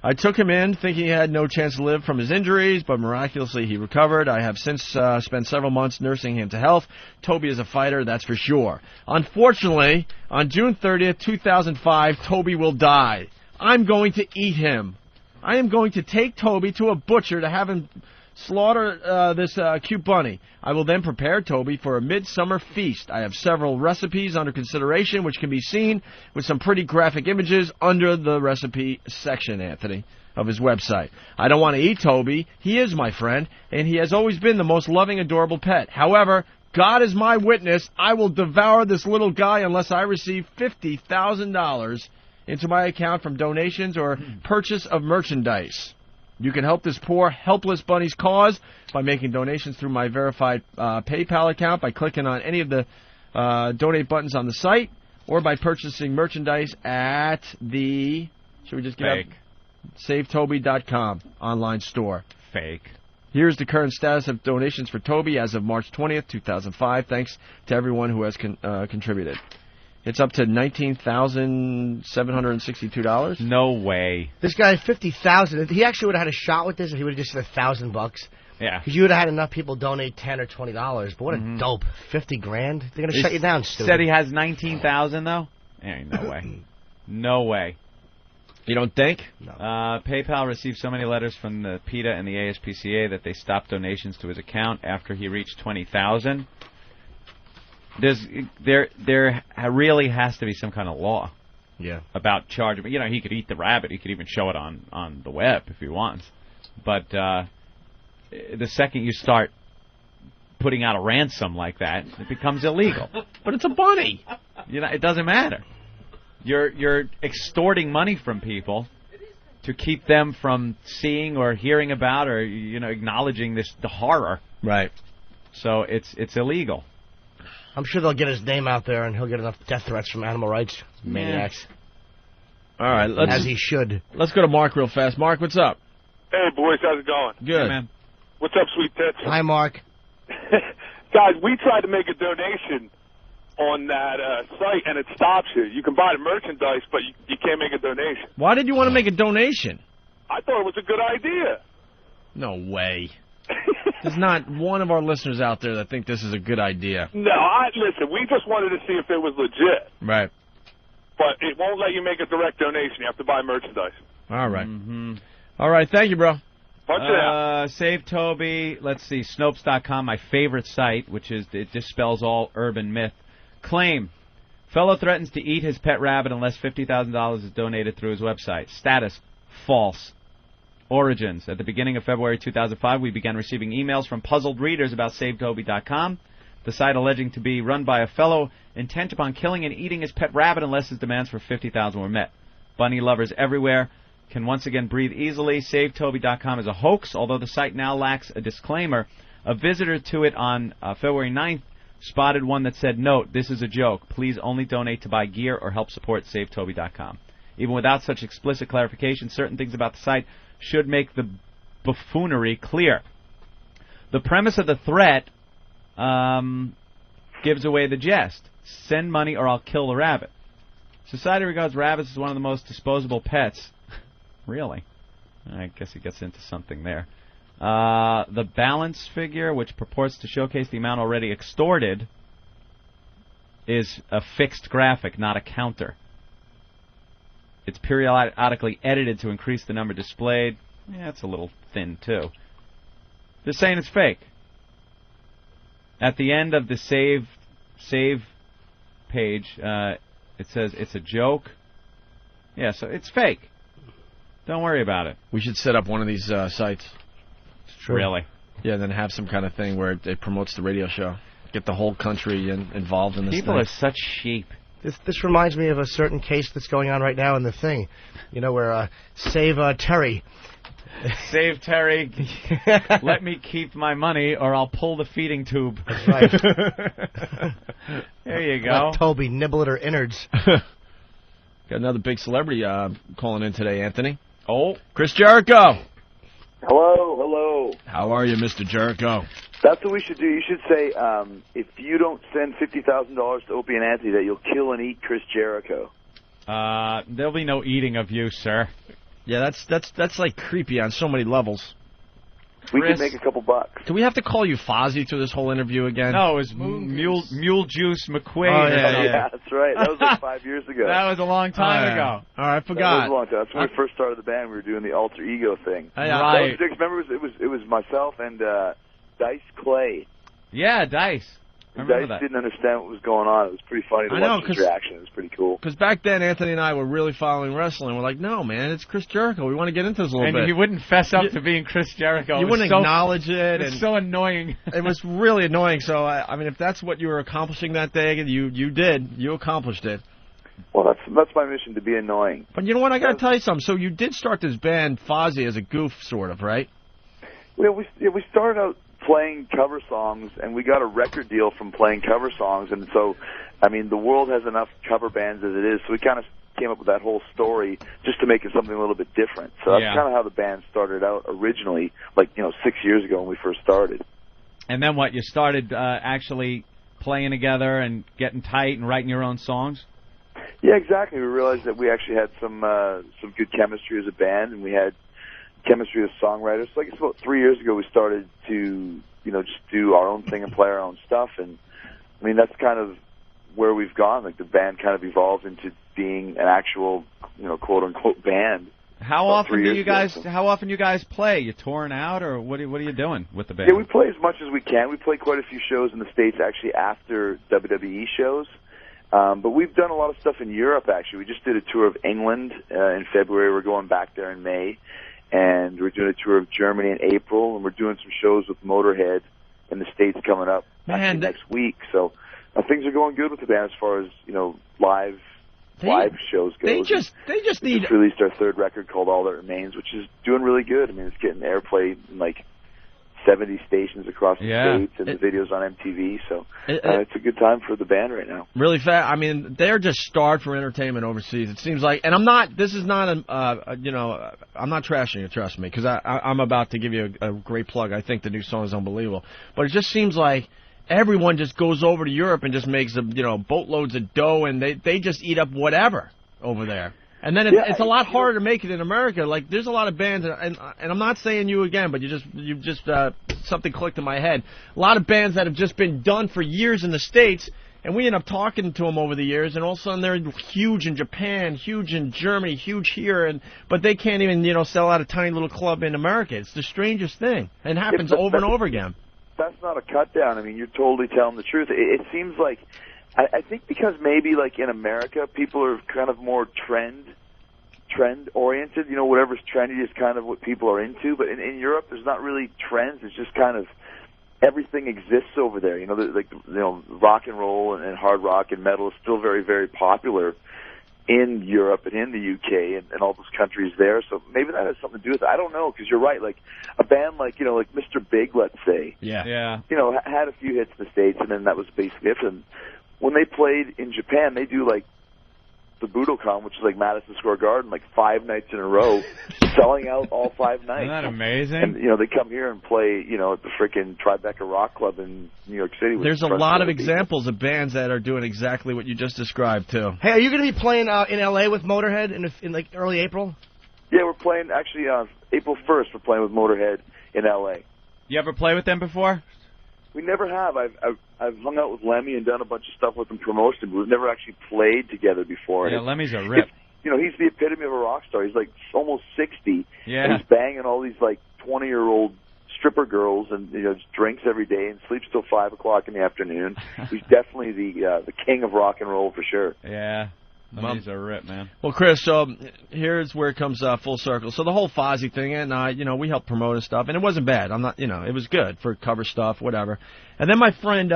I took him in, thinking he had no chance to live from his injuries, but miraculously he recovered. I have since spent several months nursing him to health. Toby is a fighter, that's for sure. Unfortunately, on June 30th, 2005, Toby will die. I'm going to eat him. I am going to take Toby to a butcher to have him slaughter this cute bunny. I will then prepare Toby for a midsummer feast. I have several recipes under consideration, which can be seen with some pretty graphic images under the recipe section, Anthony, of his website. I don't want to eat Toby. He is my friend, and he has always been the most loving, adorable pet. However, God is my witness. I will devour this little guy unless I receive $50,000 into my account from donations or purchase of merchandise. You can help this poor, helpless bunny's cause by making donations through my verified PayPal account by clicking on any of the donate buttons on the site, or by purchasing merchandise at the, should we just get up? SaveToby.com online store. Fake. Here's the current status of donations for Toby as of March 20th, 2005. Thanks to everyone who has contributed. It's up to $19,762. No way. This guy, $50,000. He actually would have had a shot with this if he would have just said $1,000. Yeah. Because you would have had enough people donate $10 or $20. But what a dope! $50,000. They're gonna shut you down. Stupid. Said he has 19,000 though. Ain't no way. No way. You don't think? No. PayPal received so many letters from the PETA and the ASPCA that they stopped donations to his account after he reached 20,000. There really has to be some kind of law. Yeah. About charging. You know, he could eat the rabbit. He could even show it on the web if he wants. But the second you start putting out a ransom like that, it becomes illegal. But it's a bunny. You know, it doesn't matter. You're extorting money from people to keep them from seeing or hearing about or acknowledging the horror. Right. So it's illegal. I'm sure they'll get his name out there, and he'll get enough death threats from animal rights maniacs. All right, as he should. Let's go to Mark real fast. Mark, what's up? Hey, boys, how's it going? Good. Hey, man. What's up, sweet tits? Hi, Mark. Guys, we tried to make a donation on that site, and it stops you. You can buy the merchandise, but you can't make a donation. Why did you want to make a donation? I thought it was a good idea. No way. There's not one of our listeners out there that think this is a good idea. No, listen, we just wanted to see if it was legit. Right. But it won't let you make a direct donation. You have to buy merchandise. All right. All right, thank you, bro. Punch it out. Save Toby. Let's see, Snopes.com, my favorite site, which is it dispels all urban myth. Claim. Fellow threatens to eat his pet rabbit unless $50,000 is donated through his website. Status. False. Origins. At the beginning of February 2005, we began receiving emails from puzzled readers about SaveToby.com, the site alleging to be run by a fellow intent upon killing and eating his pet rabbit unless his demands for $50,000 were met. Bunny lovers everywhere can once again breathe easily. SaveToby.com is a hoax, although the site now lacks a disclaimer. A visitor to it on February 9th spotted one that said, "Note, this is a joke. Please only donate to buy gear or help support SaveToby.com." Even without such explicit clarification, certain things about the site should make the buffoonery clear. The premise of the threat gives away the jest. Send money or I'll kill the rabbit. Society regards rabbits as one of the most disposable pets. Really? I guess he gets into something there. The balance figure, which purports to showcase the amount already extorted, is a fixed graphic, not a counter. It's periodically edited to increase the number displayed. Yeah, it's a little thin, too. They're saying it's fake. At the end of the save page, it says it's a joke. Yeah, so it's fake. Don't worry about it. We should set up one of these sites. Really? Yeah, then have some kind of thing where it promotes the radio show. Get the whole country involved in this People thing. are such sheep. This reminds me of a certain case that's going on right now in the thing. You know, where Save Terry. Save Terry. Let me keep my money or I'll pull the feeding tube. That's right. There you go. Let Toby nibble at her innards. Got another big celebrity calling in today, Anthony. Oh. Chris Jericho. Hello. How are you, Mr. Jericho? That's what we should do. You should say, if you don't send $50,000 to Opie and Anthony, that you'll kill and eat Chris Jericho. There'll be no eating of you, sir. Yeah, that's like creepy on so many levels. We could make a couple bucks. Do we have to call you Fozzie through this whole interview again? No, it was Mule Juice McQueen. Oh, yeah. That's right. That was like 5 years ago. That was a long time ago. All right, I forgot. That was a long time. That's when we first started the band. We were doing the alter ego thing. Right. Remember, it was myself and Dice Clay. Yeah, Dice. I remember Dice that. didn't understand what was going on. It was pretty funny to watch his reaction. It was pretty cool. Because back then, Anthony and I were really following wrestling. We're like, no, man, it's Chris Jericho. We want to get into this a little bit. And he wouldn't fess up to being Chris Jericho. You wouldn't acknowledge it. It's so annoying. It was really annoying. So, I mean, if that's what you were accomplishing that day, you did. You accomplished it. Well, that's my mission, to be annoying. But you know what? I got to tell you something. So you did start this band, Fozzie, as a goof, sort of, right? Well, we started out playing cover songs, and we got a record deal from playing cover songs. And so, I mean, the world has enough cover bands as it is, so we kind of came up with that whole story just to make it something a little bit different. So that's kind of how the band started out originally, 6 years ago when we first started. And then what? You started actually playing together and getting tight and writing your own songs? Yeah, exactly. We realized that we actually had some good chemistry as a band, and we had chemistry as songwriters. So I guess about 3 years ago we started to, just do our own thing and play our own stuff. And, I mean, that's kind of where we've gone. Like, the band kind of evolved into being an actual, quote-unquote band. How often you guys play? You touring out, or what are you doing with the band? Yeah, we play as much as we can. We play quite a few shows in the States, actually, after WWE shows. But we've done a lot of stuff in Europe, actually. We just did a tour of England in February. We're going back there in May. And we're doing a tour of Germany in April. And we're doing some shows with Motorhead in the States coming up next week. So things are going good with the band as far as, live shows go. They just released our third record called All That Remains, which is doing really good. I mean, it's getting airplay in, 70 stations across the Yeah. states, and the videos on MTV. So it's a good time for the band right now. Really fast. I mean, they're just starved for entertainment overseas. It seems like, and I'm not. This is not I'm not trashing it. Trust me, because I'm about to give you a great plug. I think the new song is unbelievable. But it just seems like everyone just goes over to Europe and just makes boatloads of dough, and they just eat up whatever over there. And then it's a lot harder to make it in America. Like, there's a lot of bands, and I'm not saying you again, but you just something clicked in my head. A lot of bands that have just been done for years in the States, and we end up talking to them over the years, and all of a sudden they're huge in Japan, huge in Germany, huge here, but they can't even sell out a tiny little club in America. It's the strangest thing, and it happens over and over again. That's not a cut down. I mean, you're totally telling the truth. It seems like, I think because maybe like in America, people are kind of more trend oriented. Whatever's trendy is kind of what people are into. But in Europe, there's not really trends. It's just kind of everything exists over there. Rock and roll and hard rock and metal is still very, very popular in Europe and in the UK and all those countries there. So maybe that has something to do with it. I don't know, because you're right. Like a band like Mr. Big, let's say. Yeah. Had a few hits in the States, and then that was basically it. And when they played in Japan, they do like the Budokan, which is like Madison Square Garden, like 5 nights in a row, selling out all 5 nights. Isn't that amazing? And they come here and play, at the frickin' Tribeca Rock Club in New York City. There's a lot of examples of bands that are doing exactly what you just described too. Hey, are you going to be playing in L.A. with Motorhead in like early April? Yeah, we're playing actually April 1st. We're playing with Motorhead in L.A. You ever play with them before? We never have. I've hung out with Lemmy and done a bunch of stuff with him promotion, but we've never actually played together before. Yeah, Lemmy's a rip. He's the epitome of a rock star. He's like almost 60. Yeah. And he's banging all these like 20-year-old stripper girls, and just drinks every day and sleeps till 5 o'clock in the afternoon. He's definitely the king of rock and roll for sure. Yeah. Lemmy's a rip, man. Well, Chris, so here's where it comes full circle. So the whole Fozzy thing, and we helped promote and stuff, and it wasn't bad. I'm not, it was good for cover stuff, whatever. And then my friend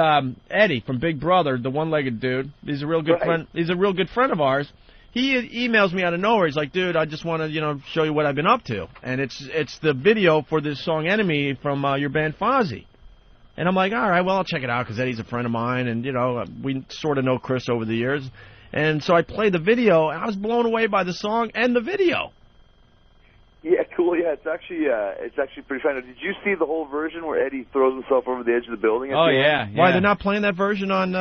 Eddie from Big Brother, the one-legged dude, he's a real good friend. He's a real good friend of ours. He emails me out of nowhere. He's like, dude, I just want to, show you what I've been up to, and it's the video for this song "Enemy" from your band Fozzy. And I'm like, all right, well, I'll check it out because Eddie's a friend of mine, and we sort of know Chris over the years. And so I played the video, and I was blown away by the song and the video. Yeah, cool. Yeah, it's actually pretty fun. Did you see the whole version where Eddie throws himself over the edge of the building? Yeah. Why, they're not playing that version on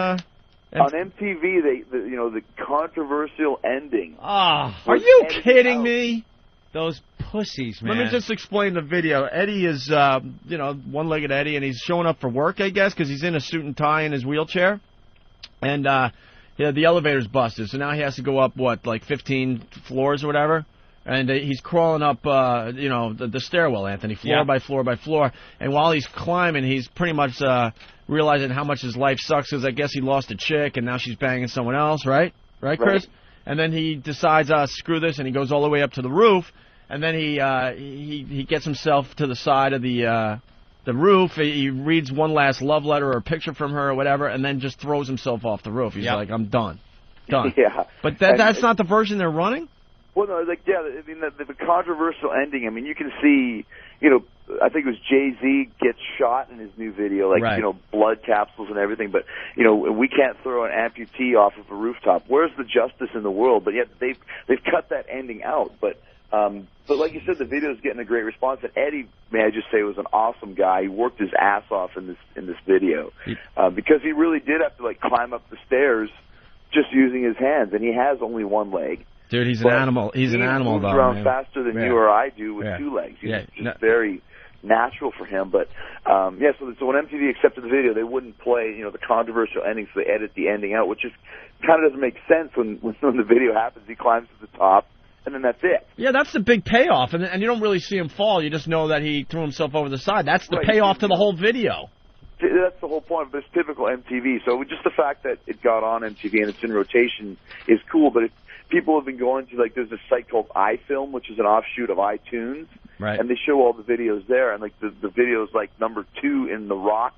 MTV? The controversial ending. Are you kidding me? Those pussies, man. Let me just explain the video. Eddie is, one-legged Eddie, and he's showing up for work, I guess, because he's in a suit and tie in his wheelchair. And the elevator's busted, so now he has to go up, 15 floors or whatever? And he's crawling up, the stairwell, Anthony, floor by floor by floor. And while he's climbing, he's pretty much realizing how much his life sucks, because I guess he lost a chick, and now she's banging someone else, right? Right, Chris? Right. And then he decides, screw this, and he goes all the way up to the roof, and then he gets himself to the side of the roof. He reads one last love letter or a picture from her or whatever, and then just throws himself off the roof. He's like, I'm done. Yeah. But that's not the version they're running? Well, no, the controversial ending, you can see, I think it was Jay-Z gets shot in his new video, blood capsules and everything, but, we can't throw an amputee off of a rooftop. Where's the justice in the world? But yet they've cut that ending out. But like you said, the video is getting a great response. And Eddie, may I just say, was an awesome guy. He worked his ass off in this video because he really did have to climb up the stairs just using his hands, and he has only one leg. Dude, he's an animal. He's an animal, though. He moves around faster than you or I do with 2 legs. It's just very natural for him. But so when MTV accepted the video, they wouldn't play the controversial ending, so they edit the ending out, which just kind of doesn't make sense when the video happens. He climbs to the top, and then that's it. Yeah, that's the big payoff, and you don't really see him fall. You just know that he threw himself over the side. That's the payoff to the whole video. That's the whole point, but it's typical MTV. So just the fact that it got on MTV and it's in rotation is cool, but people have been going to, there's this site called iFilm, which is an offshoot of iTunes, right? And they show all the videos there, and the video's number 2 in the rock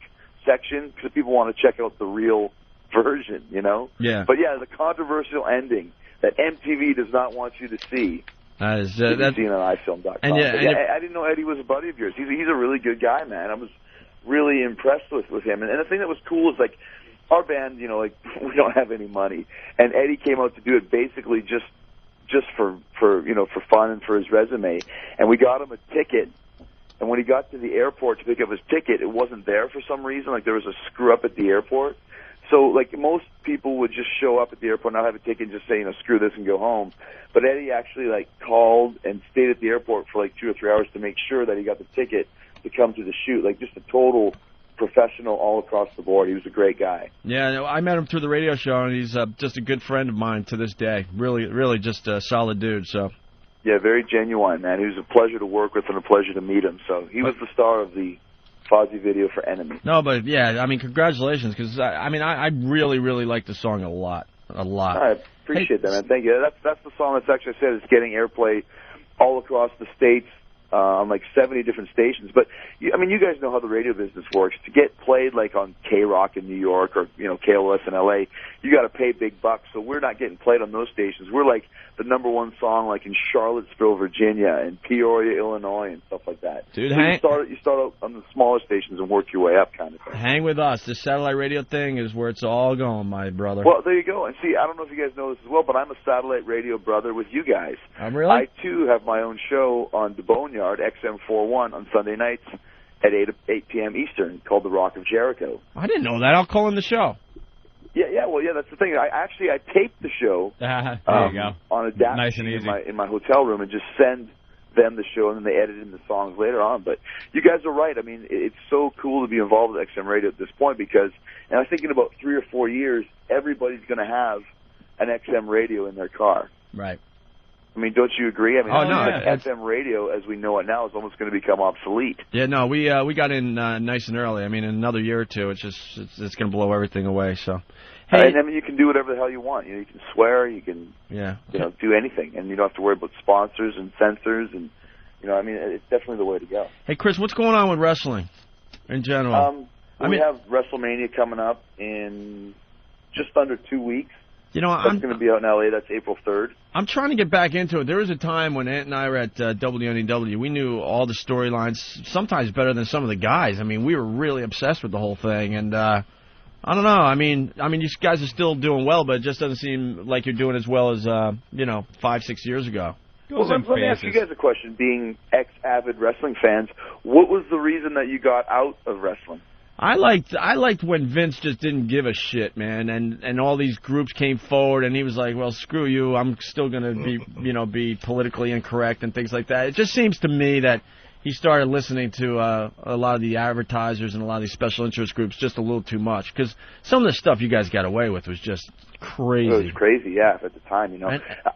section because people want to check out the real version, Yeah. But yeah, the controversial ending that MTV does not want you to see. That's seen on iFilm.com. And I didn't know Eddie was a buddy of yours. He's a really good guy, man. really impressed with him. And the thing that was cool is, like, our band, you know, like, we don't have any money. And Eddie came out to do it basically just for you know, for fun and for his resume. And we got him a ticket. And when he got to the airport to pick up his ticket, it wasn't there for some reason. Like, there was a screw up at the airport. So, like, most people would just show up at the airport, not have a ticket, and just say, you know, screw this and go home. But Eddie actually, like, called and stayed at the airport for, like, 2 or 3 hours to make sure that he got the ticket to come to the shoot. Like, just a total professional all across the board. He was a great guy. Yeah, I met him through the radio show, and he's just a good friend of mine to this day. Really just a solid dude, so. Yeah, very genuine, man. He was a pleasure to work with and a pleasure to meet him. So he was the star of the Fozzy video for Enemy. No, but yeah, I mean, congratulations, because I really like the song a lot. I appreciate that, man. Thank you. That's the song that's actually said it's getting airplay all across the states on like 70 different stations. But I mean, you guys know how the radio business works. To get played like on K-Rock in New York or KLS in LA, you got to pay big bucks. So we're not getting played on those stations. We're like the #1 song like in Charlottesville, Virginia, and Peoria, Illinois, and stuff like that. Dude, so you start out on the smaller stations and work your way up, kind of thing. Hang with us. This satellite radio thing is where it's all going, my brother. Well, there you go. And see, I don't know if you guys know this as well, but I'm a satellite radio brother with you guys. Really? I, too, have my own show on the Boneyard, XM41, on Sunday nights at 8 p.m. Eastern, called The Rock of Jericho. I didn't know that. I'll call in the show. Yeah, that's the thing. I taped the show there you go. on a DAC nice and easy. in my hotel room and just send them the show, and then they edit in the songs later on. But you guys are right. I mean, it's so cool to be involved with XM Radio at this point because, and I think in about 3 or 4 years, everybody's going to have an XM radio in their car. Right. I mean, don't you agree? I mean, no, XM radio, as we know it now, is almost going to become obsolete. Yeah, no, we got in nice and early. I mean, in another year or two, it's going to blow everything away. So, hey, and I mean, you can do whatever the hell you want. You can swear, you can, do anything, and you don't have to worry about sponsors and censors, and I mean, it's definitely the way to go. Hey, Chris, what's going on with wrestling in general? We have WrestleMania coming up in just under 2 weeks. That's going to be out in L.A. That's April 3rd. I'm trying to get back into it. There was a time when Ant and I were at WNEW. We knew all the storylines, sometimes better than some of the guys. I mean, we were really obsessed with the whole thing. And I don't know. I mean, you guys are still doing well, but it just doesn't seem like you're doing as well as 5-6 years ago. Well, let me ask you guys a question. Being ex-avid wrestling fans, what was the reason that you got out of wrestling? I liked when Vince just didn't give a shit, man, and all these groups came forward, and he was like, well, screw you, I'm still going to be politically incorrect and things like that. It just seems to me that he started listening to a lot of the advertisers and a lot of these special interest groups just a little too much, because some of the stuff you guys got away with was just crazy. It was crazy, yeah, at the time,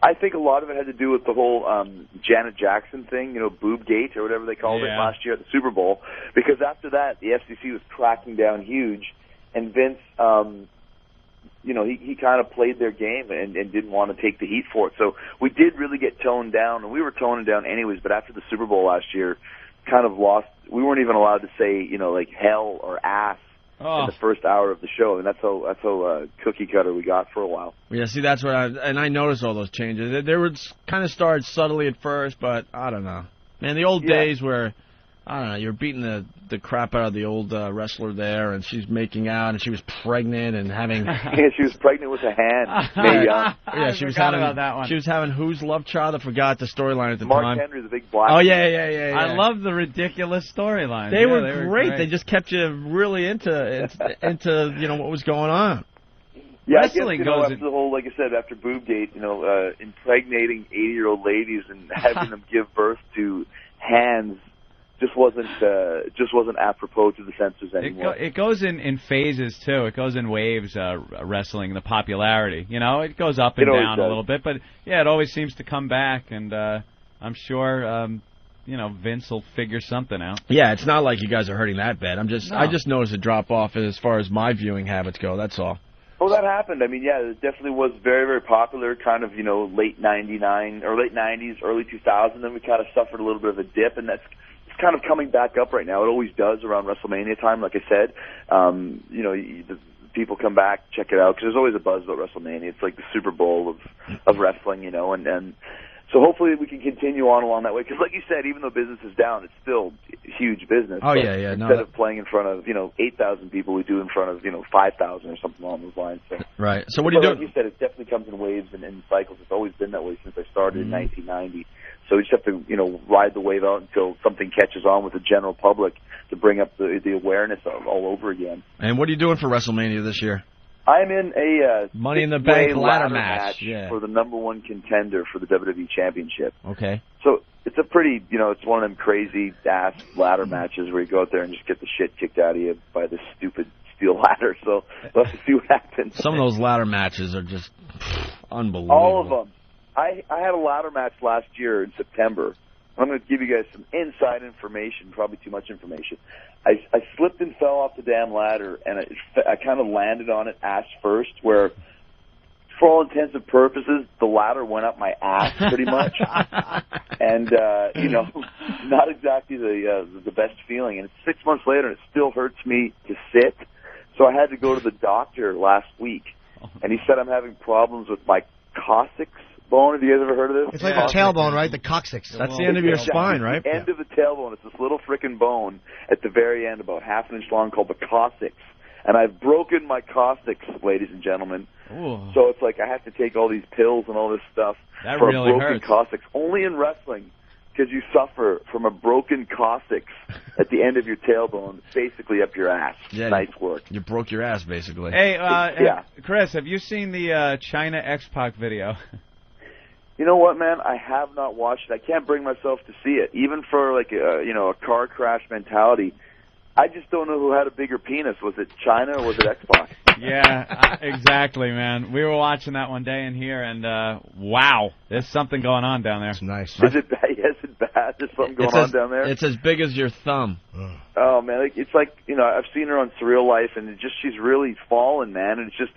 I think a lot of it had to do with the whole Janet Jackson thing, Boobgate or whatever they called it last year at the Super Bowl, because after that, the FCC was cracking down huge, and Vince, he kind of played their game and didn't want to take the heat for it. So we did really get toned down, and we were toning down anyways, but after the Super Bowl last year, kind of lost, we weren't even allowed to say, like hell or ass in the first hour of the show, and that's how cookie cutter we got for a while. Yeah, see, that's what I noticed all those changes. They were kind of started subtly at first, but I don't know. Man, the old days where, I don't know, you're beating the crap out of the old wrestler there, and she's making out, and she was pregnant and having... yeah, she was pregnant with a hand. Yeah, she was having about that one. She was having whose love child? I forgot the storyline at the Mark time. Mark Henry, the big black. Oh, yeah. I love the ridiculous storylines. They were great. They just kept you really into what was going on. Yeah, wrestling goes after the whole, like I said, after Boobgate, impregnating 80-year-old ladies and having them give birth to hands just wasn't apropos to the censors anymore. It goes in phases too. It goes in waves. Wrestling, the popularity. It goes up and down a little bit, but yeah, it always seems to come back. And I'm sure Vince will figure something out. Yeah, it's not like you guys are hurting that bad. I just noticed a drop off as far as my viewing habits go. That's all. Well, that happened. I mean, yeah, it definitely was very, very popular, kind of, late 99 or late 90s, early 2000. Then we kind of suffered a little bit of a dip, and that's kind of coming back up right now. It always does around WrestleMania time, like I said. The people come back, check it out, because there's always a buzz about WrestleMania. It's like the Super Bowl of wrestling, and so hopefully we can continue on along that way. Because like you said, even though business is down, it's still huge business. Oh, but yeah, yeah. Instead of playing in front of 8,000 people, we do in front of 5,000 or something along those lines. So. Right. So what do you do? Like you said, it definitely comes in waves and in cycles. It's always been that way since I started in 1990. So we just have to ride the wave out until something catches on with the general public to bring up the awareness all over again. And what are you doing for WrestleMania this year? I'm in a Money in the Bank ladder match Yeah. for the #1 contender for the WWE Championship. Okay. So it's a pretty, it's one of them crazy ass ladder matches where you go out there and just get the shit kicked out of you by this stupid steel ladder. So we'll have to see what happens. Some of those ladder matches are just unbelievable. All of them. I had a ladder match last year in September. I'm going to give you guys some inside information, probably too much information. I slipped and fell off the damn ladder, and I kind of landed on it ass first, where, for all intents and purposes, the ladder went up my ass pretty much. And, not exactly the best feeling. And 6 months later, it still hurts me to sit. So I had to go to the doctor last week, and he said I'm having problems with my coccyx bone. Have you guys ever heard of this? It's like the tailbone, right? The coccyx. That's the end of your spine, right? The end of the tailbone. It's this little frickin' bone at the very end, about half an inch long, called the coccyx. And I've broken my coccyx, ladies and gentlemen. Ooh. So it's like I have to take all these pills and all this stuff That for really a broken hurts. coccyx. Only in wrestling, because you suffer from a broken coccyx at the end of your tailbone, basically up your ass. Yeah, nice work. You broke your ass, basically. Hey, Yeah. Chris, have you seen the China X-Pac video? You know what, man? I have not watched it. I can't bring myself to see it. Even for like a car crash mentality, I just don't know who had a bigger penis. Was it China or was it X-Pac? Yeah, exactly, man. We were watching that one day in here, and wow, there's something going on down there. It's nice. Is it bad? Yes, it's bad. There's something going on down there. It's as big as your thumb. Oh man, it's like I've seen her on Surreal Life, and she's really fallen, man. And it's just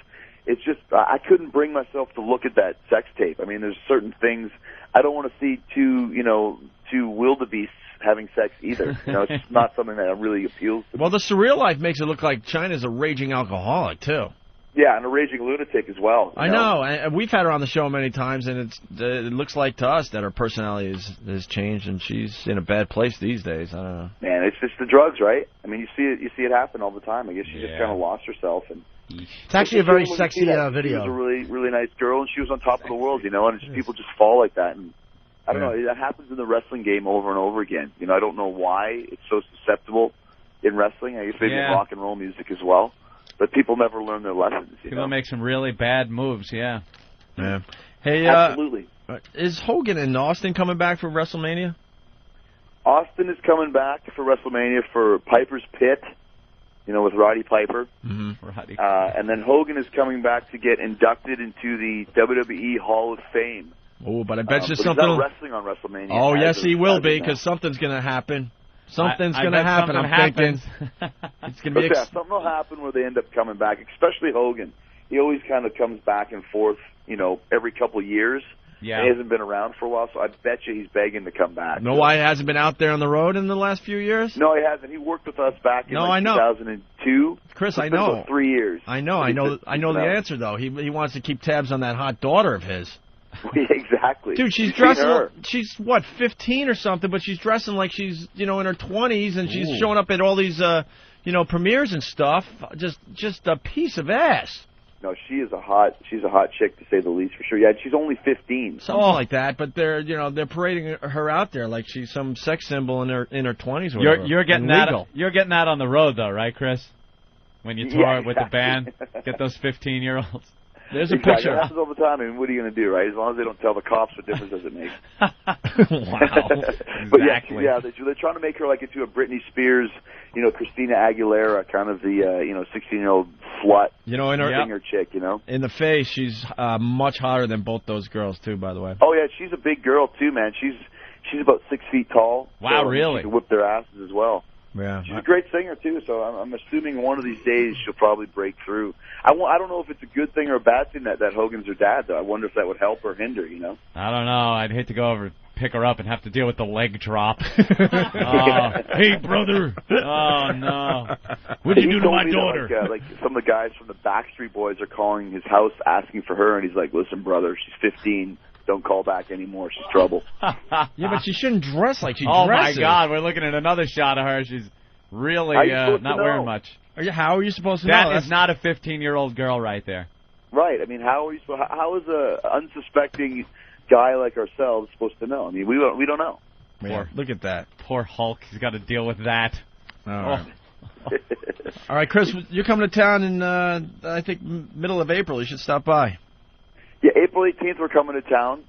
I couldn't bring myself to look at that sex tape. I mean, there's certain things I don't want to see two wildebeests having sex either. It's not something that really appeals to me. Well, the Surreal Life makes it look like China's a raging alcoholic, too. Yeah, and a raging lunatic as well. I know. And we've had her on the show many times, and it looks like to us that her personality has changed, and she's in a bad place these days. I don't know. Man, it's just the drugs, right? I mean, you see it happen all the time. I guess she just kind of lost herself. And it's actually a very sexy video. She was a really, really nice girl, and she was on top of the world, and people just fall like that. And I don't know, that happens in the wrestling game over and over again. I don't know why it's so susceptible in wrestling. I guess maybe in rock and roll music as well. But people never learn their lessons. People make some really bad moves, yeah. Hey, absolutely. Is Hogan and Austin coming back for WrestleMania? Austin is coming back for WrestleMania for Piper's Pit, with Roddy Piper. Mm-hmm. Roddy. And then Hogan is coming back to get inducted into the WWE Hall of Fame. Oh, but I bet you but something. He's not wrestling on WrestleMania. Oh, yes, he will be, because something's going to happen. Something's going to happen. I'm thinking it's going to be. Something will happen where they end up coming back, especially Hogan. He always kind of comes back and forth, every couple of years. Yeah. He hasn't been around for a while, so I bet you he's begging to come back. Know why he hasn't been out there on the road in the last few years? No, he hasn't. He worked with us back in I know. 2002. Chris, so I it's been know. about 3 years. I know the answer, though. He wants to keep tabs on that hot daughter of his. Exactly. Dude, she's dressing. She's what, 15 or something, but she's dressing like she's, in her 20s, and she's showing up at all these, premieres and stuff. Just a piece of ass. No, she's a hot chick to say the least, for sure. Yeah, she's only 15. Something like that, but they're parading her out there like she's some sex symbol in her 20s. Or You're getting that. You're getting that on the road, though, right, Chris? When you tour it with the band, get those 15-year-olds. There's a picture. It happens all the time. I mean, what are you going to do, right? As long as they don't tell the cops, what difference does it make? Wow. But Exactly. they're trying to make her like into a Britney Spears, Christina Aguilera, kind of the 16-year-old slut, singer chick, In the face, she's much hotter than both those girls too. By the way. Oh yeah, she's a big girl too, man. She's about 6 feet tall. Wow, so really? She can whip their asses as well. Yeah, she's a great singer too. So I'm assuming one of these days she'll probably break through. I don't know if it's a good thing or a bad thing that Hogan's her dad, though. I wonder if that would help or hinder. I don't know. I'd hate to go over and pick her up and have to deal with the leg drop. Hey, brother. Oh no. What did you do to my daughter? Like some of the guys from the Backstreet Boys are calling his house asking for her, and he's like, "Listen, brother, she's 15. don't call back anymore. She's trouble. Yeah, but she shouldn't dress like she Oh, dresses. my God. We're looking at another shot of her. She's really How you supposed not to wearing know? much. How are you supposed to know? That is not a 15-year-old girl right there. Right. I mean, how is a unsuspecting guy like ourselves supposed to know? I mean, we don't know. Yeah, look at that. Poor Hulk. He's got to deal with that. All right. All right, Chris, you're coming to town in, I think, middle of April. You should stop by. Yeah, April 18th we're coming to town.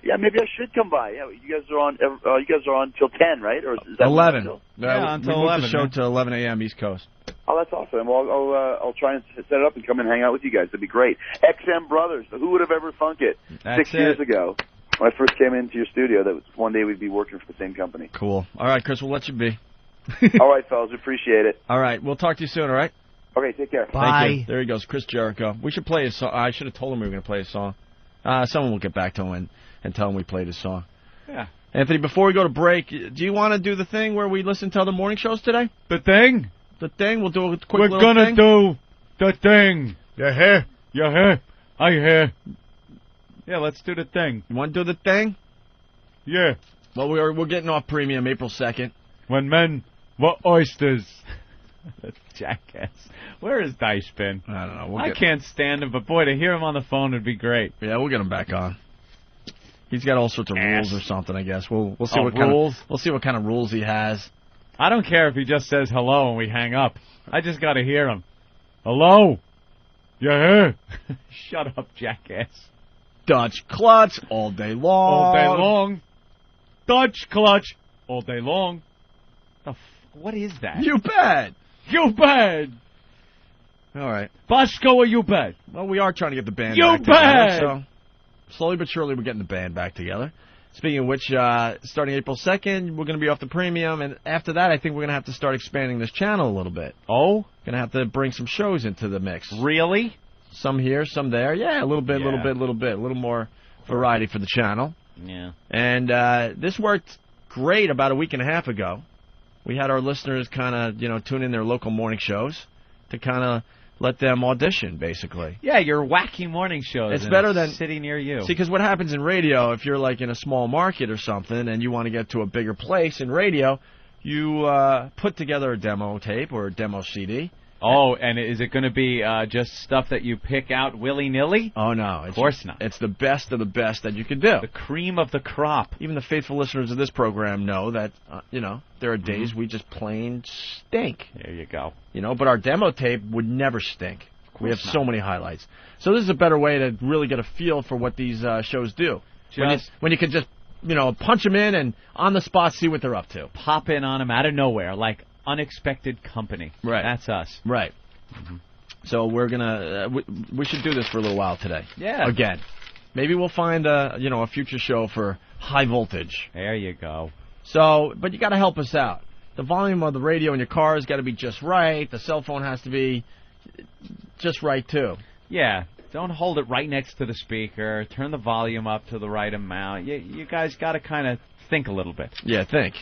Yeah, maybe I should come by. Yeah, you guys are on till 10, right? Or is that 11. Until? Until we moved the show to 11 a.m. East Coast. Oh, that's awesome. Well, I'll try and set it up and come and hang out with you guys. That'd be great. XM Brothers. Who would have ever thunk it? That's 6 years ago, when I first came into your studio, that was one day we'd be working for the same company. Cool. All right, Chris, we'll let you be. All right, fellas, appreciate it. All right, we'll talk to you soon, all right? Okay, take care. Thank you. There he goes, Chris Jericho. We should play his song. I should have told him we were going to play his song. Someone will get back to him and tell him we played his song. Yeah. Anthony, before we go to break, do you want to do the thing where we listen to other morning shows today? The thing? The thing? We'll do a quick We're little gonna thing. do the thing. You hear? You hear? I hear. Yeah, let's do the thing. You want to do the thing? Yeah. Well, we're getting off premium April 2nd. When men were oysters. Jackass. Where is Dice been? I don't know. I can't stand him, but boy, to hear him on the phone would be great. Yeah, we'll get him back on. He's got all sorts of rules or something, I guess. We'll see what rules? we'll see what kind of rules he has. I don't care if he just says hello and we hang up. I just got to hear him. Hello? You hear? Shut up, jackass. Dutch clutch all day long. All day long. Dutch clutch all day long. What is that? You bet. You bet. All right. Bosco or you bet? Well, we are trying to get the band You back bet. together. So slowly but surely we're getting the band back together. Speaking of which, starting April 2nd, we're going to be off the premium, and after that, I think we're going to have to start expanding this channel a little bit. Oh? Going to have to bring some shows into the mix. Really? Some here, some there. Yeah, a little bit, little bit. A little more variety for the channel. Yeah. And this worked great about a week and a half ago. We had our listeners kind of, tune in their local morning shows to kind of let them audition, basically. Yeah, your wacky morning shows. It's better than city near you. See, because what happens in radio, if you're like in a small market or something and you want to get to a bigger place in radio, you put together a demo tape or a demo CD. Oh, and is it going to be just stuff that you pick out willy-nilly? Oh, no. Of course not. It's the best of the best that you can do. The cream of the crop. Even the faithful listeners of this program know that, there are days we just plain stink. There you go. But our demo tape would never stink. We have so many highlights. So this is a better way to really get a feel for what these shows do. When you can just, punch them in and on the spot see what they're up to. Pop in on them out of nowhere, like unexpected company. Right. That's us. Right. So we're going to, we should do this for a little while today. Yeah. Again. Maybe we'll find a future show for high voltage. There you go. So, but you got to help us out. The volume of the radio in your car has got to be just right. The cell phone has to be just right, too. Yeah. Don't hold it right next to the speaker. Turn the volume up to the right amount. You guys got to kind of think a little bit. Yeah, think.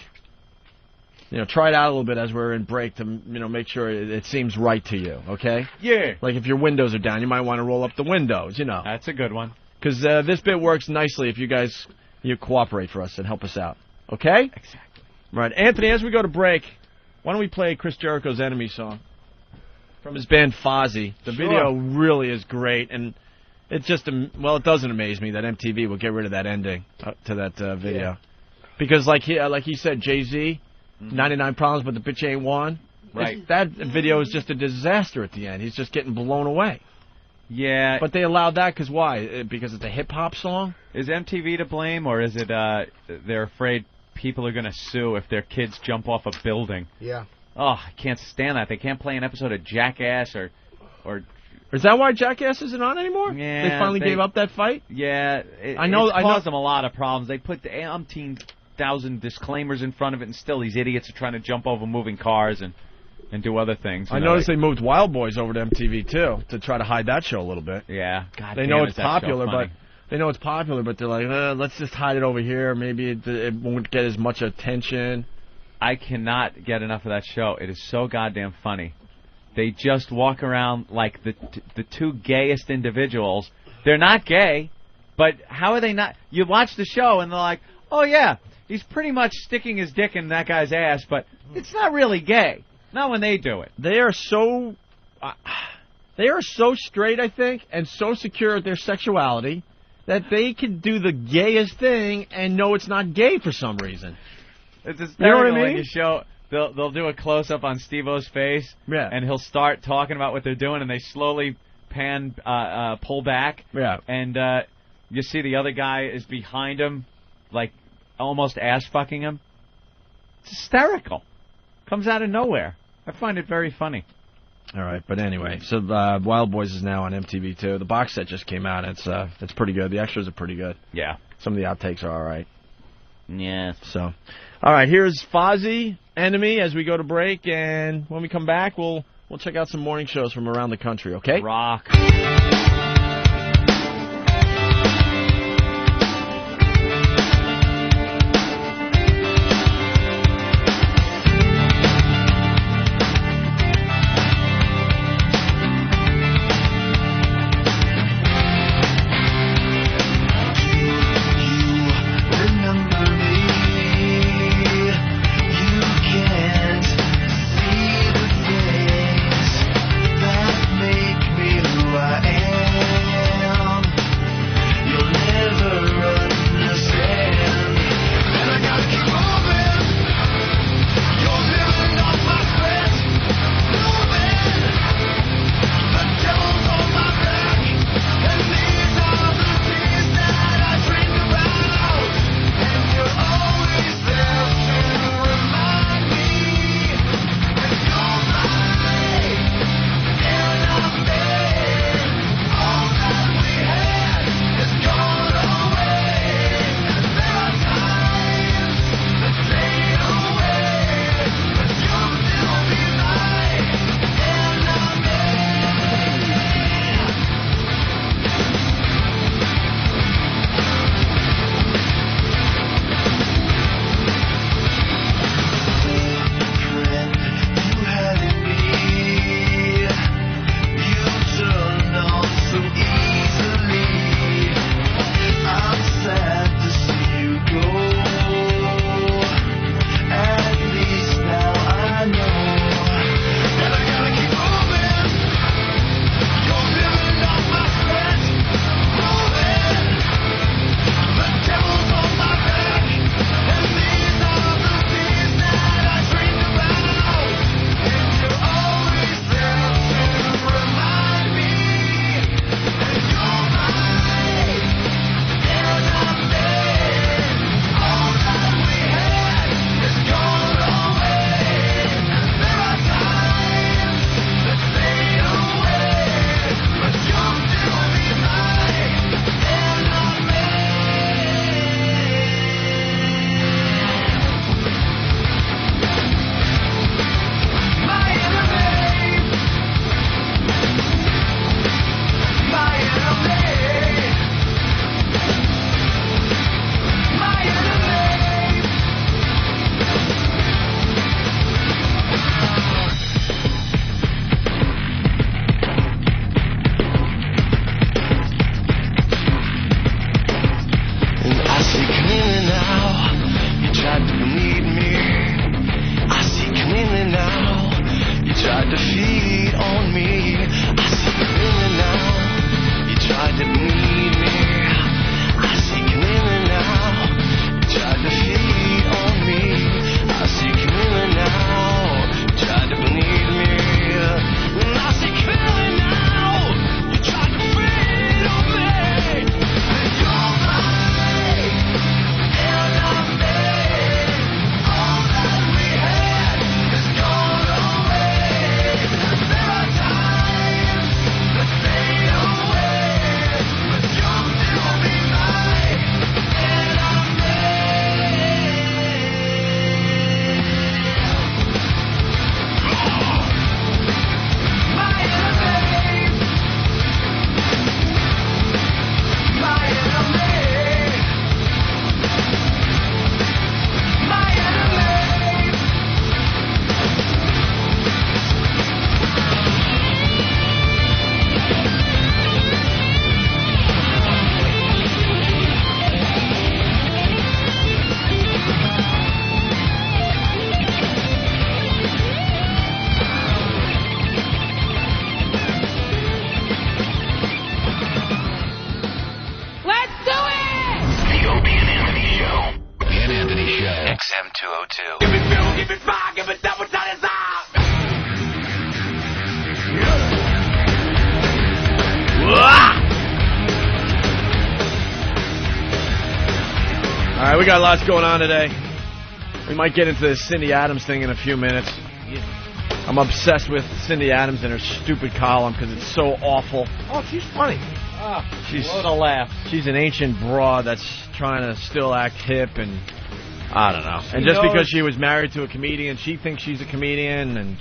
Try it out a little bit as we're in break to, make sure it seems right to you, okay? Yeah. Like if your windows are down, you might want to roll up the windows, That's a good one. Because this bit works nicely if you guys cooperate for us and help us out, okay? Exactly. Right. Anthony, as we go to break, why don't we play Chris Jericho's Enemy song from his band Fozzy? The video really is great, and it just, it doesn't amaze me that MTV will get rid of that ending to that video. Yeah. Because like he said, Jay-Z, 99 Problems, but the bitch ain't one. Right. That video is just a disaster at the end. He's just getting blown away. Yeah. But they allowed that because why? Because it's a hip-hop song? Is MTV to blame, or is it they're afraid people are going to sue if their kids jump off a building? Yeah. Oh, I can't stand that. They can't play an episode of Jackass or Is that why Jackass isn't on anymore? Yeah. They finally gave up that fight? Yeah. It caused them a lot of problems. They put the umpteen thousand disclaimers in front of it, and still these idiots are trying to jump over moving cars and do other things. I noticed they moved Wild Boys over to MTV too to try to hide that show a little bit. Yeah, God, they know it's popular, but they're like, let's just hide it over here. Maybe it won't get as much attention. I cannot get enough of that show. It is so goddamn funny. They just walk around like the two gayest individuals. They're not gay. But how are they not? You watch the show and they're like, oh yeah, he's pretty much sticking his dick in that guy's ass, but it's not really gay. Not when they do it. They are so straight, I think, and so secure at their sexuality that they can do the gayest thing and know it's not gay for some reason. It's You know what I when mean? you show they'll do a close up on Steve-O's face, and he'll start talking about what they're doing, and they slowly pull back, and you see the other guy is behind him, like almost ass fucking him. It's hysterical. Comes out of nowhere. I find it very funny. All right, but anyway, so Wild Boys is now on MTV too. The box set just came out. It's pretty good. The extras are pretty good. Yeah. Some of the outtakes are all right. Yeah. So, all right, here's Fozzy, Enemy, as we go to break, and when we come back, we'll check out some morning shows from around the country. Okay? Rock. I am. XM 202. Give me fuel, give me fire, give me double time. All right, we got lots going on today. We might get into the Cindy Adams thing in a few minutes. I'm obsessed with Cindy Adams and her stupid column because it's so awful. Oh, she's funny. She's what a laugh. She's an ancient broad that's trying to still act hip, and I don't know. And just knows- because she was married to a comedian, she thinks she's a comedian, and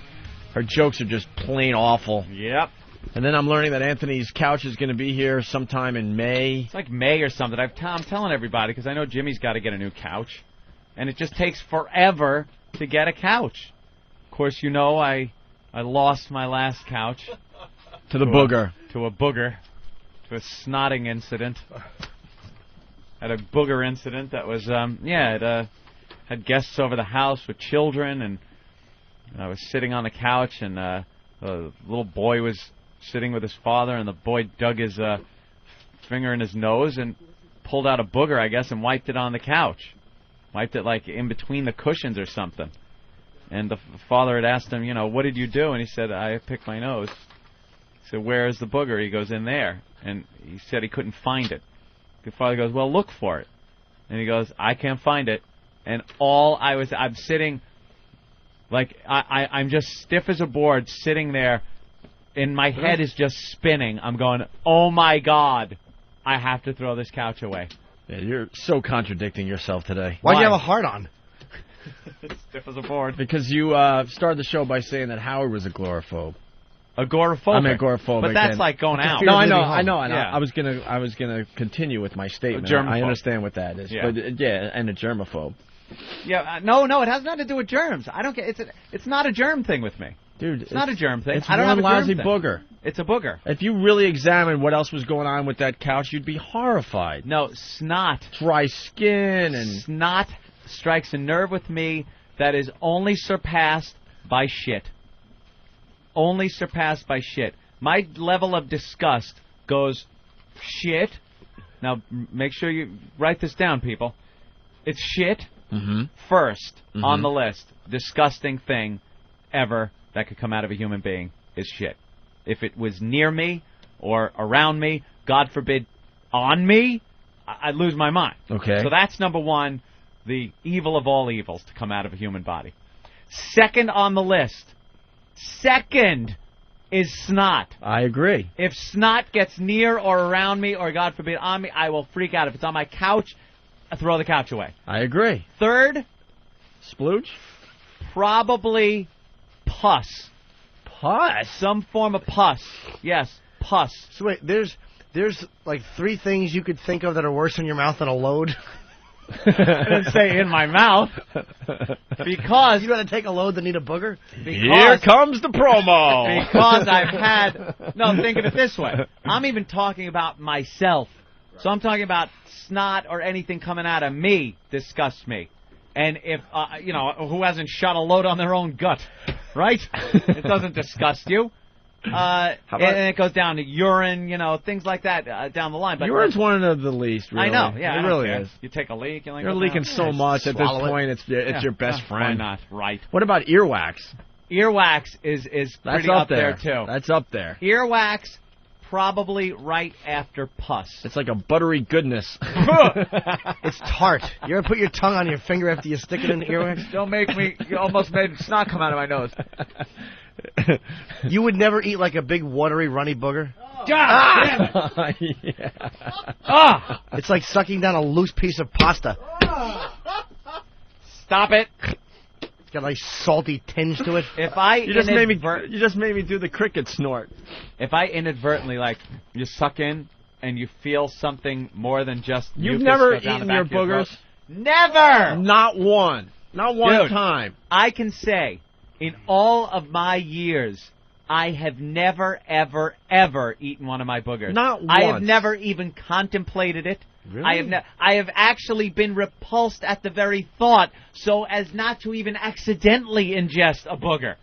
her jokes are just plain awful. Yep. And then I'm learning that Anthony's couch is going to be here sometime in May. It's like May or something. I'm telling everybody because I know Jimmy's got to get a new couch, and it just takes forever to get a couch. Of course, you know I lost my last couch To the booger. To a booger. To a snotting incident. Had a booger incident that was had guests over the house with children, and I was sitting on the couch, and a little boy was sitting with his father, and the boy dug his finger in his nose and pulled out a booger, I guess, and wiped it on the couch. Wiped it like in between the cushions or something. And the father had asked him, what did you do? And he said, I picked my nose. He said, where is the booger? He goes, in there. And he said he couldn't find it. The father goes, well, look for it. And he goes, I can't find it. And I'm sitting, like, I'm just stiff as a board sitting there, and my head is just spinning. I'm going, oh, my God, I have to throw this couch away. Yeah, you're so contradicting yourself today. Why'd you have a heart on? Stiff as a board. Because you started the show by saying that Howard was a agoraphobe. Agoraphobic. I mean agoraphobic. But that's like going out. No, I know. And Yeah. I was gonna continue with my statement. Germaphobe. I understand what that is. Yeah. But and a germaphobe. Yeah, no, it has nothing to do with germs. I don't get it's not a germ thing with me. Dude, it's not a germ thing. It's I don't one have a lousy germ thing. booger. It's a booger. If you really examined what else was going on with that couch, you'd be horrified. No, snot. Dry skin and snot strikes a nerve with me that is only surpassed by shit. Only surpassed by shit. My level of disgust goes shit. Now, make sure you write this down, people. It's shit first on the list. Disgusting thing ever that could come out of a human being is shit. If it was near me or around me, God forbid, on me, I'd lose my mind. Okay. So that's number one, the evil of all evils to come out of a human body. Second on the list. Second is snot. I agree. If snot gets near or around me or, God forbid, on me, I will freak out. If it's on my couch, I throw the couch away. I agree. Third, splooge? Probably pus. Pus? Some form of pus. Yes, pus. So wait, there's like three things you could think of that are worse in your mouth than a load. I didn't say in my mouth. Because you'd rather take a load than eat a booger? Here comes the promo. Because I've had... No, think of it this way. I'm even talking about myself. So I'm talking about snot or anything coming out of me disgusts me. And if, who hasn't shot a load on their own gut, right? It doesn't disgust you. And it goes down to urine, things like that down the line. But urine's one of the least, really. I know, yeah. It really is. You take a leak. You're leaking so much at this point, it's your best friend. Why not? Right. What about earwax? Earwax is pretty up there, too. That's up there. Earwax, probably right after pus. It's like a buttery goodness. It's tart. You ever put your tongue on your finger after you stick it in the earwax? Don't make me... You almost made snot come out of my nose. You would never eat like a big watery runny booger? God! Yeah. It's like sucking down a loose piece of pasta. Stop it. It's got a nice salty tinge to it. If I you just made me do the cricket snort. If I inadvertently, you suck in and you feel something more than just You've mucus never go down eaten the back your of your boogers? throat. Never! Not one. Not one Dude, time. I can say, in all of my years, I have never, ever, ever eaten one of my boogers. Not once. I have never even contemplated it. Really? I have actually been repulsed at the very thought so as not to even accidentally ingest a booger.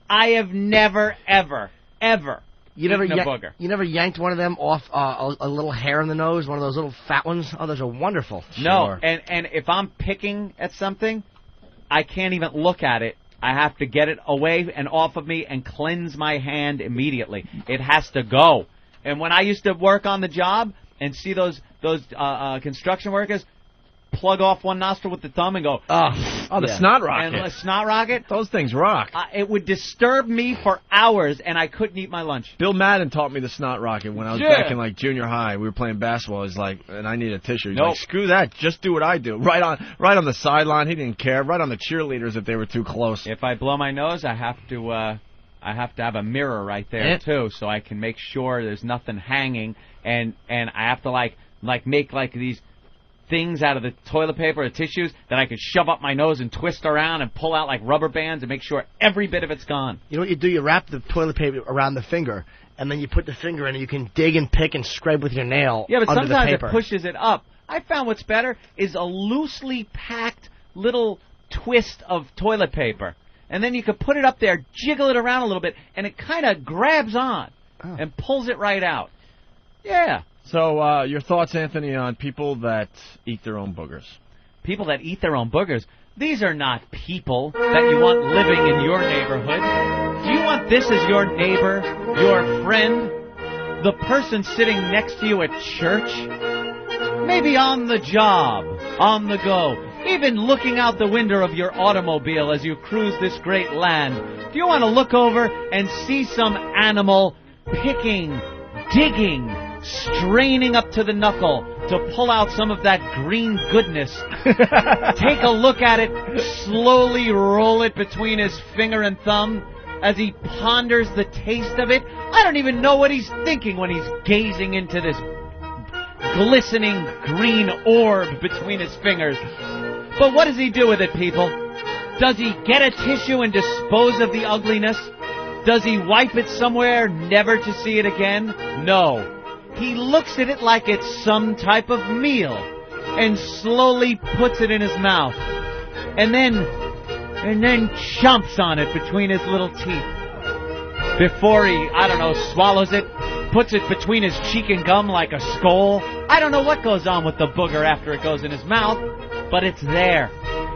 I have never, ever, ever eaten a booger. You never yanked one of them off a little hair in the nose, one of those little fat ones? Oh, those are wonderful. No, Sure. and if I'm picking at something I can't even look at it. I have to get it away and off of me and cleanse my hand immediately. It has to go. And when I used to work on the job and see those construction workers plug off one nostril with the thumb and go, the snot rocket. And a snot rocket. Those things rock. It would disturb me for hours, and I couldn't eat my lunch. Bill Madden taught me the snot rocket when I was back in like junior high. We were playing basketball. He's like, and I needed a tissue. He's like, screw that. Just do what I do. Right on the sideline. He didn't care. Right on the cheerleaders if they were too close. If I blow my nose, I have to have a mirror right there too, so I can make sure there's nothing hanging, and I have to like make like these things out of the toilet paper or tissues that I could shove up my nose and twist around and pull out like rubber bands and make sure every bit of it's gone. You know what you do? You wrap the toilet paper around the finger, and then you put the finger in, and you can dig and pick and scrape with your nail. Yeah, but under sometimes the paper. it pushes it up. I found what's better is a loosely packed little twist of toilet paper. And then you could put it up there, jiggle it around a little bit, and it kind of grabs on and pulls it right out. Yeah. So your thoughts, Anthony, on people that eat their own boogers? People that eat their own boogers? These are not people that you want living in your neighborhood. Do you want this as your neighbor, your friend, the person sitting next to you at church? Maybe on the job, on the go, even looking out the window of your automobile as you cruise this great land. Do you want to look over and see some animal picking, digging, straining up to the knuckle to pull out some of that green goodness? Take a look at it, slowly roll it between his finger and thumb as he ponders the taste of it. I don't even know what he's thinking when he's gazing into this glistening green orb between his fingers. But what does he do with it, people? Does he get a tissue and dispose of the ugliness? Does he wipe it somewhere, never to see it again? No. He looks at it like it's some type of meal and slowly puts it in his mouth. And then chomps on it between his little teeth. Before he, swallows it, puts it between his cheek and gum like a skull. I don't know what goes on with the booger after it goes in his mouth, but it's there.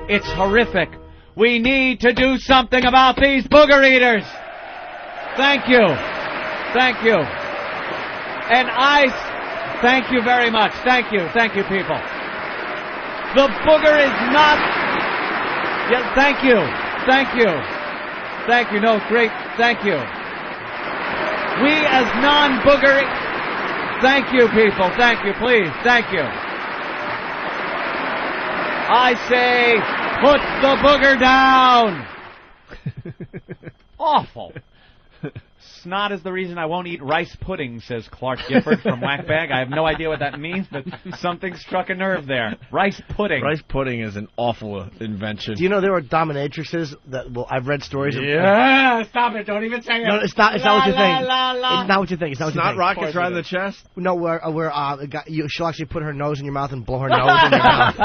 It's horrific. We need to do something about these booger eaters. Thank you. Thank you. And thank you very much. Thank you. Thank you, people. The booger is not... Yeah, thank you. Thank you. Thank you. No, great. Thank you. We as non-booger... Thank you, people. Thank you, please. Thank you. I say, put the booger down. Awful. Snot is the reason I won't eat rice pudding, says Clark Gifford from Whackbag. I have no idea what that means, but something struck a nerve there. Rice pudding. Rice pudding is an awful invention. Do you know there were dominatrixes that? Well, I've read stories of. Yeah, stop it! Don't even say it. No, it's not what you think. It's not what you think. It's not what you think. Snot rockets right in the chest. No, she'll actually put her nose in your mouth and blow her nose in your mouth.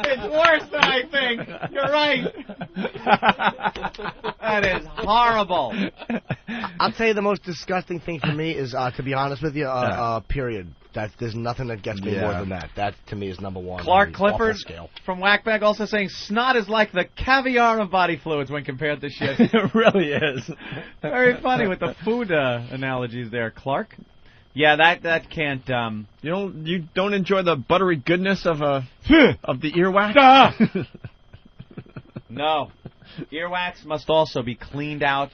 It's worse than I think. You're right. That is horrible. I'll tell you the most disgusting thing for me is, to be honest with you, period. There's nothing that gets me more than that. That, to me, is number one. Clark Clifford from Whackbag also saying, snot is like the caviar of body fluids when compared to shit. It really is. Very funny with the food analogies there, Clark. Yeah, that can't... You don't enjoy the buttery goodness of the earwax? No. Earwax must also be cleaned out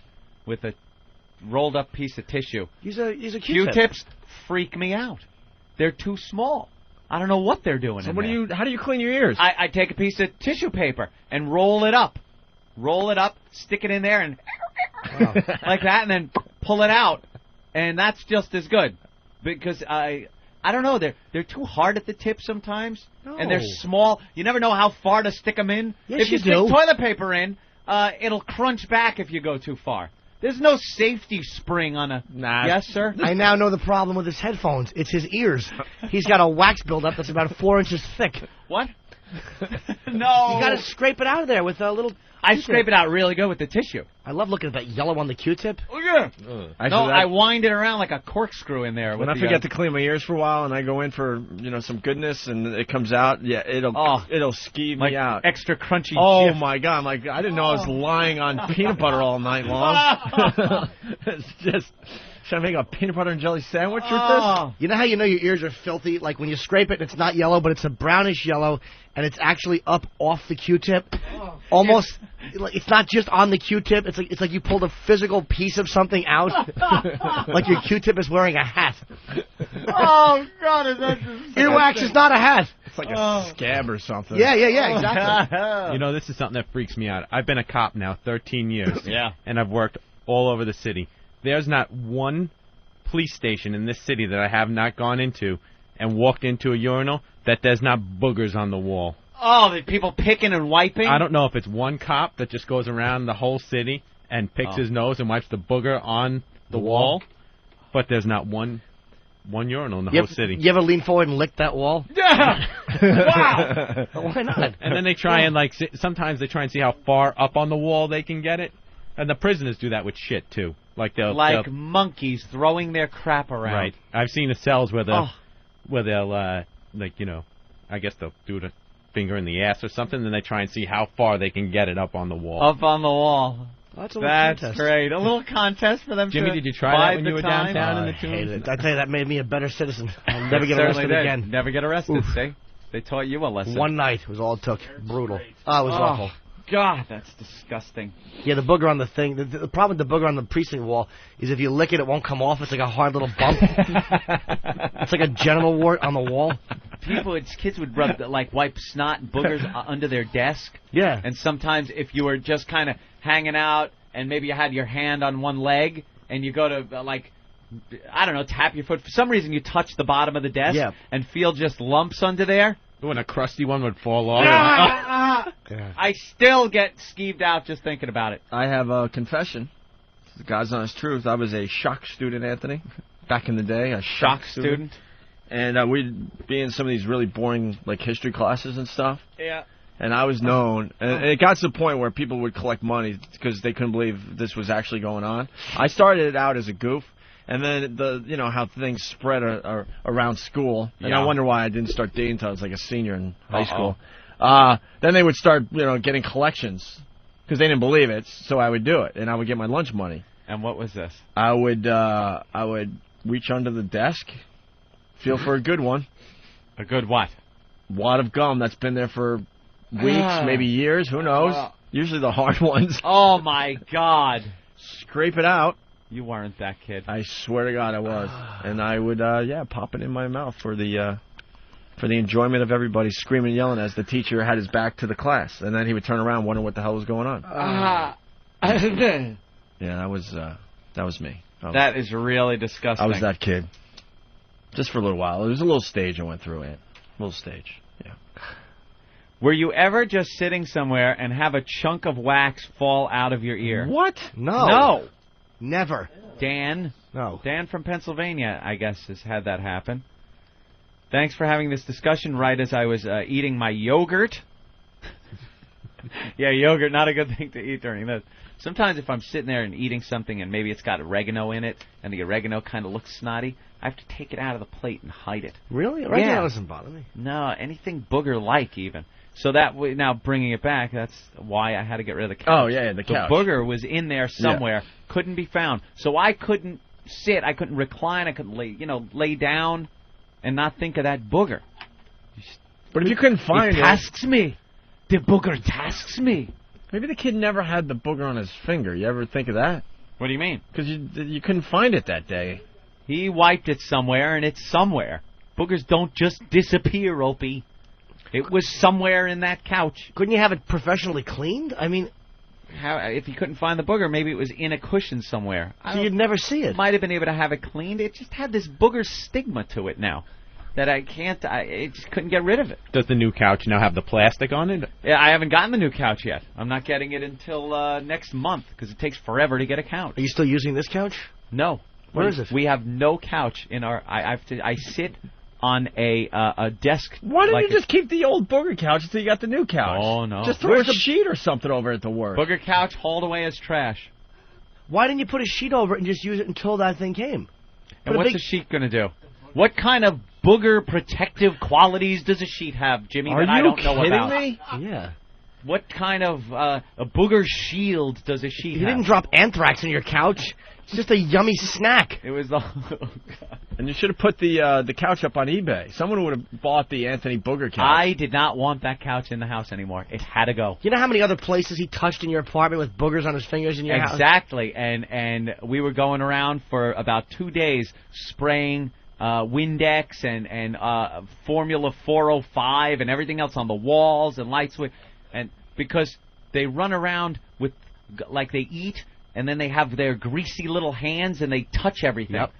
with a rolled up piece of tissue. He's a Q-tip. Q-tips freak me out. They're too small. I don't know what they're doing. So how do you clean your ears? I take a piece of tissue paper and roll it up, stick it in there, and like that, and then pull it out, and that's just as good. Because I don't know, they're too hard at the tip sometimes, and they're small. You never know how far to stick them in. Yes, if you stick toilet paper in, it'll crunch back if you go too far. There's no safety spring on a... Yes, sir? I now know the problem with his headphones. It's his ears. He's got a wax buildup that's about 4 inches thick. What? No. You got to scrape it out of there with a little... I scrape it out really good with the tissue. I love looking at that yellow on the Q-tip. Oh, yeah. Actually, I wind it around like a corkscrew in there. When I forget to clean my ears for a while and I go in for some goodness and it comes out, it'll skeeve me out. Extra crunchy. Oh Jif. my God! I didn't know I was lying on peanut butter all night long. It's just. Should I make a peanut butter and jelly sandwich with this? You know how you know your ears are filthy? Like when you scrape it, it's not yellow, but it's a brownish yellow, and it's actually up off the Q-tip. Almost, it's not just on the Q-tip. It's like you pulled a physical piece of something out. Like your Q-tip is wearing a hat. Oh, God, is that disgusting? Earwax is not a hat. It's like a scab or something. Yeah, exactly. You know, this is something that freaks me out. I've been a cop now 13 years. Yeah. And I've worked all over the city. There's not one police station in this city that I have not gone into and walked into a urinal that there's not boogers on the wall. Oh, the people picking and wiping? I don't know if it's one cop that just goes around the whole city and picks his nose and wipes the booger on the wall, but there's not one urinal in the whole city. You ever lean forward and lick that wall? Yeah! Wow! Why not? And then they try and, sometimes they try and see how far up on the wall they can get it. And the prisoners do that with shit, too. They'll monkeys throwing their crap around. Right. I've seen the cells where they'll I guess they'll do the finger in the ass or something, and they try and see how far they can get it up on the wall. Up on the wall. That's great. A little contest for them. Jimmy, to did you try that when you were time? downtown in the I hated Tombs? it. I tell you, that made me a better citizen. I'll never get arrested again. Never get arrested, see? They taught you a lesson. One night was all it took. Brutal. Oh, it was awful. God, that's disgusting. Yeah, the booger on the thing. The problem with the booger on the precinct wall is if you lick it, it won't come off. It's like a hard little bump. It's like a genital wart on the wall. Kids would wipe snot and boogers under their desk. Yeah. And sometimes if you were just kind of hanging out and maybe you had your hand on one leg and you go to, tap your foot. For some reason, you touch the bottom of the desk and feel just lumps under there. When a crusty one would fall off. I still get skeeved out just thinking about it. I have a confession. The God's honest truth. I was a shock student, Anthony. Back in the day, a shock student. And we'd be in some of these really boring, history classes and stuff. Yeah. And I was known. And it got to the point where people would collect money because they couldn't believe this was actually going on. I started it out as a goof. And then how things spread around school, and I wonder why I didn't start dating until I was like a senior in high school. Then they would start getting collections because they didn't believe it, so I would do it, and I would get my lunch money. And what was this? I would reach under the desk, feel for a good one. A good what? Wad of gum that's been there for weeks, maybe years, who knows? Usually the hard ones. Oh my God! Scrape it out. You weren't that kid. I swear to God I was. And I would, pop it in my mouth for the enjoyment of everybody screaming and yelling as the teacher had his back to the class. And then he would turn around wondering what the hell was going on. Yeah, that was me. That is really disgusting. I was that kid. Just for a little while. It was a little stage I went through, Ant. A little stage, yeah. Were you ever just sitting somewhere and have a chunk of wax fall out of your ear? What? No. Never. Dan? No. Dan from Pennsylvania, I guess, has had that happen. Thanks for having this discussion right as I was eating my yogurt. Yeah, yogurt, not a good thing to eat during this. Sometimes if I'm sitting there and eating something and maybe it's got oregano in it and the oregano kind of looks snotty, I have to take it out of the plate and hide it. Really? Oregano doesn't bother me. No, anything booger-like even. So now bringing it back, that's why I had to get rid of the couch. Oh, yeah, the couch. The booger was in there somewhere, couldn't be found. So I couldn't sit, I couldn't recline, I couldn't lay down and not think of that booger. But if you couldn't find it... tasks me. The booger tasks me. Maybe the kid never had the booger on his finger. You ever think of that? What do you mean? Because you couldn't find it that day. He wiped it somewhere, and it's somewhere. Boogers don't just disappear, Opie. It was somewhere in that couch. Couldn't you have it professionally cleaned? I mean... if he couldn't find the booger, maybe it was in a cushion somewhere. So you'd never see it. Might have been able to have it cleaned. It just had this booger stigma to it now that I just couldn't get rid of it. Does the new couch now have the plastic on it? Yeah, I haven't gotten the new couch yet. I'm not getting it until next month because it takes forever to get a couch. Are you still using this couch? No. Where is it? We have no couch in our... I sit on a desk. Why didn't like you just keep the old booger couch until you got the new couch? Oh, no. Just throw a sheet or something over it to work. Booger couch hauled away as trash. Why didn't you put a sheet over it and just use it until that thing came? And what's a sheet going to do? What kind of booger protective qualities does a sheet have, Jimmy, that I don't know about? Are you kidding me? Yeah. What kind of a booger shield does a sheet have? You didn't drop anthrax in your couch. It's just a yummy snack. It was the... And you should have put the couch up on eBay. Someone would have bought the Anthony Booger couch. I did not want that couch in the house anymore. It had to go. You know how many other places he touched in your apartment with boogers on his fingers in your house? Exactly. And we were going around for about 2 days spraying Windex and Formula 405 and everything else on the walls and lights. And because they run around with, like they eat, and then they have their greasy little hands and they touch everything. Yep.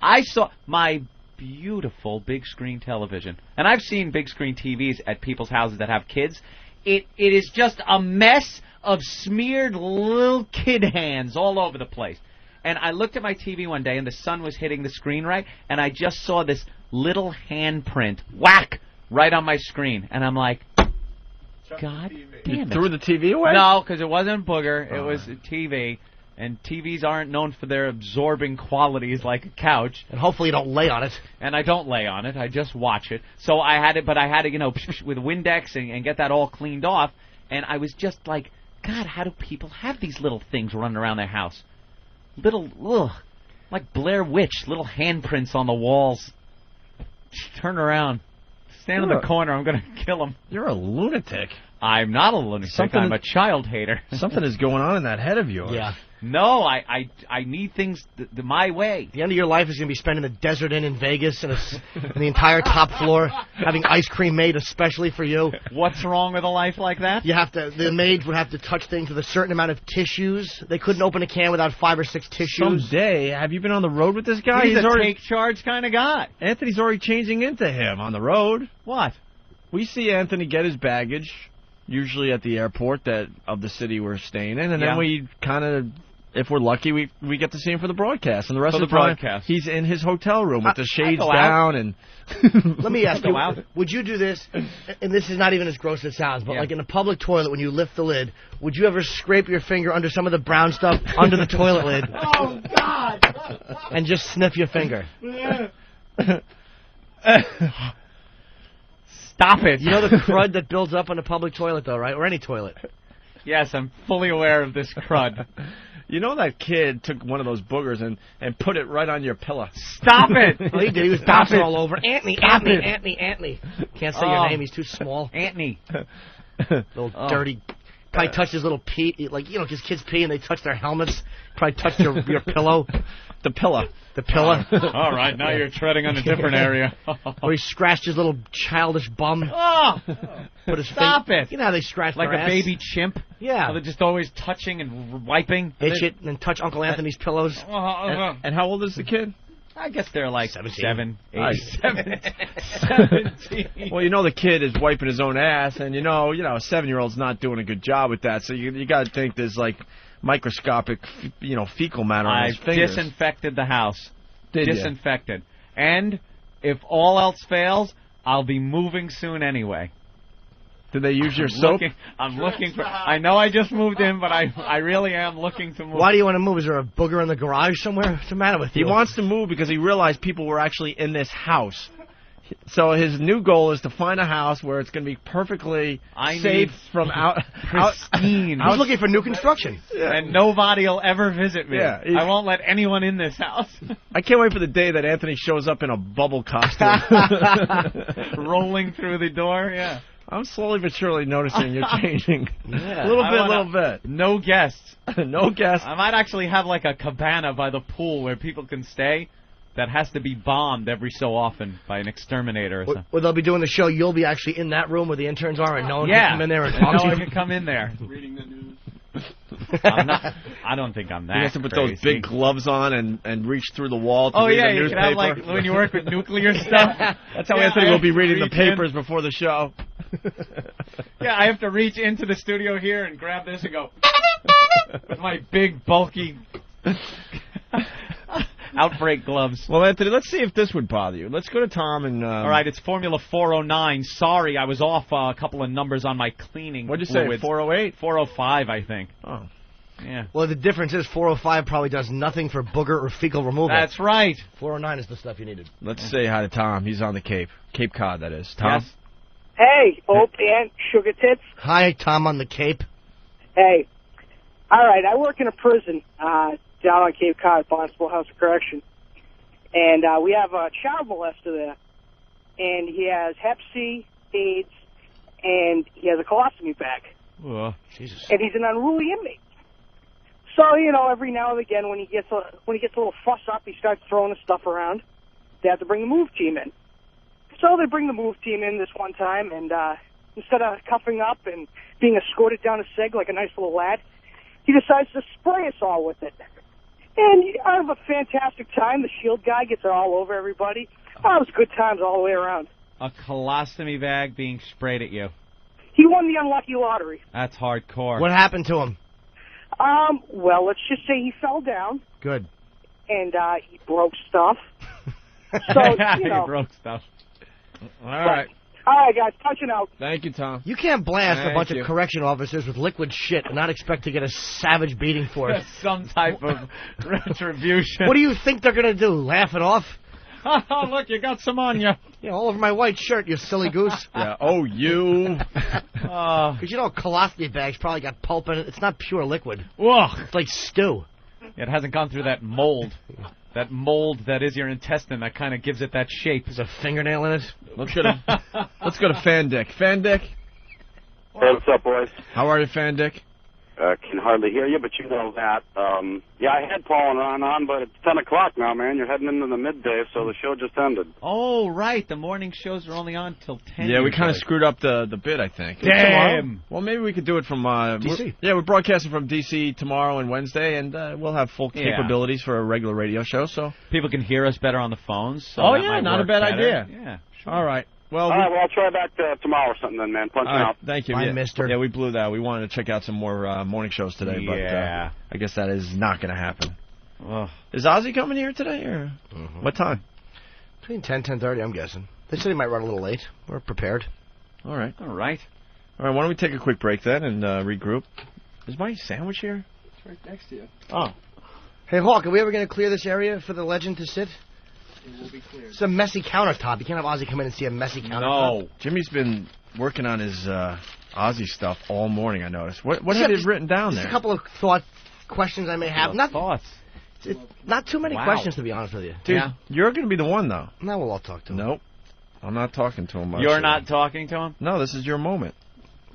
I saw my beautiful big screen television, and I've seen big screen TVs at people's houses that have kids. It is just a mess of smeared little kid hands all over the place. And I looked at my TV one day, and the sun was hitting the screen right, and I just saw this little handprint whack right on my screen, and I'm like, God damn it! Threw the TV away? No, because it wasn't booger. It was a TV. And TVs aren't known for their absorbing qualities like a couch. And hopefully you don't lay on it. And I don't lay on it. I just watch it. So I had it, but I had to, with Windex and get that all cleaned off. And I was just like, God, how do people have these little things running around their house? Like Blair Witch, little handprints on the walls. Turn around. Stand in the corner. I'm going to kill them. You're a lunatic. I'm not a lunatic. I'm a child hater. Something is going on in that head of yours. Yeah. No, I need things my way. The end of your life is going to be spent in the Desert Inn in Vegas and the entire top floor having ice cream made especially for you. What's wrong with a life like that? The maids would have to touch things with a certain amount of tissues. They couldn't open a can without 5 or 6 tissues. Someday, have you been on the road with this guy? He's already take charge kind of guy. Anthony's already changing into him on the road. What? We see Anthony get his baggage, usually at the airport of the city we're staying in, and then we kind of, if we're lucky, we get to see him for the broadcast. And the rest of the broadcast, he's in his hotel room with the shades down. And let me ask you, would you do this? And this is not even as gross as it sounds, but like in a public toilet, when you lift the lid, would you ever scrape your finger under some of the brown stuff under the toilet lid? Oh, God! And just sniff your finger? Stop it. You know the crud that builds up on a public toilet, though, right? Or any toilet. Yes, I'm fully aware of this crud. You know that kid took one of those boogers and put it right on your pillow. Stop it! Oh, he did. He was bouncing all over. Anthony. Can't say your name. He's too small. Anthony. Little dirty. Probably touched his little pee. Like, because kids pee and they touch their helmets. Probably touched your pillow. The pillow. The pillow. All right, now you're treading on a different area. Or he scratched his little childish bum. Oh! Put his Stop it! You know how they scratch like their a ass? baby chimp? Yeah. They're just always touching and wiping. Itch it and then touch Uncle Anthony's pillows. And how old is the kid? I guess they're like 17. 17. Well, the kid is wiping his own ass, and a 7-year-old's not doing a good job with that. So you got to think there's like microscopic, fecal matter on his fingers. Disinfected the house. Disinfected. And if all else fails, I'll be moving soon anyway. Did they use your soap? I'm looking for... I know I just moved in, but I really am looking to move. Why do you want to move? Is there a booger in the garage somewhere? What's the matter with you? He wants to move because he realized people were actually in this house. So his new goal is to find a house where it's going to be perfectly safe from pristine. He's looking for new construction. Yeah. And nobody will ever visit me. Yeah, I won't let anyone in this house. I can't wait for the day that Anthony shows up in a bubble costume. Rolling through the door, yeah. I'm slowly but surely noticing you're changing. Yeah. A little bit. No guests. No guests. I might actually have like a cabana by the pool where people can stay that has to be bombed every so often by an exterminator or something. Well, they'll be doing the show. You'll be actually in that room where the interns are, and no one can come in there and talk no to you. one can come in there. Reading the news. I don't think I'm that You have to put crazy. those big gloves on and reach through the wall to read the you newspaper. can have like when you work with nuclear stuff. That's how Anthony will be reading the papers before the show. Yeah, I have to reach into the studio here and grab this and go with my big bulky. Outbreak gloves. Well, Anthony, let's see if this would bother you. Let's go to Tom and... All right, it's Formula 409. Sorry, I was off a couple of numbers on my cleaning. What'd you say, 408? 405, I think. Oh. Yeah. Well, the difference is 405 probably does nothing for booger or fecal removal. That's right. 409 is the stuff you needed. Let's say hi to Tom. He's on the Cape. Cape Cod, that is. Tom? Yes. Hey, Opie and Sugar Tits. Hi, Tom on the Cape. Hey. All right, I work in a prison down on Cape Cod, Barnstable House of Correction. And we have a child molester there. And he has Hep C, AIDS, and he has a colostomy bag. Oh, Jesus. And he's an unruly inmate. So, you know, every now and again when he gets a little fuss up, he starts throwing his stuff around. They have to bring the move team in. So they bring the move team in this one time, and instead of cuffing up and being escorted down a seg like a nice little lad, he decides to spray us all with it. And I have a fantastic time. The shield guy gets it all over everybody. Oh, it was good times all the way around. A colostomy bag being sprayed at you. He won the unlucky lottery. That's hardcore. What happened to him? Well, let's just say he fell down. Good. And he broke stuff. So, you know. He broke stuff. All right. All right, guys, touching out. Thank you, Tom. You can't blast Thank a bunch you. of correction officers with liquid shit and not expect to get a savage beating for it. Some type of retribution. What do you think they're going to do, laugh it off? Oh, look, you got some on you. Yeah, all over my white shirt, you silly goose. Yeah. Oh, you. Because you know, colostomy bags probably got pulp in it. It's not pure liquid. Whoa. It's like stew. It hasn't gone through that mold. That mold that is your intestine that kind of gives it that shape. There's a fingernail in it. Let's go to Fan Dick. Fan Dick. Hey, what's up, boys? How are you, Fan Dick? Can hardly hear you, but you know that. Yeah, I had Paul and Ron on, but it's 10 o'clock now, man. You're heading into the midday, so the show just ended. Oh, right. The morning shows are only on till 10. Yeah, we kind of screwed up the bid, I think. Damn. Well, maybe we could do it from... D.C. We're broadcasting from D.C. tomorrow and Wednesday, and we'll have full capabilities for a regular radio show, so... People can hear us better on the phones. So oh, that yeah, might not a work bad better. idea. Yeah, sure. All right. Well, I'll try back tomorrow or something then, man. Punching out. Thank you. Bye, mister. Yeah, we blew that. We wanted to check out some more morning shows today, but I guess that is not going to happen. Is Ozzy coming here today, or what time? Between 10:30, I'm guessing. They said he might run a little late. We're prepared. All right. All right. All right, why don't we take a quick break then and regroup? Is my sandwich here? It's right next to you. Oh. Hey, Hawk, are we ever going to clear this area for the legend to sit? It will be cleared. It's a messy countertop. You can't have Ozzy come in and see a messy countertop. No. Jimmy's been working on his Ozzy stuff all morning, I noticed. What have you written down there? Just a couple of questions I may have. Not thoughts. Not too many questions, to be honest with you. Dude, you're going to be the one, though. Now we'll all talk to him. Nope. I'm not talking to him. You're not talking to him? No, this is your moment.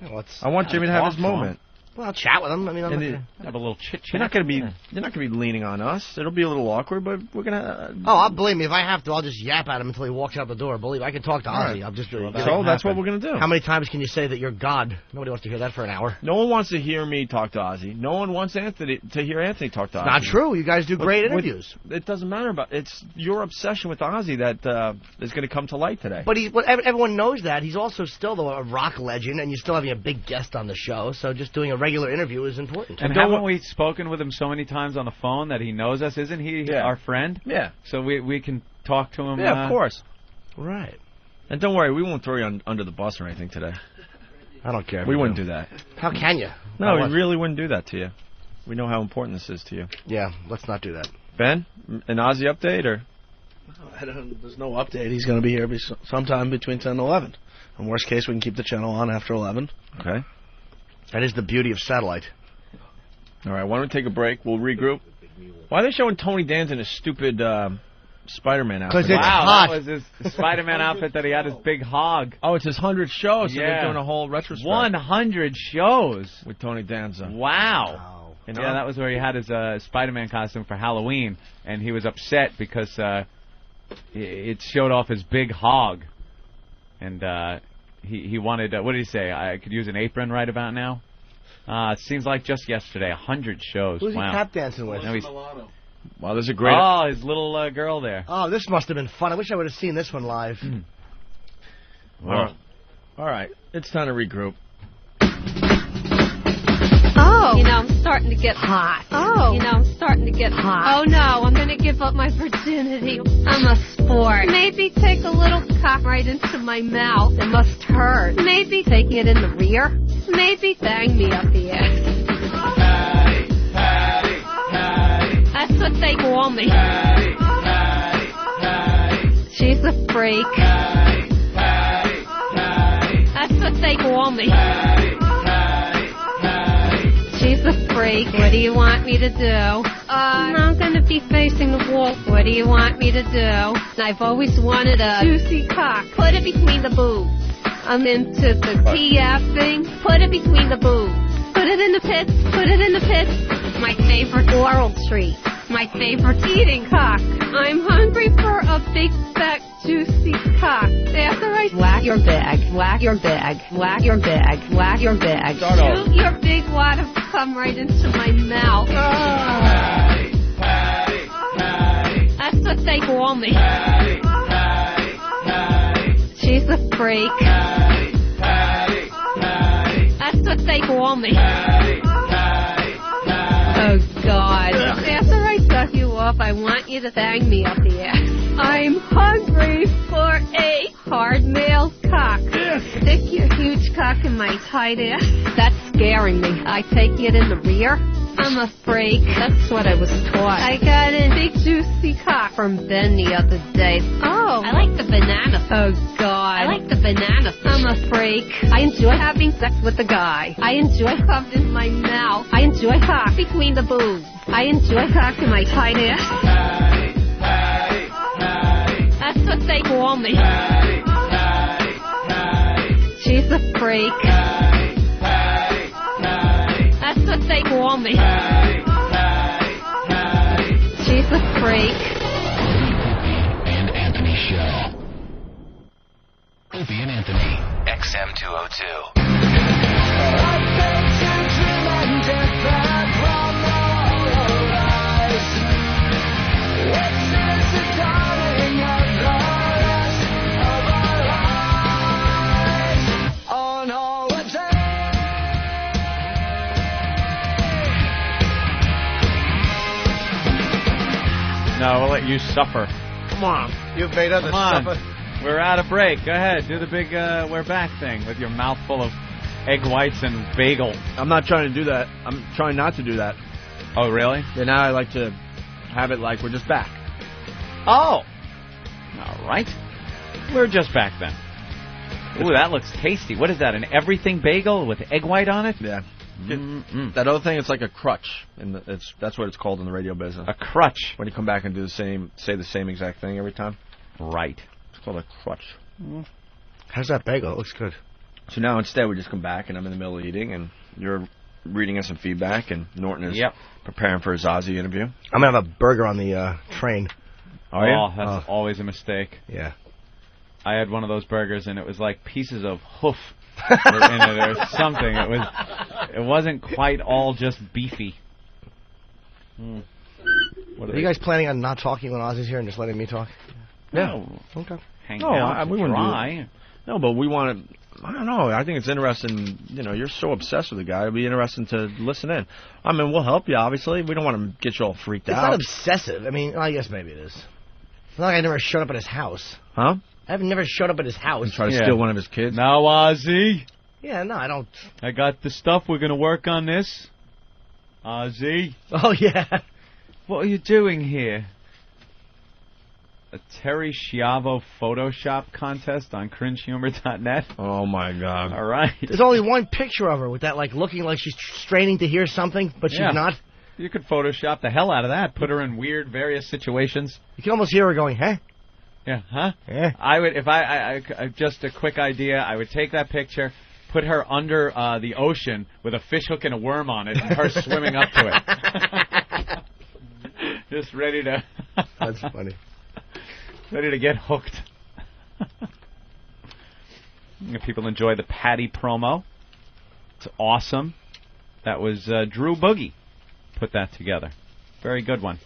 Well, I want Jimmy to have his moment. Well, I'll chat with him. I mean, I'm not gonna... have a little chit-chat. You're not going to be leaning on us. It'll be a little awkward, but we're going to... Oh, I'll believe me. If I have to, I'll just yap at him until he walks out the door. Believe me, I can talk to Ozzy. Right. I'll just... So that's what we're going to do. How many times can you say that you're God? Nobody wants to hear that for an hour. No one wants to hear me talk to Ozzy. No one wants Anthony to hear Anthony talk to Ozzy. Not true. You guys do great interviews. It doesn't matter about... It's your obsession with Ozzy that is going to come to light today. But everyone knows that. He's also still a rock legend, and you're still having a big guest on the show, so just doing a regular interview is important. And haven't we spoken with him so many times on the phone that he knows us? Isn't he our friend? Yeah. So we can talk to him. Yeah, of course. Right. And don't worry, we won't throw you under the bus or anything today. I don't care. We wouldn't do that. How can you? No, we really wouldn't do that to you. We know how important this is to you. Yeah, let's not do that. Ben, an Ozzy update, or? There's no update. He's going to be here sometime between 10 and 11. In worst case, we can keep the channel on after 11. Okay. That is the beauty of satellite. All right, why don't we take a break? We'll regroup. Why are they showing Tony Danza in a stupid Spider-Man outfit? Because it's hot. That was his Spider-Man outfit that he had his big hog. Oh, it's his 100 shows, so they're doing a whole retrospect. 100 shows. With Tony Danza. Wow. You know? Yeah, that was where he had his Spider-Man costume for Halloween, and he was upset because it showed off his big hog. And he wanted, what did he say? I could use an apron right about now? It seems like just yesterday, 100 shows. Who's wow. he tap dancing with? Wow, there's a great... Oh, his little girl there. Oh, this must have been fun. I wish I would have seen this one live. All right, it's time to regroup. Oh, Oh. You know, I'm starting to get hot. Oh. You know, I'm starting to get hot. Oh, no, I'm going to give up my virginity. I'm a sport. Maybe take a little cock right into my mouth. It must hurt. Maybe taking it in the rear. Maybe bang me up the ass. That's what they call me. She's a freak. That's what they call me. She's a freak. What do you want me to do? I'm going to be facing the wall. What do you want me to do? I've always wanted a juicy cock. Put it between the boobs. I'm into the TF thing. Put it between the boobs. Put it in the pits. Put it in the pits. My favorite oral treat. My favorite eating cock. I'm hungry for a big, fat, juicy cock. After I whack your bag, whack your bag, whack your bag, whack your bag. Shoot your big wad of cum right into my mouth. That's what they call me. She's a freak. That's what they call me. Oh, God. After I suck you off, I want you to bang me up the ass. I'm hungry for a hard male cock. Stick your huge cock in my tight ass. That's scaring me. I take it in the rear. I'm a freak. That's what I was taught. I got a big juicy cock from Ben the other day. Oh. I like the banana. Oh, God. I like the banana. I'm a freak. I enjoy having sex with a guy. I enjoy cum in my mouth. I enjoy cock between the boobs. I enjoy cock in my tight ass. That's what they call me. She's a freak. That's what they call me. She's a freak. And Anthony Show. Opie and Anthony, XM 202. No, we'll let you suffer. Come on. You've made others suffer. We're out of break. Go ahead. Do the big we're back thing with your mouth full of egg whites and bagel. I'm not trying to do that. I'm trying not to do that. Oh, really? Yeah, now I like to have it like we're just back. Oh. All right. We're just back then. Ooh, that looks tasty. What is that, an everything bagel with egg white on it? Yeah. That other thing, it's like a crutch, and that's what it's called in the radio business. A crutch. When you come back and do say the same exact thing every time. Right. It's called a crutch. How's that bagel? It looks good. So now instead we just come back, and I'm in the middle of eating, and you're reading us some feedback, and Norton is preparing for his Ozzy interview. I'm going to have a burger on the train. Oh, that's always a mistake. Yeah. I had one of those burgers, and it was like pieces of hoof were in it or something. It wasn't quite all just beefy. What are you guys planning on not talking when Ozzy's here and just letting me talk? No. Okay. Hang out. We wouldn't try. do it. No, but we want to. I don't know. I think it's interesting. You know, you're so obsessed with the guy. It'd be interesting to listen in. I mean, we'll help you. Obviously, we don't want to get you all freaked out. It's not obsessive. I mean, I guess maybe it is. It's not like I never showed up at his house. Huh? I've never showed up at his house. And try to steal one of his kids. Now, Ozzy. Yeah, no, I don't. I got the stuff. We're going to work on this. Ozzy. Oh, yeah. What are you doing here? A Terry Schiavo Photoshop contest on cringehumor.net. Oh, my God. All right. There's only one picture of her with that, like, looking like she's straining to hear something, but she's not. You could Photoshop the hell out of that. Put her in weird, various situations. You can almost hear her going, huh? Yeah, huh? Yeah. I would, if I just a quick idea, I would take that picture, put her under the ocean with a fish hook and a worm on it, and her swimming up to it. Just ready to... That's funny. Ready to get hooked. People enjoy the Patty promo. It's awesome. That was Drew Boogie put that together. Very good one.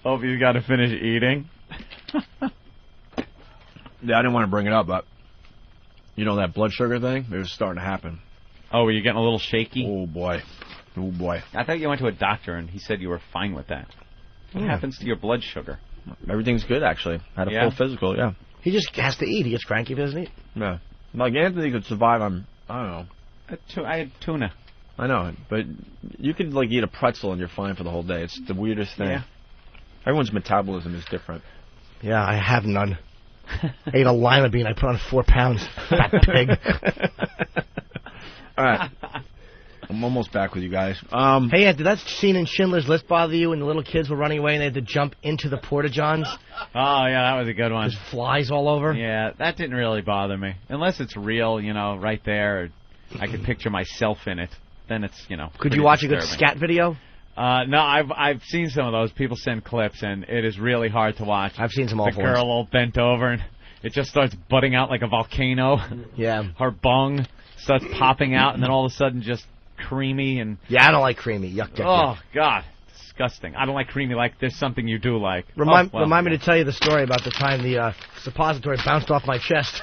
Hope you got to finish eating. Yeah, I didn't want to bring it up, but You know that blood sugar thing? It was starting to happen. Oh, were you getting a little shaky? Oh, boy. Oh, boy. I thought you went to a doctor and he said you were fine with that. What happens to your blood sugar? Everything's good, actually. Had a full physical, yeah. He just has to eat. He gets cranky if he doesn't eat. Yeah. Like, Anthony could survive on, I don't know. I had tuna. I know, but you could, like, eat a pretzel and you're fine for the whole day. It's the weirdest thing. Yeah. Everyone's metabolism is different. Yeah, I have none. I ate a lima bean. I put on 4 pounds. Fat pig. All right. I'm almost back with you guys. Hey, did that scene in Schindler's List bother you when the little kids were running away and they had to jump into the porta-johns? Oh, yeah, that was a good one. There's flies all over. Yeah, that didn't really bother me. Unless it's real, right there. I could picture myself in it. Then it's, Could you watch disturbing. a good scat video? No, I've seen some of those. People send clips, and it is really hard to watch. I've seen some awful The girl all bent over, and it just starts butting out like a volcano. Yeah. Her bung starts popping out, and then all of a sudden just creamy and... Yeah, I don't like creamy. Yuck, yuck, Oh, yuck. God. Disgusting. I don't like creamy like there's something you do like. Remind me to tell you the story about the time the suppository bounced off my chest.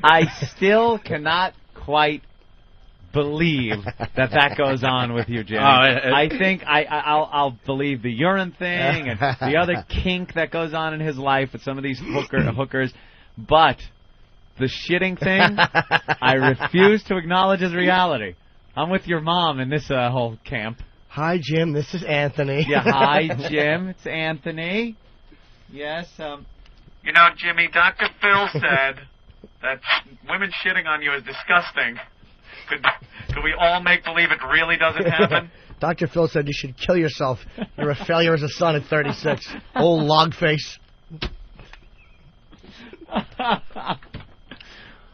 I still cannot quite believe that goes on with you, Jimmy. I think I'll believe the urine thing and the other kink that goes on in his life with some of these hookers, but the shitting thing, I refuse to acknowledge as reality. I'm with your mom in this whole camp. Hi, Jim. This is Anthony. Yeah, hi, Jim. It's Anthony. Yes. Jimmy, Dr. Phil said that women shitting on you is disgusting. Could we all make believe it really doesn't happen? Dr. Phil said you should kill yourself. You're a failure as a son at 36. Old log face.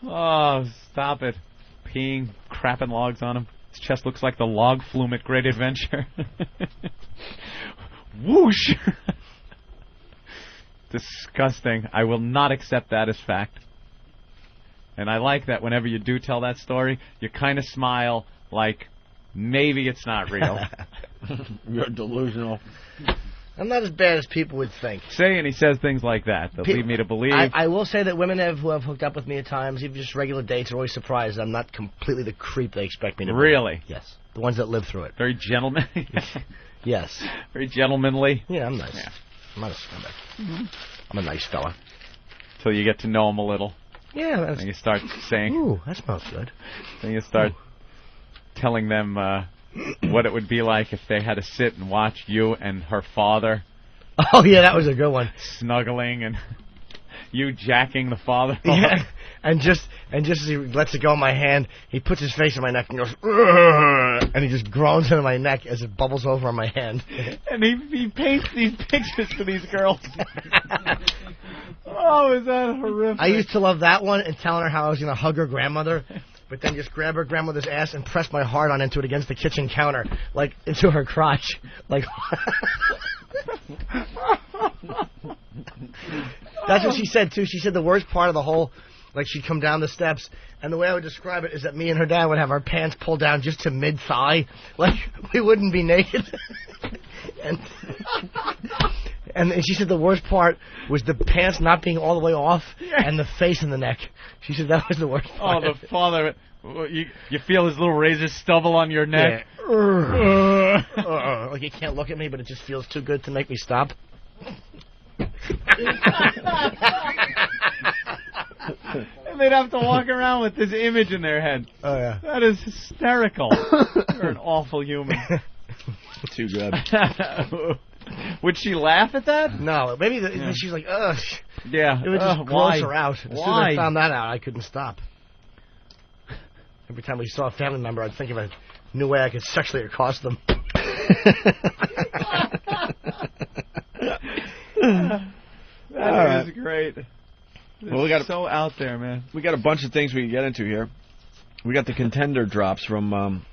Oh, stop it. Peeing, crapping logs on him. His chest looks like the log flume at Great Adventure. Whoosh! Disgusting. I will not accept that as fact. And I like that whenever you do tell that story, you kind of smile like maybe it's not real. You're delusional. I'm not as bad as people would think. And he says things like that that lead me to believe. I will say that women who have hooked up with me at times, even just regular dates, are always surprised I'm not completely the creep they expect me to be. Really? Yes. The ones that live through it. Very gentlemanly? Yes. Very gentlemanly? Yeah, I'm nice. Yeah. I'm not a scumbag. Mm-hmm. I'm a nice fella. Till you get to know him a little. Yeah. That's... And you start saying... Ooh, that smells good. Then you start telling them what it would be like if they had to sit and watch you and her father. Oh, yeah, that was a good one. Snuggling and you jacking the father. Yeah. And just as he lets it go in my hand, he puts his face in my neck and goes, "Ugh," and he just groans into my neck as it bubbles over on my hand. And he paints these pictures for these girls. Oh, is that horrific? I used to love that one and telling her how I was going to hug her grandmother, but then just grab her grandmother's ass and press my heart on into it against the kitchen counter, like into her crotch. Like... That's what she said, too. She said the worst part of the whole, like, she'd come down the steps, and the way I would describe it is that me and her dad would have our pants pulled down just to mid-thigh. Like, we wouldn't be naked. And she said the worst part was the pants not being all the way off and the face and the neck. She said that was the worst part. Oh, the father. You feel his little razor stubble on your neck. Yeah. Like, you can't look at me, but it just feels too good to make me stop. And they'd have to walk around with this image in their head. Oh, yeah. That is hysterical. You're an awful human. Too good. Would she laugh at that? No. Maybe she's like, ugh. Yeah. It would just gross her out. As soon as I found that out, I couldn't stop. Every time we saw a family member, I'd think of a new way I could sexually accost them. That is great. Well, we got so out there, man. We got a bunch of things we can get into here. We got the contender drops from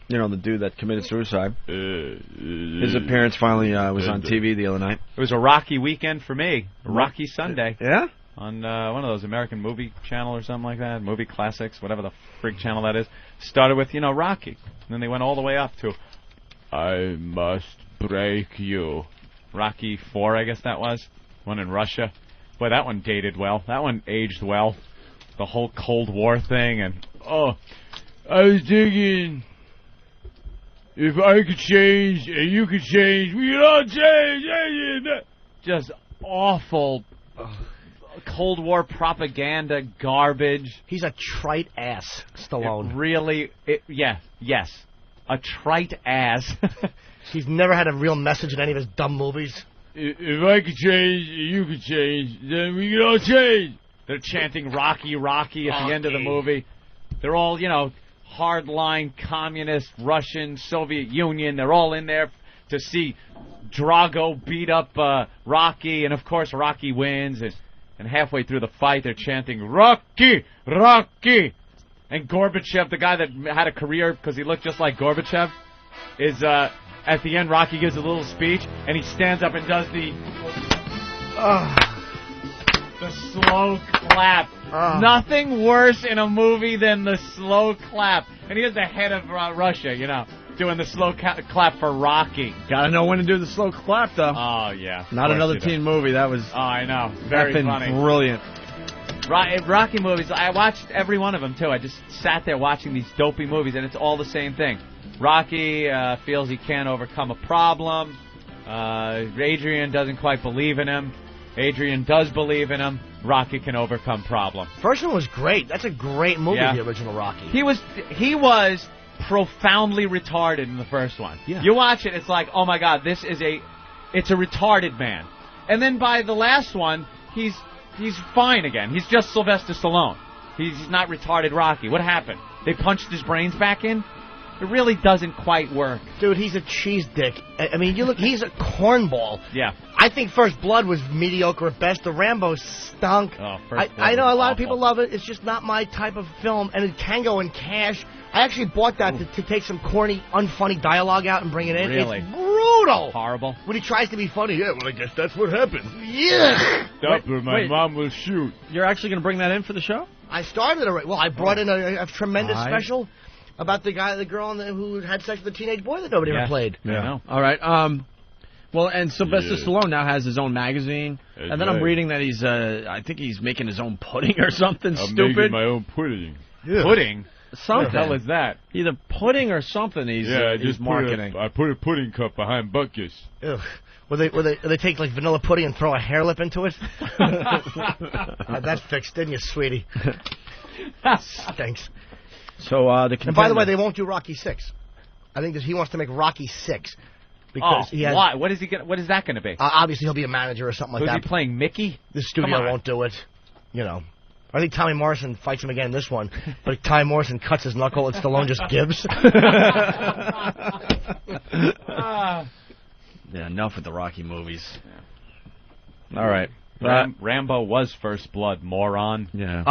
the dude that committed suicide. His appearance finally was on TV the other night. It was a rocky weekend for me. A rocky Sunday. Yeah? On one of those American movie channel or something like that. Movie Classics, whatever the frig channel that is. Started with, Rocky. And then they went all the way up to I Must Break You. Rocky 4, I guess that was. One in Russia. Boy, that one dated well. That one aged well. the whole Cold War thing, and I was thinking, if I could change and you could change, we could all change. Just awful Cold War propaganda garbage. He's a trite ass, Stallone. Yes. A trite ass. He's never had a real message in any of his dumb movies. If I could change, you could change, then we could all change. They're chanting Rocky, Rocky at the end of the movie. They're all, hardline communist, Russian, Soviet Union. They're all in there to see Drago beat up Rocky, and of course Rocky wins. And halfway through the fight, they're chanting Rocky, Rocky. And Gorbachev, the guy that had a career because he looked just like Gorbachev, is at the end. Rocky gives a little speech, and he stands up and does the slow clap. Nothing worse in a movie than the slow clap. And here's the head of Russia, doing the slow clap for Rocky. Gotta know when to do the slow clap, though. Oh, yeah. Not another teen movie. That was... Oh, I know. Very funny. Brilliant. Rocky movies, I watched every one of them, too. I just sat there watching these dopey movies, and it's all the same thing. Rocky feels he can't overcome a problem. Adrian doesn't quite believe in him. Adrian does believe in him. Rocky can overcome problem. First one was great. That's a great movie, the original Rocky. He was profoundly retarded in the first one. Yeah. You watch it, it's like, oh my God, it's a retarded man. And then by the last one, he's fine again. He's just Sylvester Stallone. He's not retarded Rocky. What happened? They punched his brains back in? It really doesn't quite work. Dude, he's a cheese dick. I mean, he's a cornball. Yeah. I think First Blood was mediocre at best. The Rambo stunk. Oh, First Blood I know a lot of awful. people love it. It's just not my type of film. And Tango and Cash, I actually bought that to take some corny, unfunny dialogue out and bring it in. Really? It's brutal. Horrible. When he tries to be funny, well, I guess that's what happened. Stop or my mom will shoot. You're actually going to bring that in for the show? I started already. Well, I brought in a tremendous special about the girl who had sex with a teenage boy that nobody ever played. Yeah. I know. All right. Well, and Sylvester Stallone now has his own magazine, and then I'm reading that I think he's making his own pudding or something stupid. I'm making my own pudding. Yeah. Pudding? Something. What the hell is that? Either pudding or something he's marketing. I put a pudding cup behind Buckus. Ugh. Will they take like vanilla pudding and throw a hair lip into it? That's fixed, didn't you, sweetie? Thanks. So and by the way, they won't do Rocky 6. I think that he wants to make Rocky 6 because he has. Why? What is that going to be? Obviously, he'll be a manager or something like that. Is he playing Mickey? The studio won't do it. I think Tommy Morrison fights him again in this one, but Tommy Morrison cuts his knuckle and Stallone just gives. Yeah, enough with the Rocky movies. Yeah. All right. Rambo was First Blood, moron. Yeah.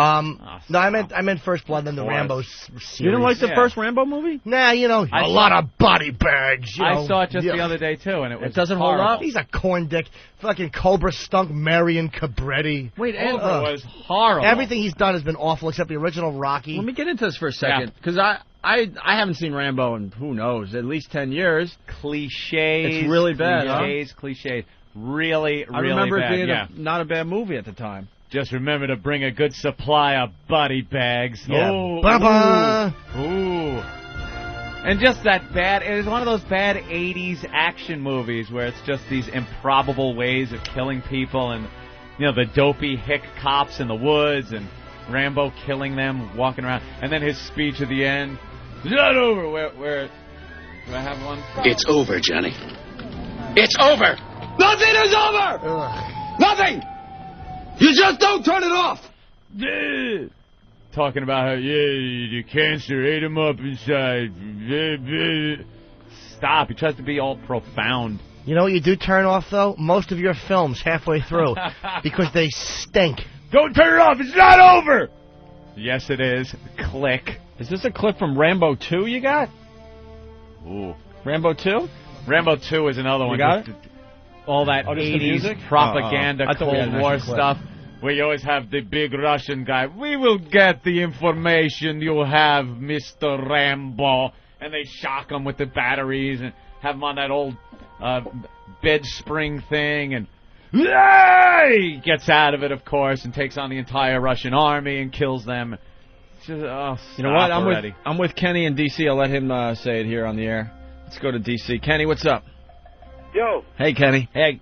No, I meant First Blood, then the Rambo series. You didn't like the first Rambo movie? Nah, a lot of body bags. I saw it just the other day too, and it doesn't horrible. hold up. He's a corn dick. Fucking Cobra stunk Marion Cabretti. Wait, Cobra was horrible. Everything he's done has been awful except the original Rocky. Let me get into this for a second, because I haven't seen Rambo in, who knows, at least 10 years. Cliches. It's really bad, Cliches. Really, really bad. I remember it being not a bad movie at the time. Just remember to bring a good supply of body bags. Yeah. Oh, Ba-ba. Ooh. And just that bad, it was one of those bad 80s action movies where it's just these improbable ways of killing people and, the dopey hick cops in the woods and Rambo killing them, walking around. And then his speech at the end. It's not over. Where do I have one? It's over, Johnny. It's over. Nothing is over! Ugh. Nothing! You just don't turn it off! Talking about how, the cancer ate him up inside. Stop. He tries to be all profound. You know what you do turn off, though? Most of your films halfway through. Because they stink. Don't turn it off! It's not over! Yes, it is. Click. Is this a clip from Rambo 2 you got? Ooh. Rambo 2? Rambo 2 is another one. You got it? All that 80s propaganda, Cold War stuff, where you always have the big Russian guy. We will get the information you have, Mr. Rambo. And they shock him with the batteries and have him on that old bed spring thing. And Yay! Gets out of it, of course, and takes on the entire Russian army and kills them. Just, you know what? Already. I'm with Kenny in D.C. I'll let him say it here on the air. Let's go to D.C. Kenny, what's up? Yo. Hey, Kenny. Hey.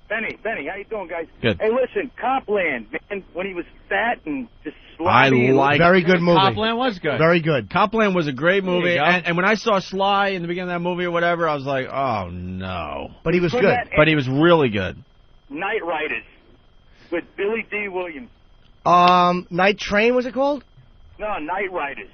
Benny, how you doing, guys? Good. Hey, listen, Copland, man, when he was fat and just slimy. Very good movie. Copland was good. Very good. Copland was a great movie, There you go. and when I saw Sly in the beginning of that movie or whatever, I was like, oh, no. But he was good. But he was really good. Night Riders with Billy D. Williams. Night Train, was it called? No, Night Riders.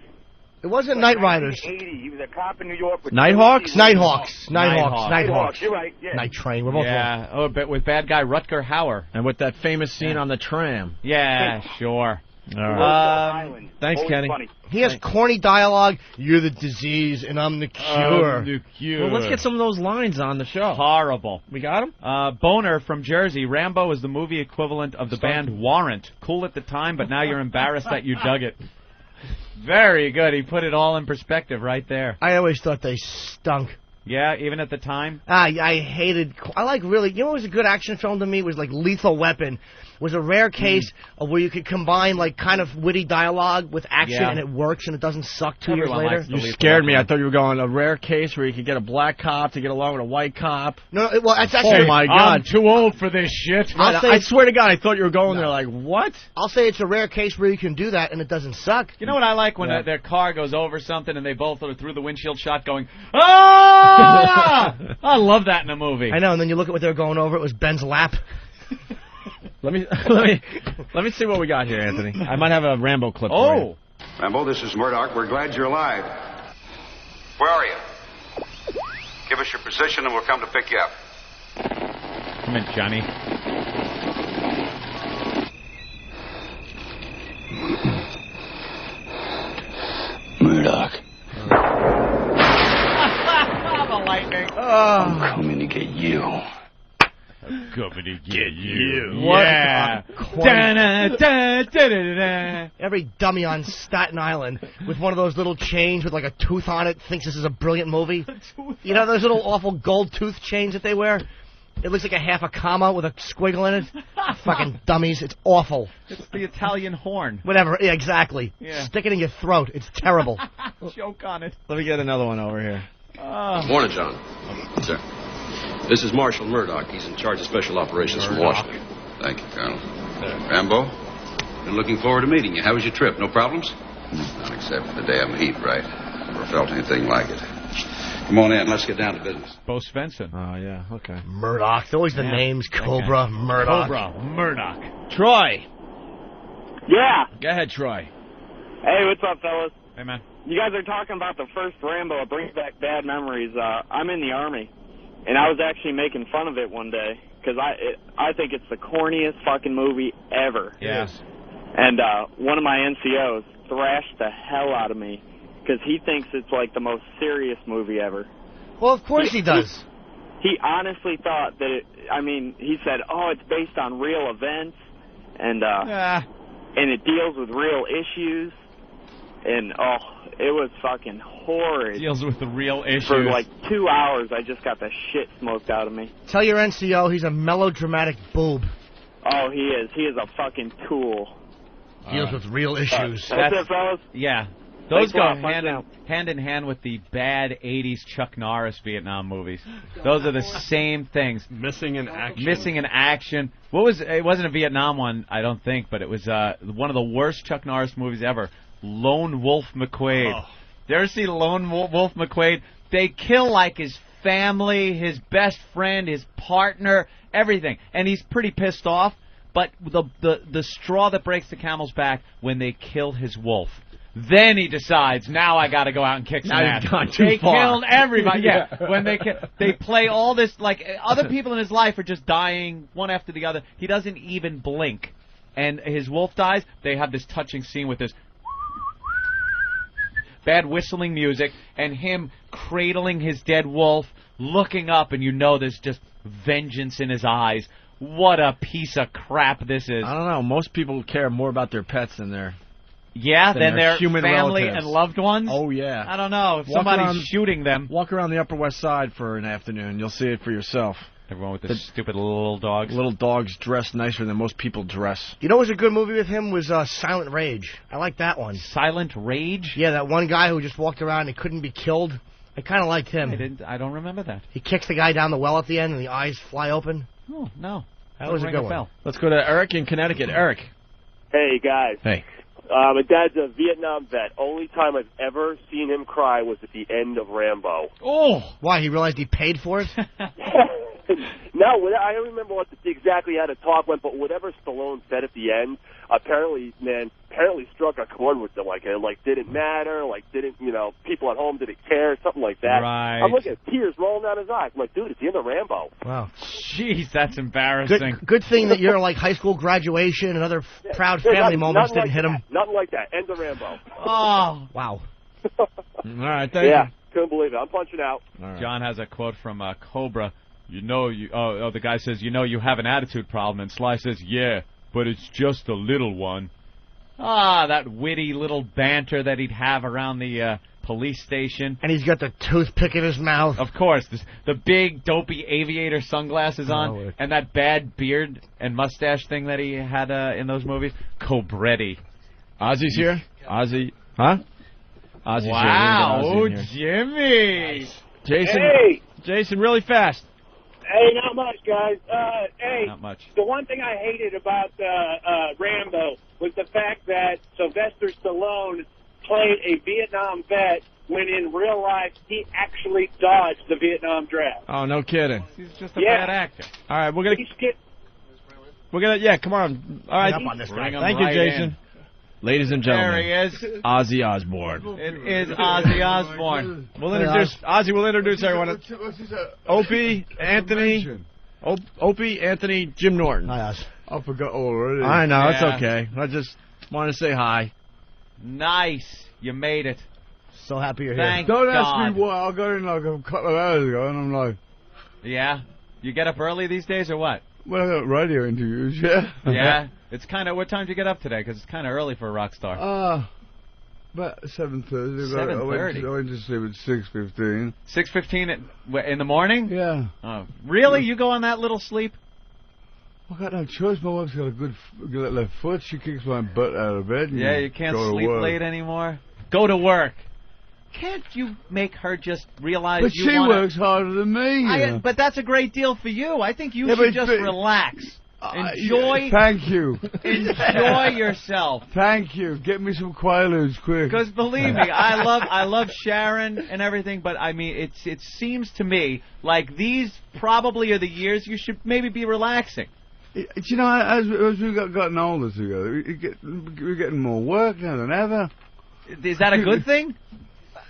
It wasn't Night Riders. 1980. He was a cop in New York. With Nighthawks? Nighthawks. Nighthawks. You're right. Yeah. Night Train. We're both wrong. Oh, but with bad guy Rutger Hauer. And with that famous scene on the tram. Yeah, sure. All right. Thanks, Always Kenny. funny. He has corny dialogue. You're the disease, and I'm the cure. Well, let's get some of those lines on the show. Horrible. We got him? Boner from Jersey. Rambo is the movie equivalent of the band Warrant. Cool at the time, but now you're embarrassed that you dug it. Very good. He put it all in perspective right there. I always thought they stunk. Yeah, even at the time? I hated... I like really... You know what was a good action film to me? Was like Lethal Weapon. Was a rare case of where you could combine like kind of witty dialogue with action and it works and it doesn't suck 2 years later. You scared me. I thought you were going a rare case where you could get a black cop to get along with a white cop. No, well, that's actually... Oh, my God. I'm too old for this shit. I swear to God, I thought you were going there like, what? I'll say it's a rare case where you can do that and it doesn't suck. You know what I like? When their car goes over something and they both are through the windshield shot going, ah! I love that in a movie. I know, and then you look at what they're going over, it was Ben's lap. Let me see what we got here, Anthony. I might have a Rambo clip for you. Rambo, this is Murdoch. We're glad you're alive. Where are you? Give us your position and we'll come to pick you up. Come in, Johnny. Murdoch. The lightning. I'm coming to get you. Coming to get you. What? Yeah. Da-da-da-da-da-da. Every dummy on Staten Island with one of those little chains with like a tooth on it thinks this is a brilliant movie. You know those little awful gold tooth chains that they wear? It looks like a half a comma with a squiggle in it. Fucking dummies. It's awful. It's the Italian horn. Whatever. Yeah, exactly. Yeah. Stick it in your throat. It's terrible. Choke on it. Let me get another one over here. Morning, John. Sir. This is Marshal Murdoch. He's in charge of special operations from Washington. Thank you, Colonel. Rambo, been looking forward to meeting you. How was your trip? No problems? Not except for the damn heat, right? Never felt anything like it. Come on in. Let's get down to business. Bo Svensson. Oh, yeah. Okay. Murdoch. Always the names. Cobra. Murdoch. Cobra. Murdoch. Troy. Yeah. Go ahead, Troy. Hey, what's up, fellas? Hey, man. You guys are talking about the first Rambo. It brings back bad memories. I'm in the Army, and I was actually making fun of it one day because I think it's the corniest fucking movie ever. Yes. And one of my NCOs thrashed the hell out of me because he thinks it's like the most serious movie ever. Well, of course he does. He honestly thought that he said, oh, it's based on real events, and it deals with real issues, and it was fucking horrid. Deals with the real issues. For like 2 hours, I just got the shit smoked out of me. Tell your NCO he's a melodramatic boob. Oh, he is. He is a fucking tool. Deals with real issues. That's it, fellas. Yeah. Those go Thanks a lot. hand in hand with the bad 80s Chuck Norris Vietnam movies. Those are the same things. Missing in action. Missing in action. It wasn't a Vietnam one, I don't think, but it was one of the worst Chuck Norris movies ever. Lone Wolf McQuade. Oh. You ever see Lone Wolf McQuade? They kill like his family, his best friend, his partner, everything. And he's pretty pissed off. But the straw that breaks the camel's back when they kill his wolf. Then he decides, now I got to go out and kick some ass. They killed everybody. Yeah. When they play all this, like other people in his life are just dying one after the other. He doesn't even blink. And his wolf dies. They have this touching scene with this bad whistling music and him cradling his dead wolf, looking up, and you know there's just vengeance in his eyes. What a piece of crap this is. I don't know. Most people care more about their pets than their than their human family relatives. and loved ones. Oh, yeah. I don't know. If somebody's shooting them. Walk around the Upper West Side for an afternoon. You'll see it for yourself. Everyone with the stupid little dogs. Little dogs dress nicer than most people dress. You know what was a good movie with him was Silent Rage. I like that one. Silent Rage? Yeah, that one guy who just walked around and couldn't be killed. I kind of liked him. I don't remember that. He kicks the guy down the well at the end and the eyes fly open. Oh, no. That was a good one. Let's go to Eric in Connecticut. Eric. Hey, guys. Hey. My dad's a Vietnam vet. Only time I've ever seen him cry was at the end of Rambo. Oh! Why, he realized he paid for it? No, I don't remember exactly how the talk went, but whatever Stallone said at the end, apparently struck a chord with them. Like, didn't matter, people at home didn't care, something like that. Right. I'm looking at tears rolling down his eyes. I'm like, dude, it's the end of Rambo. Wow. Jeez, that's embarrassing. Good thing that your high school graduation and other proud family moments didn't hit him. Nothing like that. End of Rambo. Oh. Wow. All right, thank you. you. Couldn't believe it. I'm punching out. Right. John has a quote from Cobra. The guy says, you have an attitude problem. And Sly says, yeah, but it's just a little one. That witty little banter that he'd have around the police station. And he's got the toothpick in his mouth. Of course. The big, dopey aviator sunglasses on. And that bad beard and mustache thing that he had in those movies. Cobretti. Ozzy's here? Ozzy. Huh? Ozzy's wow. here. Oh, Jimmy. Nice. Jason. Hey. Jason, really fast. Hey, not much, guys. Hey, not much. The one thing I hated about Rambo was the fact that Sylvester Stallone played a Vietnam vet when in real life he actually dodged the Vietnam draft. Oh, no kidding. He's just a bad actor. All right, come on. All right. Up on this guy. Thank you, Jason. Ladies and gentlemen, there he is. Ozzy Osbourne. It is Ozzy Osbourne. Ozzy will introduce everyone. Opie, Anthony, Opie, Anthony, Jim Norton. Hi, Oz. I forgot already. I know, it's okay. I just want to say hi. Nice. You made it. So happy you're Thank here. Don't God. ask me why. I got in like a couple of hours ago, and I'm like... Yeah? You get up early these days or what? Well, I got radio interviews, yeah. Yeah? It's kind of... What time did you get up today? Because it's kind of early for a rock star. About 7:30. 7:30? I went to sleep at 6:15. 6:15 in the morning? Yeah. Oh, really? You go on that little sleep? I got no choice. My wife's got a good left foot. She kicks my butt out of bed. And Yeah, you can't go to sleep work. late anymore. Go to work. Can't you make her just realize But you she wanna... works harder than me. But that's a great deal for you. I think you should just relax. Enjoy. Thank you. Enjoy yourself. Thank you. Get me some Quaaludes quick. Because believe me, I love Sharon and everything, but I mean, it seems to me like these probably are the years you should maybe be relaxing. You know, as we gotten older together, we're getting more work now than ever. Is that a good thing?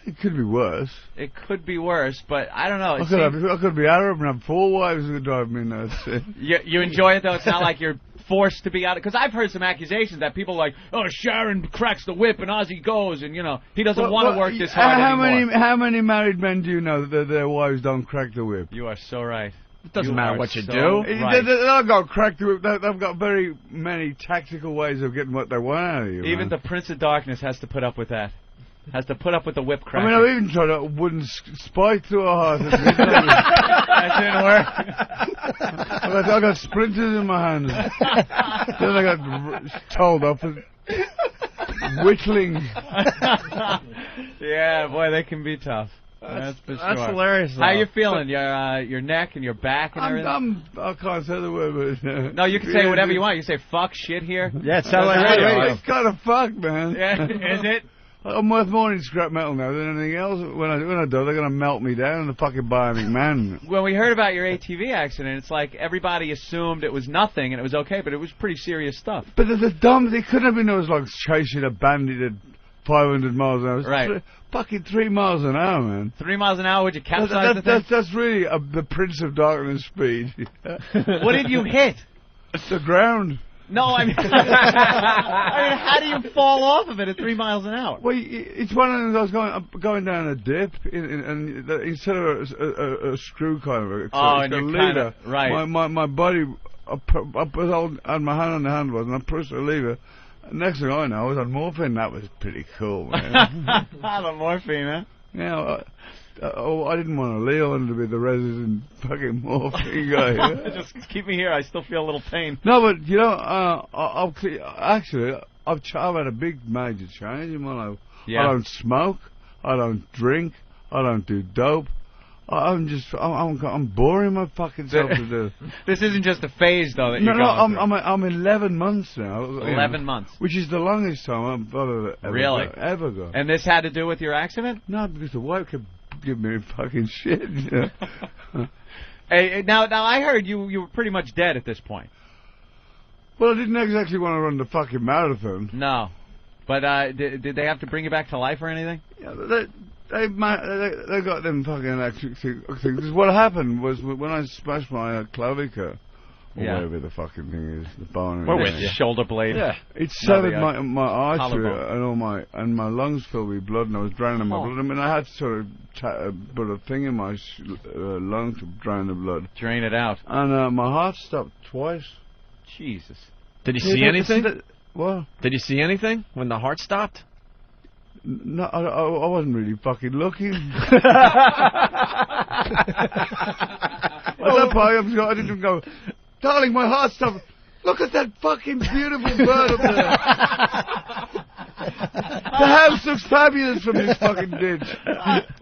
It could be worse. It could be worse, but I don't know. I could be Arab and have 4 wives who could drive me nuts. You enjoy it, though? It's not like you're forced to be out. Because I've heard some accusations that people are like, oh, Sharon cracks the whip and Ozzy goes, and, he doesn't want to work this hard anymore. How many married men do you know that their wives don't crack the whip? You are so right. It doesn't matter what you do. Right. They don't go crack the whip. They've got very many tactical ways of getting what they want out of you. Even the Prince of Darkness has to put up with that. Has to put up with the whip crack. I mean, I've even tried a wooden spike through a heart. That didn't work. I got splinters in my hands. Then I got told off for whittling. Yeah, boy, they can be tough. That's for sure. That's hilarious. How you feeling? Your neck and your back and everything? I can't say the word, but... No, you can say whatever you want. You say fuck shit here. Yeah, it sounds like radio. It's kind of fuck, man. Yeah, is it? I'm worth more in scrap metal now than anything else. When I do, they're going to melt me down in the fucking Bionic Man. When we heard about your ATV accident, it's like everybody assumed it was nothing and it was okay, but it was pretty serious stuff. But the dumb, they couldn't have been those like chasing a bandit at 500 miles an hour. Right. Fucking 3 miles an hour, man. 3 miles an hour, would you capsize the thing? That's really the Prince of Darkness speed. What did you hit? It's the ground. No, I mean, how do you fall off of it at 3 miles an hour? Well, it's one of those going down a dip, and instead of a screw kind of and a you're lever. Right. My body, I had my hand on the handlebars, and I pushed the lever. Next thing I know, I was on morphine. That was pretty cool, man. The morphine, huh? Yeah. I didn't want Lee on to be the resident fucking morphine guy. Just keep me here. I still feel a little pain. No, but you know, I've had a big major change in my life. Yeah. I don't smoke. I don't drink. I don't do dope. I'm boring my fucking self to do. This isn't just a phase, though, that No, you're going through. I'm 11 months now. 11 months. Which is the longest time I've ever gone. And this had to do with your accident? No, because the wife kept giving me fucking shit. You know? Hey, now I heard you were pretty much dead at this point. Well, I didn't exactly want to run the fucking marathon. No. But did they have to bring you back to life or anything? Yeah, they got them fucking electric things. What happened was when I smashed my clavicle, or whatever the fucking thing is, the bone. We're with you. Shoulder blade. Yeah. It severed my artery and my lungs filled with blood, and I was drowning my blood. I mean, I had to sort of put a thing in my lung to drain the blood. Drain it out. And my heart stopped twice. Jesus. Did he see anything? What? Did you see anything when the heart stopped? No, I wasn't really fucking looking. At that point, I didn't go, darling, my heart stopped. Look at that fucking beautiful bird up there. The house looks fabulous from this fucking ditch.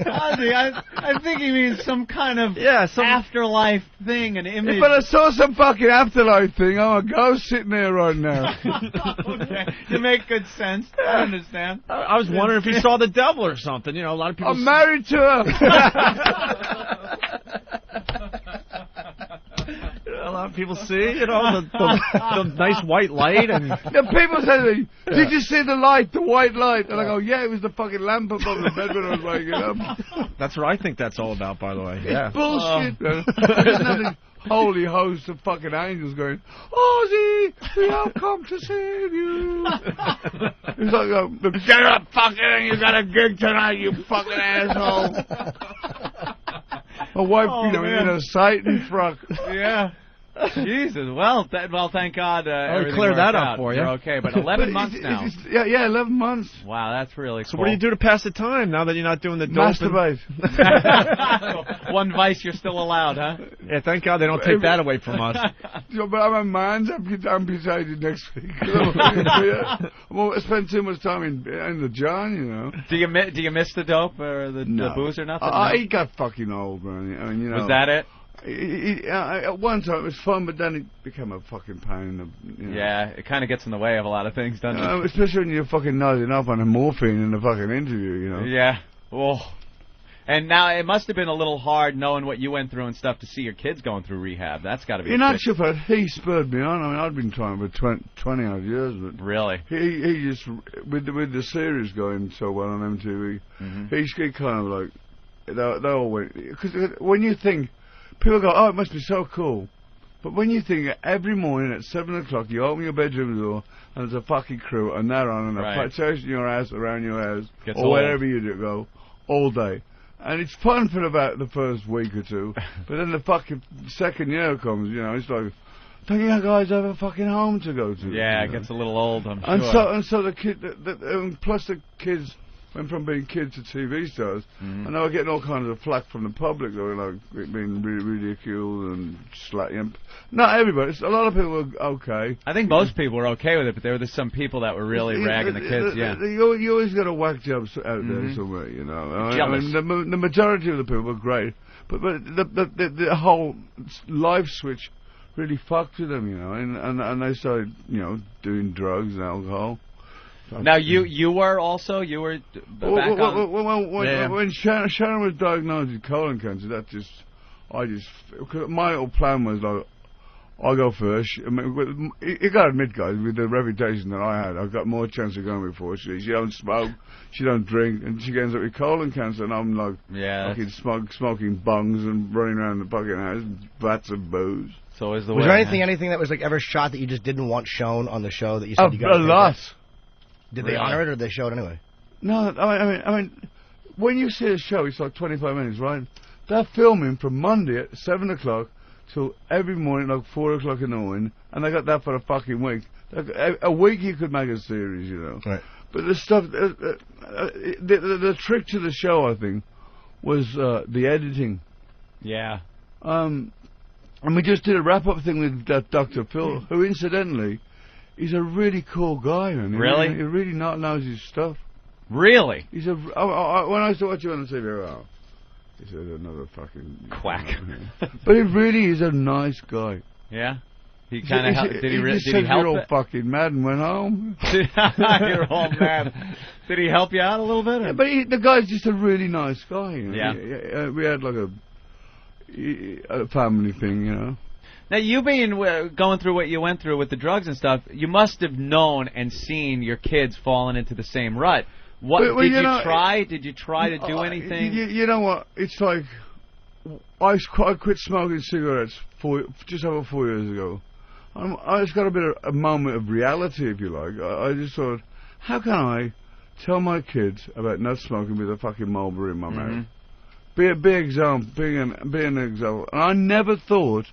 Honestly, I think he means some kind of afterlife thing, an image. But I saw some fucking afterlife thing. I'm a ghost sitting there right now. Okay, you make good sense. I understand. I was wondering if he saw the devil or something. You know, a lot of people. I'm married to her. A lot of people see, you know, the nice white light, and the people say to me, "Did you see the light, the white light?" And I go, "Yeah, it was the fucking lamp above the bed when I was waking up." That's what I think that's all about, by the way. Yeah, bullshit. There's nothing. Holy host of fucking angels going, Ozzy, we have come to save you. It's like, get up, fucking, you got a gig tonight, you fucking asshole. My wife, in a Satan frock. Yeah. Jesus. Well, thank God. We cleared that up for you. You're okay, but 11 months now. Yeah, 11 months. Wow, that's really cool. So what do you do to pass the time now that you're not doing the dope? Masturbate. One vice you're still allowed, huh? Yeah, thank God they don't take that away from us. But I'm a man's amputated next week. I won't spend too much time in the John, you know. Do you miss the dope or the booze or nothing? He got fucking old, man. I mean, you know. Was that it? At one time it was fun, but then it became a fucking pain. Yeah, it kind of gets in the way of a lot of things, doesn't it? Especially when you're fucking nodding up on a morphine in a fucking interview, you know. Yeah. Oh. And now it must have been a little hard knowing what you went through and stuff to see your kids going through rehab. That's got to be. In actual fact, he spurred me on. I mean, I'd been trying for 20 odd years, but really, he just with the series going so well on MTV, he kind of like they all went, because when you think. People go, oh, it must be so cool. But when you think every morning at 7 o'clock, you open your bedroom door, and there's a fucking crew, and they're on, and they're chasing your ass around your house, or wherever you go, all day. And it's fun for about the first week or two, but then the fucking second year comes, you know, it's like, don't you guys have a fucking home to go to? Yeah, you know? It gets a little old, I'm sure. And so the kid, plus the kids went from being kids to TV stars, and they were getting all kinds of flack from the public. They were like being ridiculed and slating. Not everybody. A lot of people were okay. I think most people were okay with it, but there were some people that were really ragging the kids. Yeah, you always got a whack job out there somewhere, you know. I mean, the majority of the people were great, but the whole life switch really fucked with them, you know, and they started, you know, doing drugs and alcohol. Now you were back on. When Sharon was diagnosed with colon cancer, my whole plan was like, I'll go first. I mean, you got to admit, guys, with the reputation that I had, I've got more chance of going before she. She don't smoke, she don't drink, and she ends up with colon cancer, and I'm like, fucking smoking bongs and running around the fucking house, vats of booze. So is the was way. there anything that was like ever shot that you just didn't want shown on the show that you said you got a lot. Did they honor it or did they show it anyway? No, I mean, when you see a show, it's like 25 minutes, right? They're filming from Monday at 7 o'clock till every morning, like 4 o'clock in the morning, and they got that for a fucking week. A week you could make a series, you know. Right. But the stuff, the trick to the show, I think, was the editing. Yeah. And we just did a wrap-up thing with Dr. Phil, who, incidentally, is a really cool guy, man. Really? He really knows his stuff. Really? He's when I used to watch him on the TV, he said another fucking quack. But he really is a nice guy. Yeah? He kind of did he just help you're all it? fucking mad and went home. You're all mad. Did he help you out a little bit? Yeah, but the guy's just a really nice guy. You know? Yeah. We had like a family thing, you know. Now, you being going through what you went through with the drugs and stuff, you must have known and seen your kids falling into the same rut. What Well, did you you know, try? Did you try to do anything? You know what? It's like I quit smoking cigarettes just over 4 years ago. I just got a moment of reality, if you like. I just thought, how can I tell my kids about not smoking with a fucking Marlboro in my mouth? Be an example. And I never thought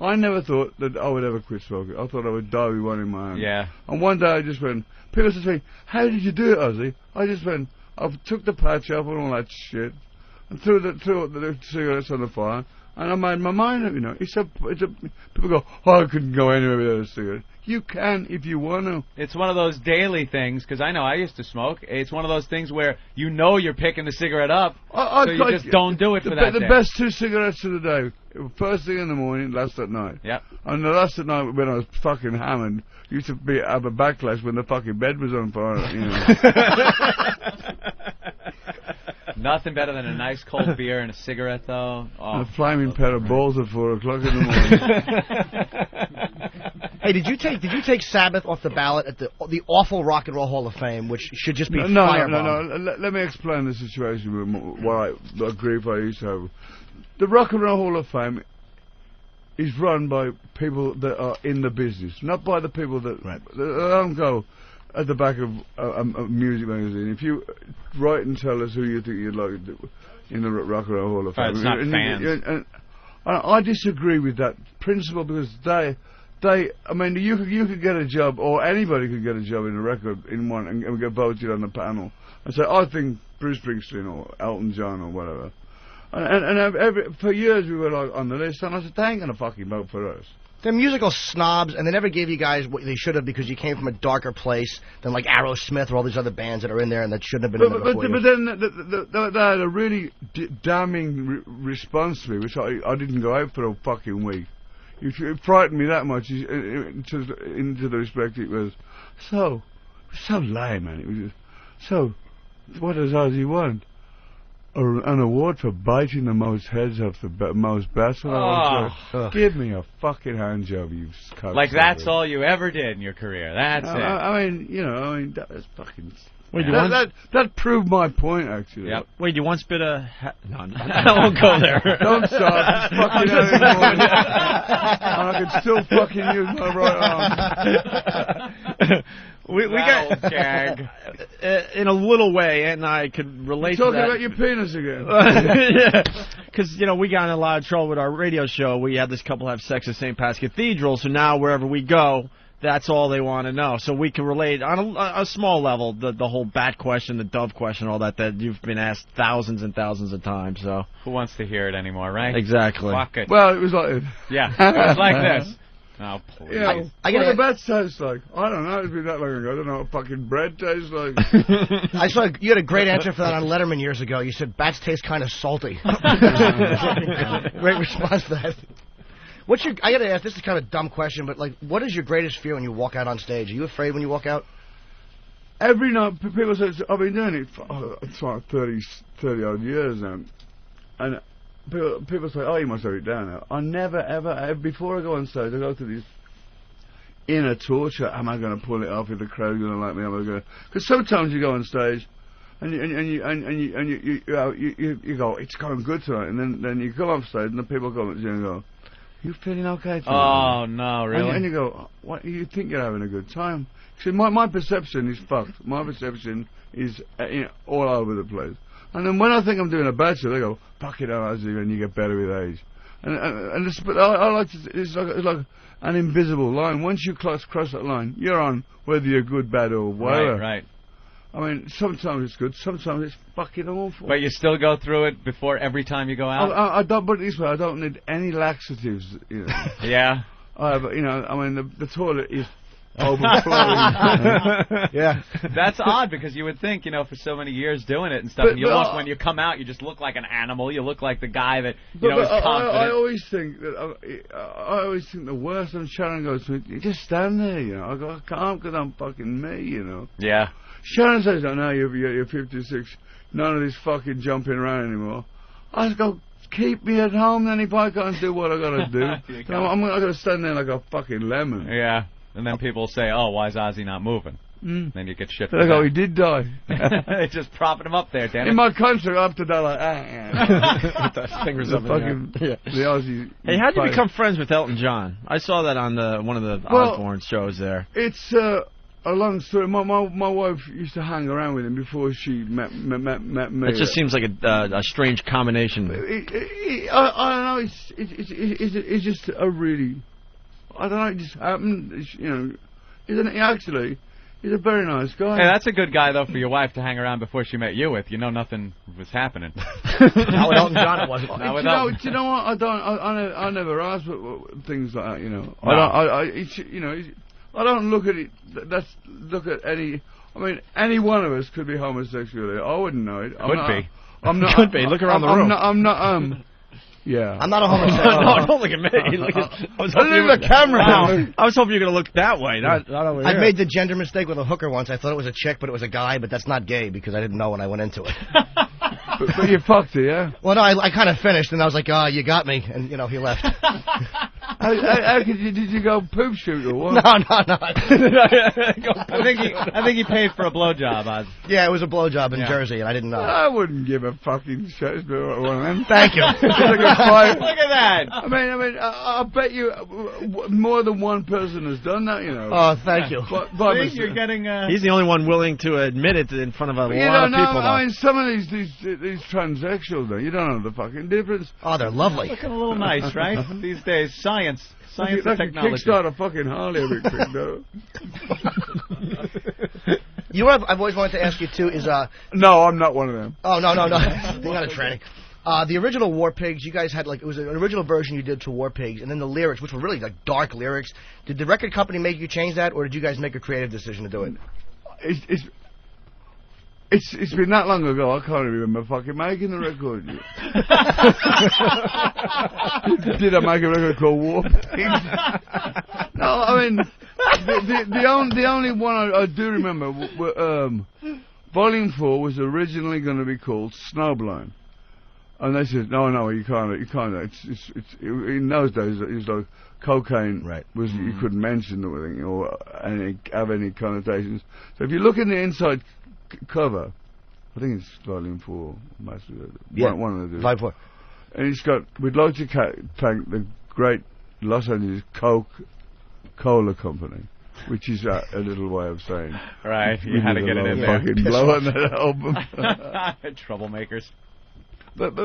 that I would ever quit smoking. I thought I would die with one in my hand. Yeah. And one day I just went, people said to me, how did you do it, Ozzy? I just went, I took the patch off and all that shit, and threw the cigarettes on the fire, and I made my mind up, you know. People go, oh, I couldn't go anywhere without a cigarette. You can if you want to. It's one of those daily things, because I know I used to smoke. It's one of those things where you know you're picking the cigarette up, so you just don't do it for that day. The best 2 cigarettes of the day, first thing in the morning, last at night. Yep. And the last at night when I was fucking hammered, used to have a backlash when the fucking bed was on fire, you know. Nothing better than a nice cold beer and a cigarette, though. Oh, a flaming pair of balls at 4 o'clock in the morning. Hey, did you take Sabbath off the ballot at the awful Rock and Roll Hall of Fame, which should just be No. Let me explain the situation with the grief I used to have. The Rock and Roll Hall of Fame is run by people that are in the business, not by the people that don't go at the back of a music magazine. If you write and tell us who you think you'd like in the Rock and Roll Hall of Fame, it's not fans. And I disagree with that principle because I mean, you could get a job, or anybody could get a job in a record in one and get voted on the panel and say, I think Bruce Springsteen or Elton John or whatever. And for years we were like on the list, and I said, they ain't gonna fucking vote for us. They're musical snobs, and they never gave you guys what they should have because you came from a darker place than like Aerosmith or all these other bands that are in there and that shouldn't have been in there before you. But then they had a really damning response to me, which I didn't go out for a fucking week. It frightened me that much into the respect it was so lame, man. It was just, so, what does Ozzy want? An award for biting the most heads off the most bats. Give me a fucking hand job, you cunt. Like that's all you ever did in your career. That's it. I mean, that was fucking. Wait, that proved my point, actually. Yep. Wait, you once bit a... No, I won't go there. Don't start. Fucking and I can still fucking use my right arm. we got gag. In a little way, and I could relate to that. Talking about your penis again. Yeah. Because, we got in a lot of trouble with our radio show. We had this couple have sex at St. Pat's Cathedral, so now wherever we go, that's all they want to know. So we can relate on a small level, the whole bat question, the dove question, all that you've been asked thousands and thousands of times. So who wants to hear it anymore, right? Exactly. Fuck it. Well, it was like... Yeah, it was like this. Oh, please. Yeah, what the bat tastes like? I don't know. It's been that long ago. I don't know what fucking bread tastes like. I saw you had a great answer for that on Letterman years ago. You said bats taste kind of salty. Great response to that. I gotta ask, this is kind of a dumb question, but what is your greatest fear when you walk out on stage? Are you afraid when you walk out? Every night, people say, I've been doing it for it's like 30 odd years now. And people say, oh, you must have it down now. I never, ever, before I go on stage, I go through this inner torture. Am I going to pull it off? Is the crowd going to like me? Am I going to... Because sometimes you go on stage and you go, it's going good tonight. And then you come off stage and the people come up to you and go, you feeling okay tonight? Oh, no, really? And you go, what, you think you're having a good time? See, my perception is fucked. My perception is all over the place. And then when I think I'm doing a bad show, they go, fuck it out, and you get better with age. But I like to, it's like an invisible line. Once you cross that line, you're on, whether you're good, bad, or whatever. Right. I mean, sometimes it's good, sometimes it's fucking awful. But you still go through it before every time you go out? I don't put it this way, I don't need any laxatives, you know. Yeah. But, you know, I mean, the toilet is overflowing. Yeah. That's odd, because you would think, you know, for so many years doing it and stuff, and when you come out, you just look like an animal. You look like the guy that, you know, is confident. I always think that, I always think the worst when Sharon goes to me, you just stand there, you know. I go, I can't because I'm fucking me, you know. Yeah. Sharon says, oh, no, you're 56, none of this fucking jumping around anymore. I just go, keep me at home then if I can't do what I gotta do. I'm gonna stand there like a fucking lemon. Yeah. And then people say, oh, why is Ozzy not moving? Then you get shit for They go, that. he did die. They're just propping him up there, damn it. In my country, I have to die like, With the fingers up in the air. the Aussie. Hey, how'd you become friends with Elton John? I saw that on one of the Osbourne shows there. It's a long story. My wife used to hang around with him before she met me. It just seems like a strange combination. I don't know. It's just a really. I don't know. It just happened. You know, isn't it? Actually, he's a very nice guy. Hey, that's a good guy though for your wife to hang around before she met you with. You know, nothing was happening. Not with Elton John, it wasn't. Do you know what? I never asked for things like that. You know, No. I don't look at it. Look at any. I mean, any one of us could be homosexual. I wouldn't know it. I'm not. Could be. Look around the room. I'm not. Yeah. I'm not a homosexual. No, don't look at me. I was hoping the camera. Wow. I was hoping you were going to look that way, not over I here. made the gender mistake with a hooker once. I thought it was a chick, but it was a guy. But that's not gay because I didn't know when I went into it. but you fucked her, yeah? Well, no, I kind of finished, and I was like, "Oh, you got me," and you know, he left. How did you go poop shoot or what? No. I think he paid for a blowjob, Oz. Yeah, it was a blowjob in Jersey, and I didn't know. I wouldn't give a fucking shit about one of them. Thank you. Look at that. I mean, I bet you more than one person has done that, you know. Oh, thank you. But you're getting. He's the only one willing to admit it in front of a lot of people. I mean, some of these transsexuals, though, you don't know the fucking difference. Oh, they're lovely. Looking a little nice, right? These days, science and technology. Kickstart a fucking Harley every quick, though. You know what I've always wanted to ask you too is No, I'm not one of them. Oh no. You're not a tranny. The original War Pigs, you guys had it was an original version you did to War Pigs, and then the lyrics, which were really like dark lyrics. Did the record company make you change that, or did you guys make a creative decision to do it? It's been that long ago, I can't remember fucking making the record. Did I make a record called War Pigs? No, I mean, the only one I do remember, Volume 4 was originally going to be called Snowblind. And they said, no, you can't. It's in those days, it was like cocaine was you couldn't mention or have any connotations. So if you look in the inside cover, I think it's Volume 4, one of the two. Volume 4. And it's got, we'd like to thank the great Los Angeles Coca-Cola Company, which is a little way of saying. Right, you had to get it in there. Fucking blow on that album. Troublemakers. But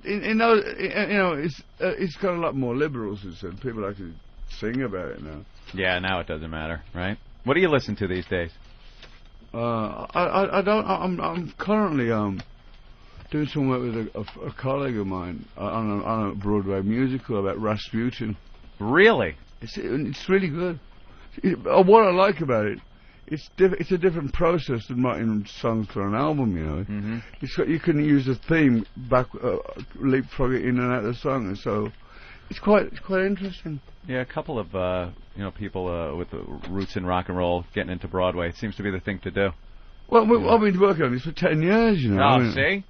in those, you know, it's got a lot more liberals, as said. People actually sing about it now. Yeah, now it doesn't matter, right? What do you listen to these days? I don't. I'm currently doing some work with a colleague of mine on a Broadway musical about Rasputin. Really? It's really good. What I like about it, it's a different process than writing songs for an album. You know, you can use a theme leapfrog it in and out of the song, and so it's quite interesting. Yeah, a couple of people with the roots in rock and roll getting into Broadway. It seems to be the thing to do. Well, I've been working on this for 10 years, you know. Oh, see?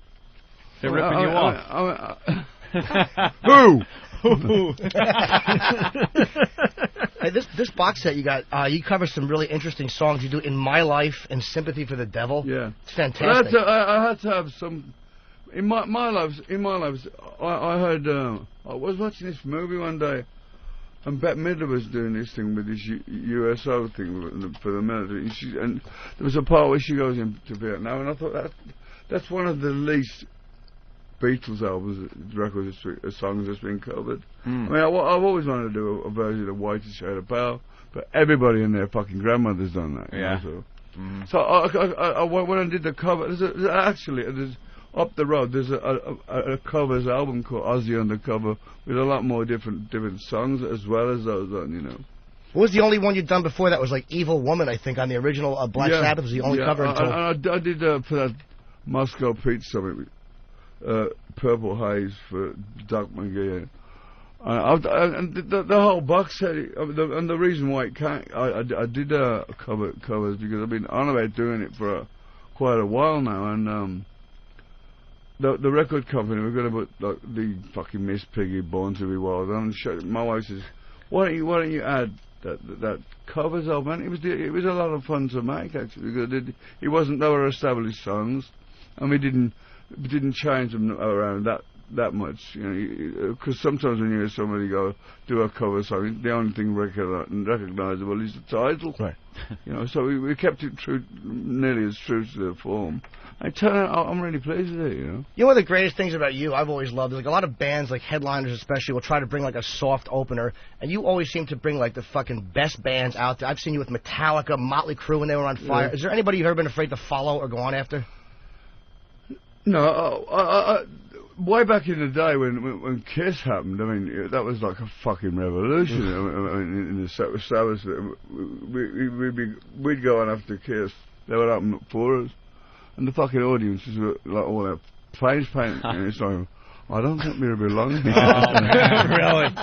They're ripping you off. Who? Hey, this box set you got, you cover some really interesting songs. You do In My Life and Sympathy for the Devil. Yeah. It's fantastic. I had to have some... In my lives, I heard... I was watching this movie one day, and Bette Midler was doing this thing with this USO thing for the military, and there was a part where she goes into Vietnam, and I thought that's one of the least Beatles songs that's been covered. I mean, I've always wanted to do a version of Whitest Shade of Pale, but everybody and their fucking grandmother's done that. Yeah. You know, so. So when I did the cover, there's up the road, there's a covers album called Ozzy Undercover with a lot more different songs as well as those on, you know. What was the only one you'd done before that was like Evil Woman, I think, on the original Black Sabbath was the only cover until... I did for that Moscow Pete Summit, Purple Haze for Doc McGee. And the whole box set, and the reason why it can't, I did covers because I've been on about doing it for quite a while now, and the record company, we're going to put like, the fucking Miss Piggy, Born to Be Wild, and my wife says, why don't you add that covers album? It was a lot of fun to make actually, because they were established songs, and we didn't change them around that much, you know, because sometimes when you hear somebody go do a cover song, the only thing recognizable is the title, right? You know, so we kept it nearly as true to the form. I'm really pleased with it, you know. You know, one of the greatest things about you, I've always loved, is like a lot of bands, like headliners especially, will try to bring like a soft opener, and you always seem to bring like the fucking best bands out there. I've seen you with Metallica, Motley Crue when they were on fire. Yeah. Is there anybody you've ever been afraid to follow or go on after? No, way back in the day when Kiss happened, I mean, that was like a fucking revolution. I mean, in the Sabbath, we'd go on after Kiss. They would open up for us. And the fucking audiences were like all that face paint. And it's like, I don't think we'll belong here. Really?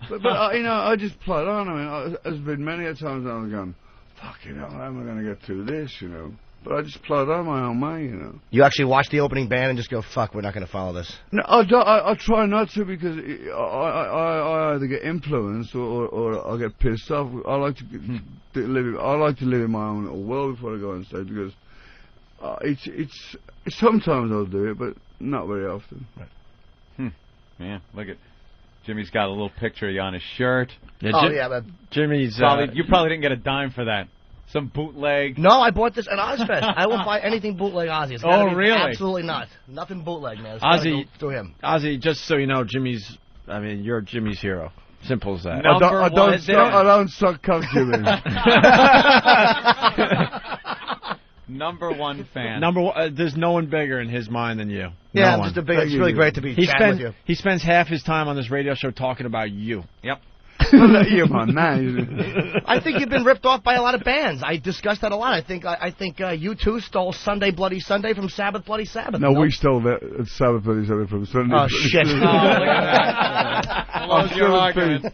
But you know, I just plod on. I mean, there's been many a times when I've gone, fucking hell, how am I going to get through this, you know? But I just plod on my own way, you know. You actually watch the opening band and just go, fuck, we're not going to follow this? No, I try not to, because I either get influenced or I get pissed off. I like to live in my own little world before I go on stage, because it's sometimes I'll do it, but not very often. Right. Yeah, look at Jimmy's got a little picture of you on his shirt. Yeah, but Jimmy's you probably didn't get a dime for that. Some bootleg. No, I bought this at Ozfest. I will buy anything bootleg Ozzy. It's really? Absolutely not. Nothing bootleg, man. It's Ozzy, go through him. Ozzy, just so you know, you're Jimmy's hero. Simple as that. I don't suck cock, Jimmy. Number one fan. There's no one bigger in his mind than you. Yeah, I'm just a big. It's really great to be chatting with you. He spends half his time on this radio show talking about you. Yep. You're my man. I think you've been ripped off by a lot of bands. I discussed that a lot. I think U2 stole Sunday Bloody Sunday from Sabbath Bloody Sabbath. No, we stole that Sabbath Bloody Sabbath from Sunday. Oh shit! Look at that. Close your argument.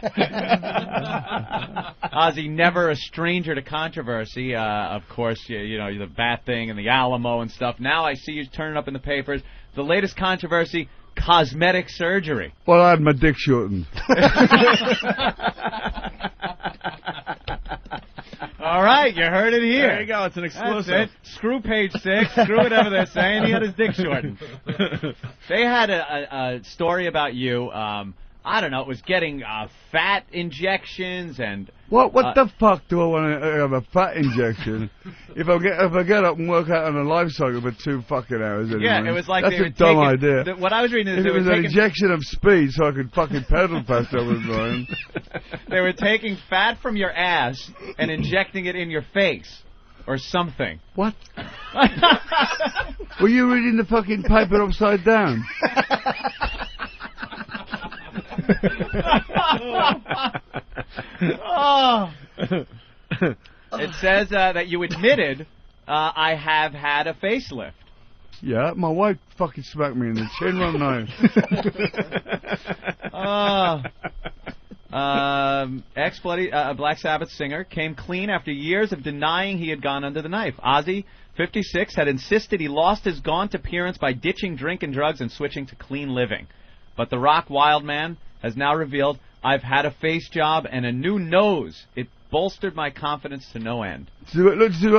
Ozzy, never a stranger to controversy. Of course, you know the Bat thing and the Alamo and stuff. Now I see you turning up in the papers. The latest controversy. Cosmetic surgery. Well, I had my dick shortened. All right, you heard it here. There you go. It's an exclusive. That's it. Screw page 6. Screw whatever they're saying. He had his dick shortened. They had a story about you. I don't know. It was getting fat injections and. What the fuck do I want to have a fat injection? if I get up and work out on a life cycle for 2 fucking hours anyway. Yeah, it was like that's they were a dumb taking, idea. What I was reading is if they it was were an taking injection of speed so I could fucking pedal past everyone. They were taking fat from your ass and injecting it in your face. Or something. What? Were you reading the fucking paper upside down? It says that you admitted I have had a facelift. Yeah, my wife fucking smacked me in the chin one night. Ex-Bloody Black Sabbath singer came clean after years of denying he had gone under the knife. Ozzy, 56, had insisted he lost his gaunt appearance by ditching drink and drugs and switching to clean living. But the rock wild man has now revealed, I've had a face job and a new nose. It bolstered my confidence to no end. Do I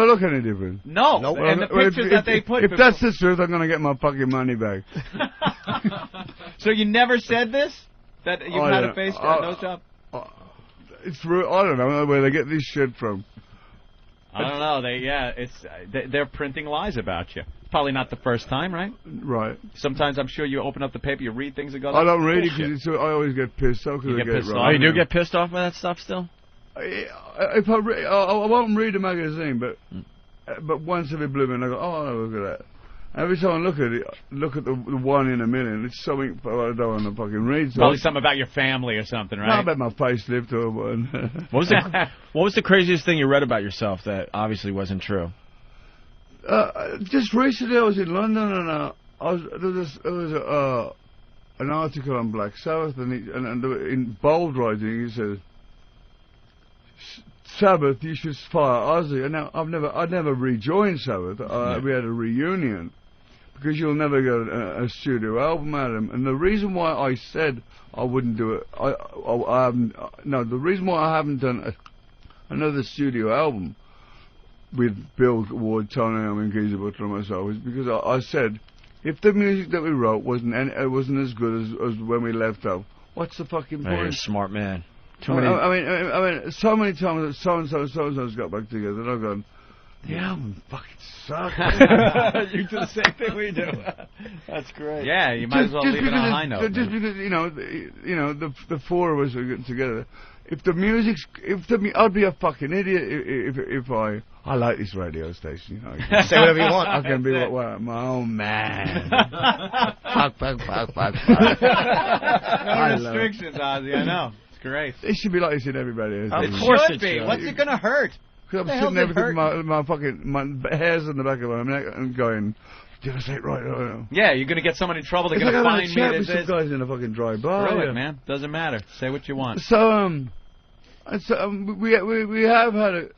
look any different? No. Nope. And the pictures that they put... If that's the truth, I'm going to get my fucking money back. So you never said this? That you've had a face nose job? It's real. I don't know where they get this shit from. I don't know. They're printing lies about you. Probably not the first time, right? Right. Sometimes I'm sure you open up the paper, you read things and go. I don't read it because I always get pissed off. You get pissed off. Oh, you do get pissed off by that stuff still? If I won't read a magazine, but but once every blue moon, I go, oh, look at that. Every time I look at the 1 in a million, it's something I don't want to fucking read. So Probably something about your family or something, right? No, about my facelift or one. What was the craziest thing you read about yourself that obviously wasn't true? Just recently, I was in London and there was an article on Black Sabbath, and in bold writing, he said, "Sabbath, you should fire Ozzy." And now I'd never rejoined Sabbath. We had a reunion because you'll never get a studio album out of him. And the reason why I said I wouldn't do it, the reason why I haven't done another studio album with Bill Ward, Tony Iommi, and Geezer Butler and myself is because I said, if the music that we wrote wasn't as good as when we left off, what's the fucking point? You're a smart man. I mean, so many times that so-and-so's got back together, and I've gone, the album fucking sucks. You do the same thing we do. That's great. Yeah, you might as well leave it on a high note. Just because, the four of us are getting together. I'd be a fucking idiot if I like this radio station. Say whatever you want. I can be my own man. fuck. No restrictions, Ozzy. I know. It's great. It should be like this in everybody. Of course it should be. What's it gonna hurt? Because I'm sitting there with my hairs on the back of my neck and going, did I say it right? Yeah, you're going to get someone in trouble. They're going to find me. With some guys in a fucking dry bar. Screw it, man. Doesn't matter. Say what you want. So, we have had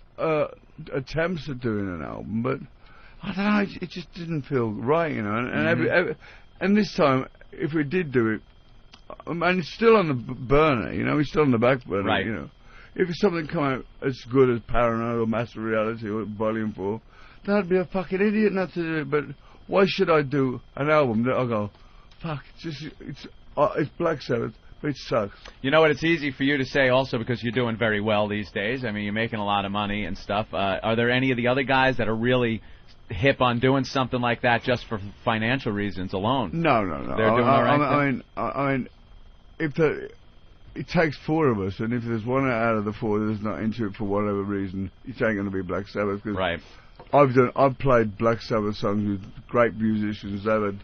attempts at doing an album, but I don't know. It just didn't feel right, And this time, if we did do it, and it's still on the burner, it's still on the back burner, right. If something come out as good as Paranoid or Master Reality or Volume 4, then I'd be a fucking idiot not to do it. But why should I do an album that I go, fuck, it's Black Sabbath, but it sucks. You know what? It's easy for you to say also because you're doing very well these days. I mean, you're making a lot of money and stuff. Are there any of the other guys that are really hip on doing something like that just for financial reasons alone? No. They're doing all right. I mean, it takes four of us, and if there's one out of the four that's not into it for whatever reason, it ain't going to be Black Sabbath. Cause right. I've played Black Sabbath songs with great musicians. They've had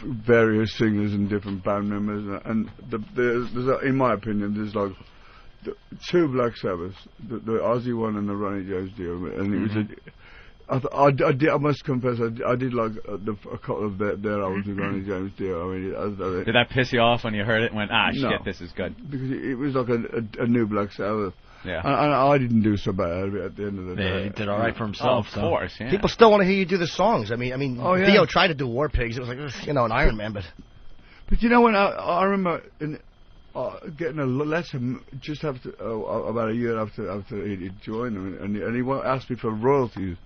various singers and different band members, and there's in my opinion, there's like two Black Sabbaths, the Ozzy one and the Ronnie James deal, and it was I must confess, I did like a couple of their albums with Ronnie James deal. I mean, did that piss you off when you heard it and went, no, shit, this is good? Because it was like a new Black Sabbath. Yeah. And I didn't do so bad at the end of the day. He did all right for himself. Of course, yeah. People still want to hear you do the songs. I mean, Theo tried to do War Pigs. It was like, an Iron Man, but... But when I remember getting a letter just after, about a year after he joined them, and he asked me for royalties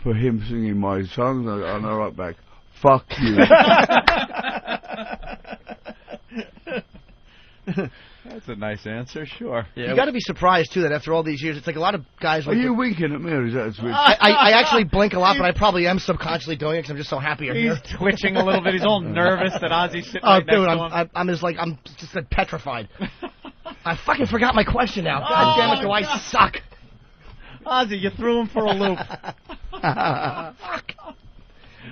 for him singing my songs, and I wrote back, fuck you. That's a nice answer, sure. Yeah. You got to be surprised, too, that after all these years, it's like a lot of guys... Are you winking at me, or is that a switch? I actually blink a lot, but I probably am subconsciously doing it because I'm just so happy you're here. He's twitching a little bit. He's all nervous that Ozzy's sitting right next to him. I'm just petrified. I fucking forgot my question now. God damn it, do I suck. Ozzy, you threw him for a loop. Fuck.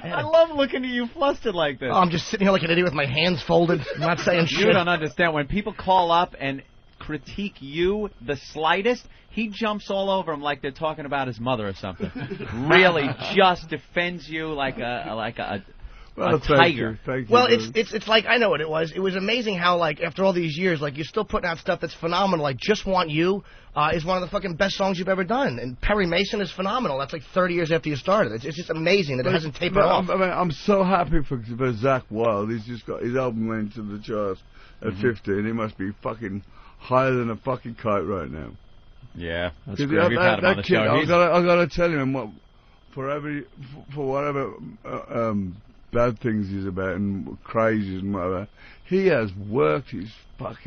I love looking at you flustered like this. Oh, I'm just sitting here like an idiot with my hands folded, not saying shit. You don't understand. When people call up and critique you the slightest, he jumps all over them like they're talking about his mother or something. Really just defends you like a tiger. Thank you, well, it's like, I know what it was. It was amazing how, like, after all these years, like, you're still putting out stuff that's phenomenal. Like, Just Want You is one of the fucking best songs you've ever done. And Perry Mason is phenomenal. That's like 30 years after you started. It's just amazing that it hasn't tapered off. I'm so happy for Zach Wilde. He's just got his album went to the charts at 50, and he must be fucking higher than a fucking kite right now. Yeah, that's great. We've had him on the show. I gotta tell you, for whatever bad things he's about and crazy and whatever, he has worked his fucking